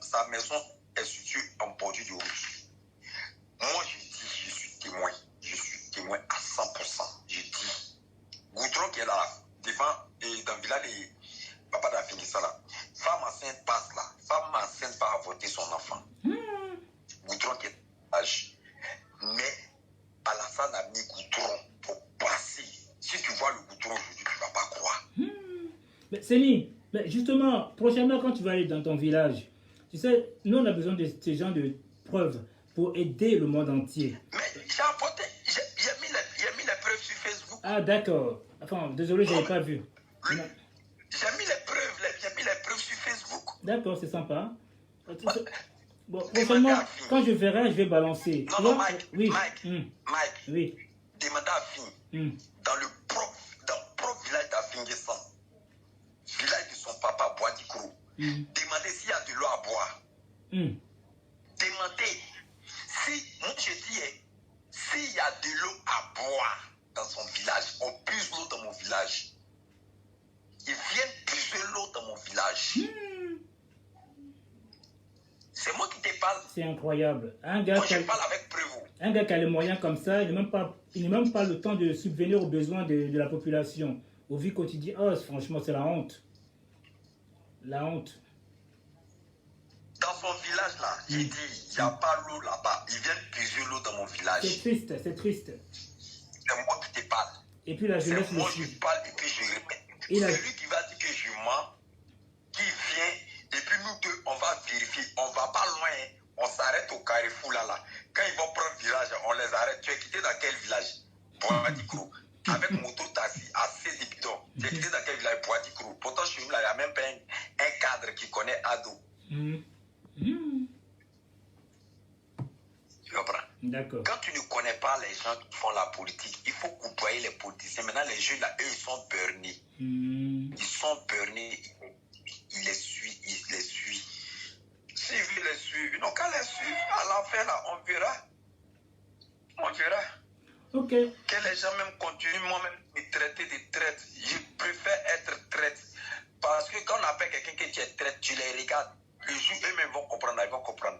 M: sa maison est située en bordure de route. Moi je dis, je suis témoin à 100%. Je dis, goudron qui est là, devant, et dans le village de papa d'Afinguessan là, femme enceinte passe là, femme enceinte va avorter son enfant. Goudron qui est âge. Mais Alassane a mis goudron pour passer. Si tu vois le goudron aujourd'hui, tu ne vas pas croire.
B: Mais Séni, mais justement, prochainement quand tu vas aller dans ton village, tu sais, nous on a besoin de ces gens de preuves pour aider le monde entier.
M: Mais j'ai apporté, j'ai mis les preuves sur Facebook.
B: Ah d'accord. Enfin, désolé, je n'avais pas vu.
M: J'ai mis les preuves sur Facebook.
B: D'accord, c'est sympa. Bon, prochainement, quand je verrai, je vais balancer.
M: Non, Mike,
B: oui.
M: Mike,
B: oui.
M: Demandez à Fing, dans le propre village d'Afinguessan, village de son papa Boadi-Krou, demandez s'il y a de l'eau à boire. Demandez moi je dis, s'il y a de l'eau à boire dans son village, on puise l'eau dans mon village. Ils viennent puiser l'eau dans mon village. C'est moi qui te parle.
B: C'est incroyable. Un gars,
M: moi, je parle avec Prévost.
B: Un gars qui a les moyens comme ça, il n'a même pas le temps de subvenir aux besoins de la population. Aux vies quotidiennes. Oh, franchement, c'est la honte. La honte.
M: Dans son village, là, il dit, il n'y a pas l'eau là-bas. Ils viennent puiser l'eau dans mon village.
B: C'est triste, c'est triste.
M: C'est moi qui te parle.
B: Et puis la jeunesse
M: c'est moi qui parle et puis je répète. C'est lui qui va dire que je mens, qui vient, et puis nous deux, on va vérifier. On va pas loin, on s'arrête au carrefour là. Quand ils vont prendre le village, on les arrête. Tu es quitté dans quel village? Boadi-Krou. Avec moto taxi à 16 bidons. Tu es quitté dans quel village? Boadi-Krou. Pourtant, je suis là, il n'y a même pas un cadre qui connaît Ado. Tu comprends?
B: D'accord.
M: Quand tu ne connais pas les gens qui font la politique, il faut côtoyer les politiciens. Maintenant, les jeunes là, eux, ils sont burnés. Ils sont burnés. Ils les suivent. Si ils les suivent, ils n'ont qu'à les suivre. À la fin, là, on verra.
B: Ok.
M: Que les gens même continuent, moi-même, me traiter de traite. Je préfère être traite. Parce que quand on appelle quelqu'un que tu es traite, tu les regardes. Le jour, eux-mêmes vont comprendre. Ils vont comprendre.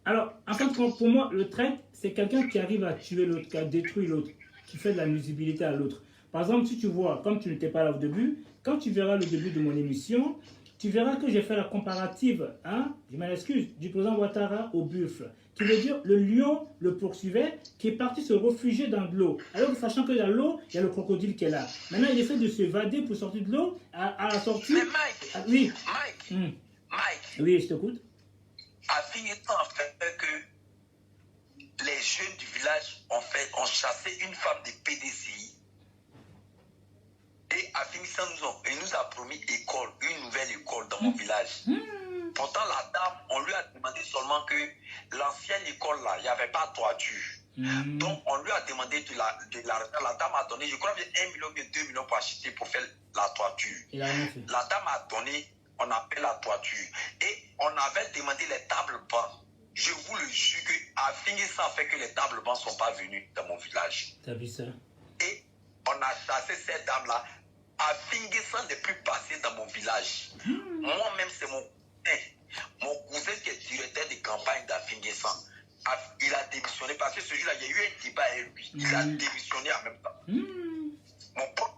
B: Alors, en fait, pour moi, le traite, c'est quelqu'un qui arrive à tuer l'autre, qui a détruit l'autre, qui fait de la nuisibilité à l'autre. Par exemple, si tu vois, comme tu n'étais pas là au début, quand tu verras le début de mon émission, tu verras que j'ai fait la comparative, hein, je m'en excuse, du président Ouattara au buffle. Qui veut dire le lion le poursuivait, qui est parti se réfugier dans de l'eau. Alors sachant qu'il y a l'eau, il y a le crocodile qui est là. Maintenant, il essaie de se évader pour sortir de l'eau. À la sortie...
M: Mais Mike,
B: oui.
M: Mike.
B: Oui, je t'écoute.
M: A fini en fait que les jeunes du village ont chassé une femme de PDCI. Et à finissant, il nous a promis une nouvelle école dans mon village. Pourtant, la dame, on lui a demandé seulement que l'ancienne école là, il n'y avait pas de toiture. Donc, on lui a demandé de l'argent. La dame a donné, je crois, 1 million, 2 millions pour acheter, pour faire la toiture. La dame a donné, on appelle la toiture. Et on avait demandé les tables bancs. Je vous le jure qu'à finir, ça fait que les tables bancs ne sont pas venus dans mon village.
B: T'as vu ça?
M: Et on a chassé cette dame-là. À Finguessan n'est plus passé dans mon village. Moi-même, c'est mon cousin qui est directeur de campagne d'Afinguessan. Il a démissionné parce que ce jour-là, il y a eu un débat avec lui. Il a démissionné en même temps. Mon pote,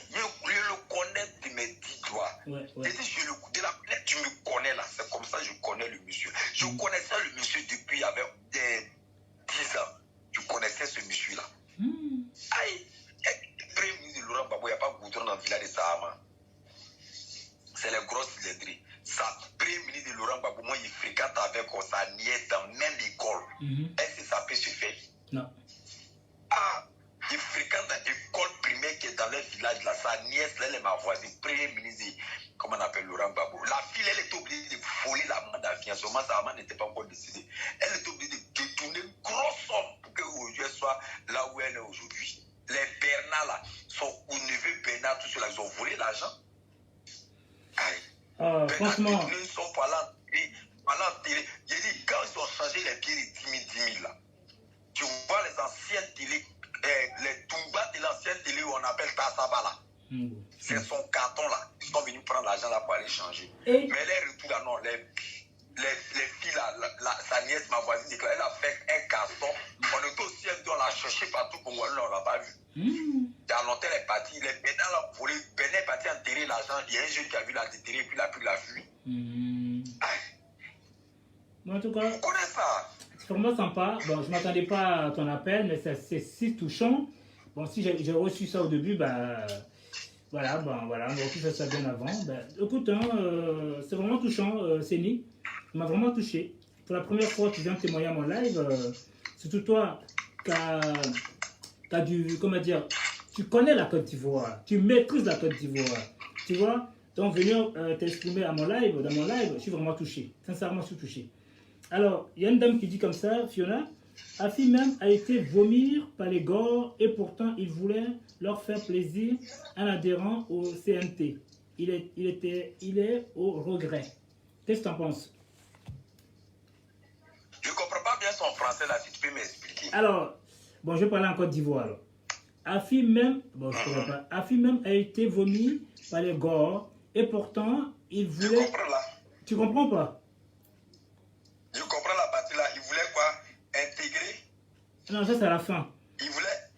M: je le connais de mes 10 doigts. De la planète, tu me connais là. C'est comme ça que je connais le monsieur. Je connaissais le monsieur depuis il y avait 10 ans. Je connaissais ce monsieur-là. Premier ministre de Laurent Gbagbo, il n'y a pas goudron dans le village de Sahama. C'est les grosses cylindries. Ça, premier ministre de Laurent Gbagbo, moi, il fréquente avec sa nièce dans la même école. Est-ce que ça peut se faire?
B: Non.
M: Il fréquente dans l'école primaire qui est dans le village là. Sa nièce, là, elle est ma voisine. Premier ministre, comment on appelle Laurent Gbagbo. La fille, elle est obligée de voler la main d'affiance. Seulement, sa maman n'était pas encore décidée. Elle est obligée de détourner une grosse somme pour qu'aujourd'hui elle soit là où elle est aujourd'hui. Les Bernard là, son neveu Bernard, tout cela, ils ont volé l'argent.
B: Franchement.
M: Ils sont pas là. J'ai dit, quand ils ont changé les pieds de 10 000 là, tu vois les anciennes télé, les Toumba de l'ancienne télé où on appelle Tassaba là. C'est son carton là. Ils sont venus prendre l'argent là pour aller changer. Mais les retours là, non, les filles là, sa nièce, ma voisine, elle a fait un carton. On était aussi, on l'a cherché partout pour moi, on l'a pas vu. Dans longtemps, elle est partie, les Bénin l'a volé, Bénin est parti enterrer l'argent. Il y a un jeune qui a vu la déterrer, puis il a pris la fuite.
B: En tout cas,
M: vous connaissez ça?
B: C'est vraiment sympa. Bon, je ne m'attendais pas à ton appel, mais c'est si touchant. Bon, si j'ai reçu ça au début, voilà, on aurait pu faire ça bien avant. Écoute, c'est vraiment touchant, Séni. Ça m'a vraiment touché. Pour la première fois, tu viens témoigner à mon live. Surtout toi, comment dire, tu connais la Côte d'Ivoire. Tu maîtrises la Côte d'Ivoire. Tu vois? Donc, venir t'exprimer dans mon live, je suis vraiment touché. Sincèrement, je suis touché. Alors, il y a une dame qui dit comme ça, Fiona, Afi même a été vomir par les gores et pourtant il voulait leur faire plaisir en adhérant au CNT. Il est au regret. Qu'est-ce que tu en penses?
M: Je ne comprends pas bien son français là, si tu peux m'expliquer.
B: Alors, bon, je vais parler en Côte d'Ivoire. Afi même, Afi même a été vomi par les gores et pourtant il voulait...
M: Je comprends là.
B: Tu comprends pas?
M: Je comprends la partie là. Il voulait quoi? Intégrer?
B: Non, ça c'est à la fin.
M: Il voulait...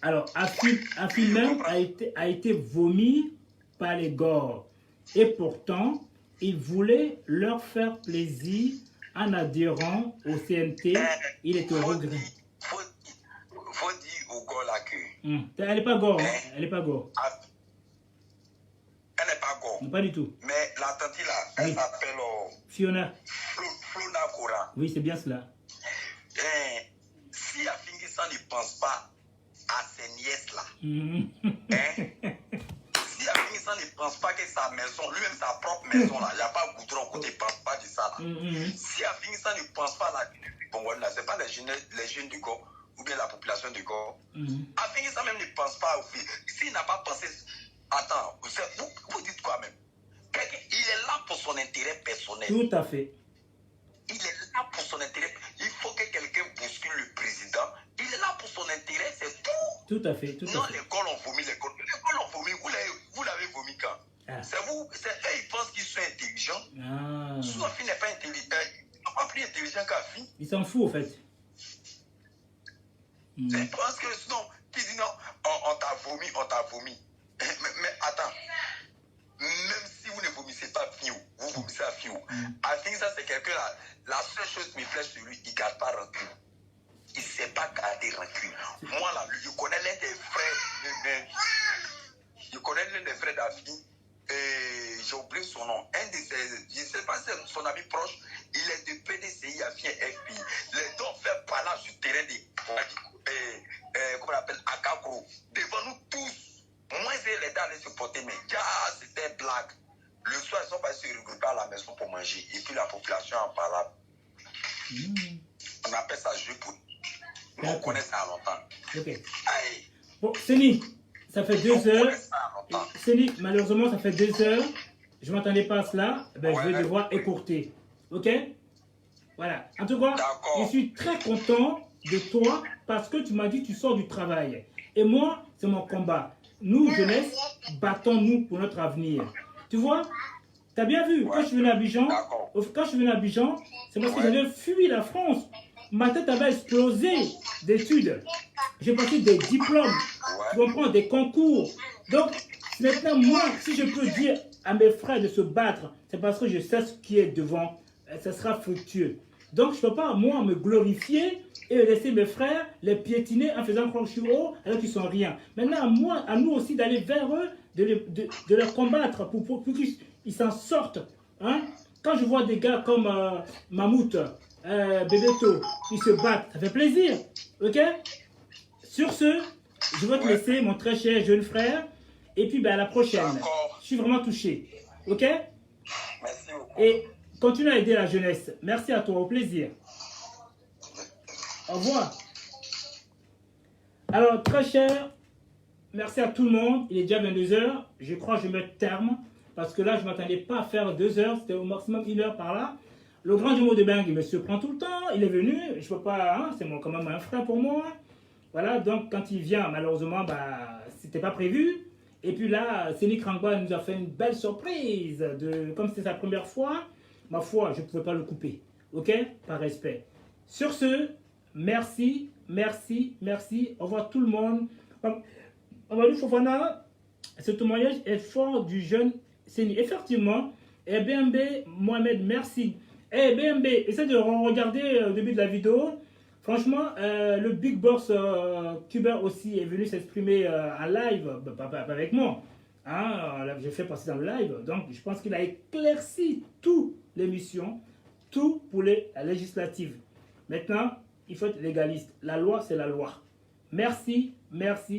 B: Alors, Afi même a été vomi par les gores. Et pourtant, il voulait leur faire plaisir en adhérant au CNT. Il est au regret.
M: Faut dire au gars là que...
B: Elle n'est pas gore. Elle n'est pas gore.
M: Elle n'est pas gore.
B: Non, pas du tout.
M: Mais la tante là, elle s'appelle...
B: Fiona.
M: Flona Koran.
B: Oui, c'est bien cela.
M: Si Afinguessan ne pense pas à ses nièces là, si Afinguessan ne pense pas que sa maison, lui-même sa propre maison là, il n'y a pas goudron, côté, il ne pense pas de ça là. Si Afinguessan ne pense pas là, bon voilà, ce n'est pas les jeunes du Go ou bien la population du Go. Afinguessan même ne pense pas au fait. S'il n'a pas pensé, attends, vous dites quoi même? Il est là pour son intérêt personnel.
B: Tout à fait.
M: Il est là pour son intérêt. Il faut que quelqu'un bouscule le président. Il est là pour son intérêt, c'est tout.
B: Tout à fait.
M: Non, l'école ont vomi, l'école ont vomi. Vous l'avez vomi quand? C'est vous, c'est eux, ils pensent qu'ils sont intelligents. Sophie n'est pas intelligent. Il n'est pas plus intelligent qu'Afi.
B: Il s'en fout, en fait.
M: C'est parce que sinon, qui dit non, on t'a vomi. c'est Afiou. Afiou, ça, c'est quelqu'un, la seule chose qui me plaît sur lui, il ne garde pas rancune. Il ne sait pas garder rancune. Moi, là, je connais l'un des frères, je connais l'un des frères d'Afiou, et j'ai oublié son nom. Un de ses, je ne sais pas si c'est son ami proche, il est de PDCI à FPI. Les deux fait par là sur le terrain de, comment on appelle, Akakro. Devant nous tous, moins les dents allaient se porter, mais c'était blague. Le soir, ils sont passés se regrouper à la maison pour manger. Et puis la population en parlait. On appelle ça jeu pour nous. On connaît ça longtemps.
B: Ok. Bon, Séni, ça fait 2 heures. Séni, malheureusement, ça fait 2 heures. Je ne m'attendais pas à cela. Ben, je vais devoir écourter. Ok? Voilà. En tout cas, je suis très content de toi parce que tu m'as dit que tu sors du travail. Et moi, c'est mon combat. Nous, jeunesse, battons-nous pour notre avenir. Tu vois? Tu as bien vu, quand je suis venu à Abidjan, c'est parce que j'avais fui la France. Ma tête avait explosé d'études. J'ai passé des diplômes, tu comprends, des concours. Donc, maintenant, moi, si je peux dire à mes frères de se battre, c'est parce que je sais ce qui est devant. Ça sera fructueux. Donc, je ne peux pas, moi, me glorifier et laisser mes frères les piétiner en faisant croire que je suis haut alors qu'ils ne sont rien. Maintenant, à nous aussi d'aller vers eux, de les combattre pour qu'ils s'en sortent. Hein? Quand je vois des gars comme Mammouth, Bebeto, ils se battent, ça fait plaisir. Ok? Sur ce, je vais te laisser, mon très cher jeune frère. Et puis, ben, à la prochaine. Je suis vraiment touché. Ok?
M: Merci beaucoup.
B: Et continue à aider la jeunesse. Merci à toi, au plaisir. Au revoir. Alors, très cher, merci à tout le monde. Il est déjà 22 h. Je crois que je mets terme. Parce que là, je ne m'attendais pas à faire 2 heures. C'était au maximum 1 heure par là. Le grand jumeau de Beng, il me surprend tout le temps. Il est venu. Je ne peux pas... Hein, c'est quand même un frère pour moi. Voilà, donc quand il vient, malheureusement, bah, c'était pas prévu. Et puis là, Séni Krangba nous a fait une belle surprise. Comme c'était sa première fois, ma foi, je ne pouvais pas le couper. Ok? Par respect. Sur ce, merci, merci, merci. Au revoir tout le monde. Amadou Fofana, ce témoignage est fort du jeune Séni. Effectivement, et BMB, Mohamed, merci. Et BMB, essaie de regarder le début de la vidéo. Franchement, le Big Boss cubain aussi est venu s'exprimer en live, pas avec moi. Hein, j'ai fait passer dans le live. Donc, je pense qu'il a éclairci toute l'émission, tout pour les législatives. Maintenant, il faut être légaliste. La loi, c'est la loi. Merci, merci.